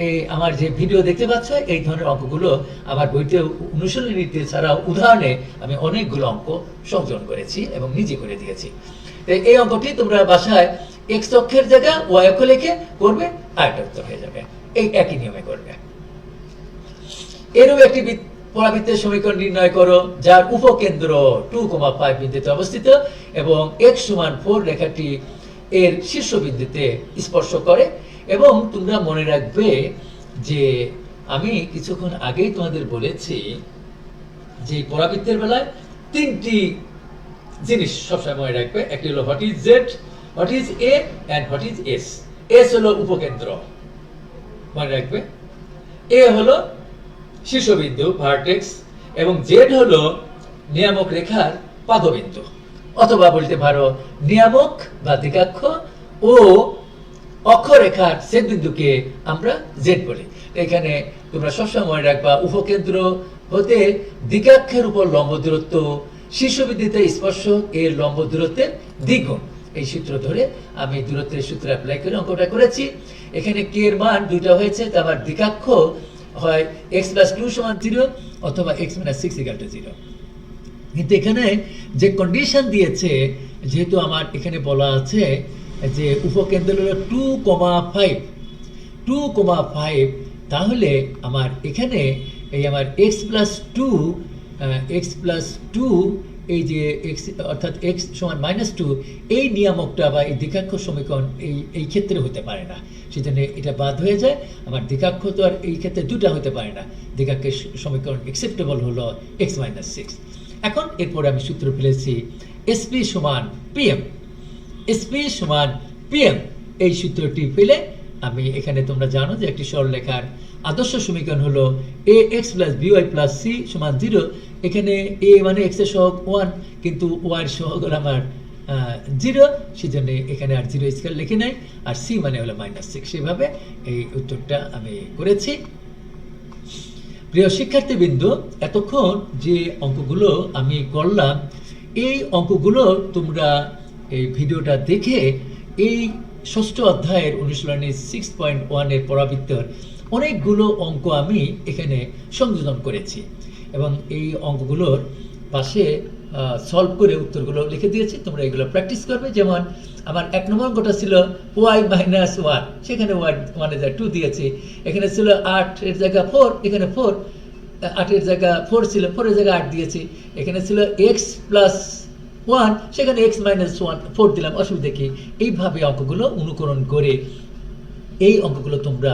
এই আমার যে ভিডিও দেখতে পাচ্ছ এই ধরনের অঙ্কগুলো আমার বইতে অনুশীলনীতে ছাড়াও উদাহরণে আমি অনেকগুলো অঙ্ক সংযোজন করেছি এবং নিজে করে দিয়েছি। এই অঙ্কটি তোমরা বাসায় x অক্ষের জায়গা y অক্ষ লিখে করবে, আরেকটা উত্তর হয়ে যাবে। এই একই নিয়মে করবে। এরও একটি পরাবৃত্তের সমীকরণ নির্ণয় করো যার উপকেন্দ্র 2,5 বিন্দুতে অবস্থিত এবং x সমান 4 রেখাটি এর শীর্ষবিন্দুতে স্পর্শ করে। এবং তোমরা মনে রাখবে যে আমি কিছুক্ষণ আগেই তোমাদের বলেছি যে পরাবৃত্তের বেলায় 3টি জিনিস সবসময় মনে রাখবে। একটি হলো what is Z, what is A and what is S. S হলো উপকেন্দ্র, মনে রাখবে। এ হলো শীর্ষবিন্দু ভার্টেক্স এবং জেড হলো নিয়ামক রেখার পাদবিন্দু, অথবা বলতে পারো নিয়ামক বা দিগাক্ষ ও অক্ষরেখার ছেদবিন্দুকে আমরা জেড বলি। এখানে তোমরা সবসময় মনে রাখবা উপকেন্দ্র হতে দিগাক্ষের উপর লম্ব দূরত্ব শীর্ষবিন্দুতে স্পর্শক এর লম্ব দূরত্বের দ্বিগুণ। এই সূত্র ধরে আমি দূরত্বের সূত্র অ্যাপ্লাই করে অঙ্কটা করেছি। এখানে কে এর মান দুইটা হয়েছে, তো আমার দিগাক্ষ হয় x + 2 = 0 অথবা x - 6 = 0। কিন্তু এখানে যে কন্ডিশন দিয়েছে, যেহেতু আমার এখানে বলা আছে যে উপকেন্দ্র হলো 2,5, তাহলে আমার এখানে এই আমার x + 2 এই যে x অর্থাৎ x সমান -2 এই নিয়ামকটা বা এই দ্বিঘাক্ষ সমীকরণ এই ক্ষেত্রে হতে পারে না। সেজন্য এটা বাদ হয়ে যায়। আমার দ্বিঘাক্ষ তো আর এই ক্ষেত্রে দুটা হতে পারে না। দ্বিঘাক্ষের সমীকরণ অ্যাকসেপ্টেবল হলো x - 6। এখন এরপরে আমি সূত্র ফেলেছি SP সমান PM। SP সমান PM এই সূত্রটি ফেলে আমি এখানে তোমরা জানো যে একটি সরলরেখার আদর্শ সমীকরণ হলো ax + by + c সমান 0। এখানে a মানে x এর সহগ 1, কিন্তু y এর সহগ হলো আমার 0, সেজন্য এখানে আর 0 স্কয়ার লিখে নাই। আর c মানে হলো -6। সেভাবে এই উত্তরটা আমি করেছি। প্রিয় শিক্ষার্থীবৃন্দ, এতক্ষণ যে অঙ্কগুলো আমি করলাম এই অঙ্কগুলো তোমরা এই ভিডিওটা দেখে এই ষষ্ঠ অধ্যায়ের অনুশীলনী 6.1 এর পরাবৃত্তের অনেকগুলো অঙ্ক আমি এখানে সংযোজন করেছি এবং এই অঙ্কগুলোর পাশে সলভ করে উত্তরগুলো লিখে দিয়েছি। তোমরা এগুলো প্র্যাকটিস করবে। যেমন আমার 1 নম্বর অঙ্কটা ছিল y - 1, সেখানে y 1 এর জায়গায় 2 দিয়েছি। এখানে ছিল 8 এর জায়গা 4, এখানে 4, 8 এর জায়গা 4 ছিল, 4 এর জায়গা 8 দিয়েছি। এখানে ছিল x + 1, সেখানে x - 1 4 দিলাম, অসুবিধা কি? এইভাবে অঙ্কগুলো অনুকরণ করে এই অঙ্কগুলো তোমরা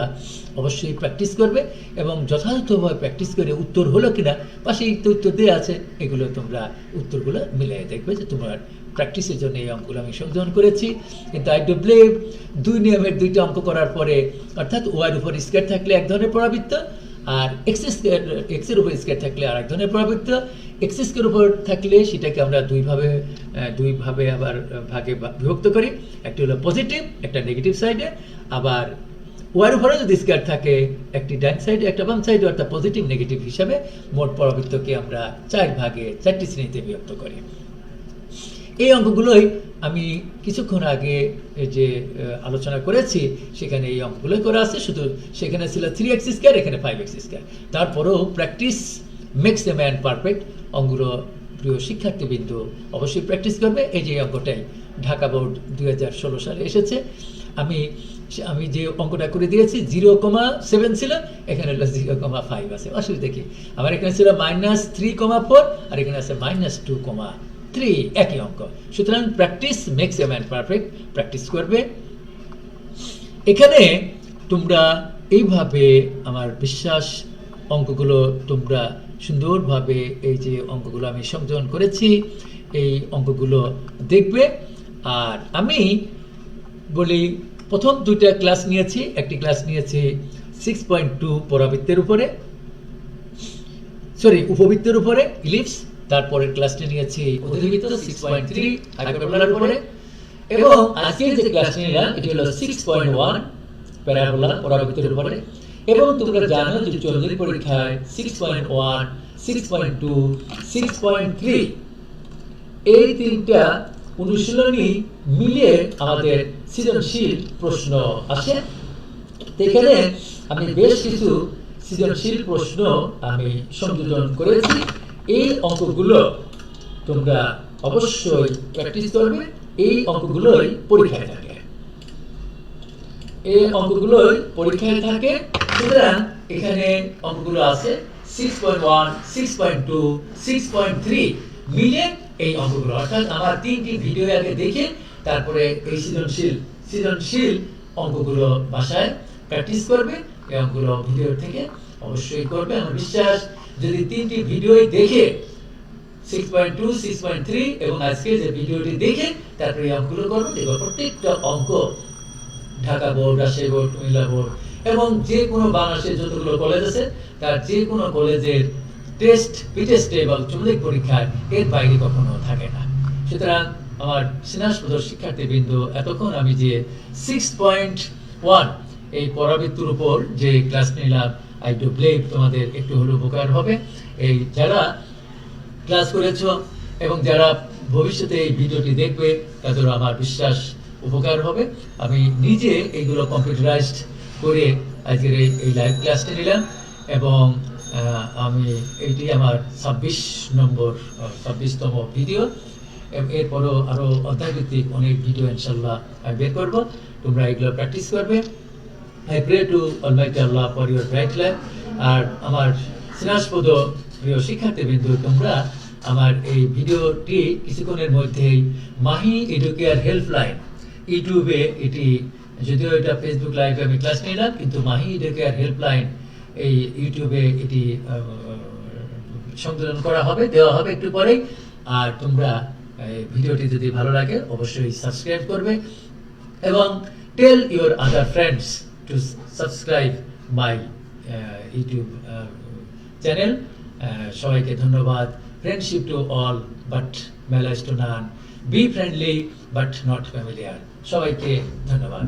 অবশ্যই প্র্যাকটিস করবে এবং যথাযথভাবে প্র্যাকটিস করে উত্তর হলো কিনা পাশে উত্তর দেওয়া আছে, এগুলো তোমরা উত্তরগুলো মিলিয়ে দেখবে যে তোমার প্র্যাকটিসের জন্য এই অঙ্কগুলো আমি সংযোজন করেছি। কিন্তু আই ডু বিলিভ 2 নিয়মের 2টা অঙ্ক করার পরে, অর্থাৎ ওয়ার উপর স্কয়ার থাকলে এক ধরনের পরাবৃত্ত আর এক্সের উপর স্কয়ার থাকলে আরেক ধরনের পরাবৃত্ত, এক্স স্কয়ার উপর থাকলে সেটাকে আমরা দুইভাবে আবার ভাগে বিভক্ত করি, একটা হলো পজিটিভ, একটা নেগেটিভ সাইডে, আবার ওয়ার উপরে যদি স্কয়ার থাকে একটি ডান সাইডে একটা বাম সাইডে, অর্থাৎ পজিটিভ নেগেটিভ হিসাবে মোট পরাবৃত্তকে আমরা 4 শ্রেণীতে বিভক্ত করি। এই অঙ্কগুলোই আমি কিছুক্ষণ আগে যে আলোচনা করেছি সেখানে এই অঙ্কগুলোই করা আছে, শুধু সেখানে ছিল 3x স্কয়ার, এখানে 5x স্কয়ার। তারপরেও practice makes a man perfect. অঙ্কগুলো প্রিয় শিক্ষার্থীবৃন্দ অবশ্যই প্র্যাকটিস করবে। এই যে অঙ্কটাই ঢাকা বোর্ড 2016 সালে এসেছে। আমি যে অঙ্কটা করে দিয়েছি 0,7 ছিল, এখানে হলো 0,5 আছে, অসুবিধা কি? আমার এখানে ছিল -3,4 আর এখানে আছে -2,3, একই অঙ্ক। সুতরাং practice makes a man perfect, practice করবে। এখানে তোমরা এইভাবে আমার বিশ্বাস অঙ্কগুলো তোমরা সুন্দরভাবে এই যে অঙ্কগুলো আমি সংযোজন করেছি এই অঙ্কগুলো দেখবে। আর আমি বলি প্রথম দুইটা ক্লাস নিয়েছি, একটি ক্লাস নিয়েছি 6.2 পরাবৃত্তের উপরে, উপবৃত্তের উপরে ইলিপস। তারপরের ক্লাসটি নিয়েছি অধিবৃত্ত 6.3 হাইপারবোলার উপরে, এবং আজকের যে ক্লাসটি নিলাম এটি হলো 6.1 প্যারাবোলা পরাবৃত্তের উপরে। এবং তোমরা জানো যে চন্দ্রের পরীক্ষায় 6.1, 6.2, 6.3 এই তিনটা অনুশীলনী মিলিয়ে আমাদের সৃজনশীল প্রশ্ন আসে। এখানে আমি বেশ কিছু সৃজনশীল প্রশ্ন আমি সংযোজন করেছি। এই অঙ্কগুলো তোমরা অবশ্যই প্র্যাকটিস করবে। এই অঙ্কগুলোই পরীক্ষায় থাকে, সুতরাং এখানে অঙ্কগুলো আছে 6.1, 6.2, 6.3 মিলে এই অঙ্কগুলো, অর্থাৎ আমার 3টি ভিডিও আগে দেখে তারপরে এই সৃজনশীল অঙ্কগুলো বাসায় প্র্যাকটিস করবে। এই অঙ্কগুলো ভিডিও থেকে অবশ্যই করবে। আমার বিশ্বাস যদি 3টি ভিডিও দেখে 6.2, 6.3 এবং আজকে যে ভিডিওটি দেখে তারপরে এই অঙ্কগুলো করবে, দেখো প্রত্যেকটা অঙ্ক Dhaka board, Rajshahi board, Comilla board এবং যে কোনো বাংলাদেশের যতগুলো কলেজ আছে তার যে কোনো কলেজের টেস্ট, পিটেস্টে বা উচ্চমাধ্যমিক পরীক্ষায় এর বাইরে কখনো থাকে না। সুতরাং আমার স্নেহস্পদ শিক্ষার্থীবৃন্দ, এতক্ষণ আমি যে 6.1 এই পরাবৃত্তির উপর যে ক্লাস নিলাম, আই ডু বিলিভ তোমাদের একটু হলেও উপকার হবে। এই যারা ক্লাস করেছো এবং যারা ভবিষ্যতে এই ভিডিওটি দেখবে তাদেরও আমার বিশ্বাস উপকার হবে। আমি নিজে এইগুলো কম্পিউটারাইজড করে আজকের এই লাইভ ক্লাসটি নিলাম, এবং আমি এইটি আমার 26তম ভিডিও। এরপরও আরও অধ্যায়ভিত্তিক অনেক ভিডিও ইনশাল্লাহ আমি বের করবো। তোমরা এগুলো প্র্যাকটিস করবে। I pray to Almighty Allah for your bright life. আর আমার স্নেহস্পদ প্রিয় শিক্ষার্থীবৃন্দ, তোমরা আমার এই ভিডিওটি কিছুক্ষণের মধ্যেই মাহি এডুকেয়ার হেল্পলাইন ইউটিউবে, এটি যদিও এটা ফেসবুক লাইভে আমি ক্লাস নিলাম, কিন্তু মাহি এডুকেয়ার হেল্পলাইন এই ইউটিউবে এটি সংযোজন করা হবে, দেওয়া হবে একটু পরেই। আর তোমরা ভিডিওটি যদি ভালো লাগে অবশ্যই সাবস্ক্রাইব করবে এবং tell your other friends to subscribe my YouTube channel. সবাইকে ধন্যবাদ। Friendship to all but malice to none. Be friendly but not familiar. সবাইকে ধন্যবাদ।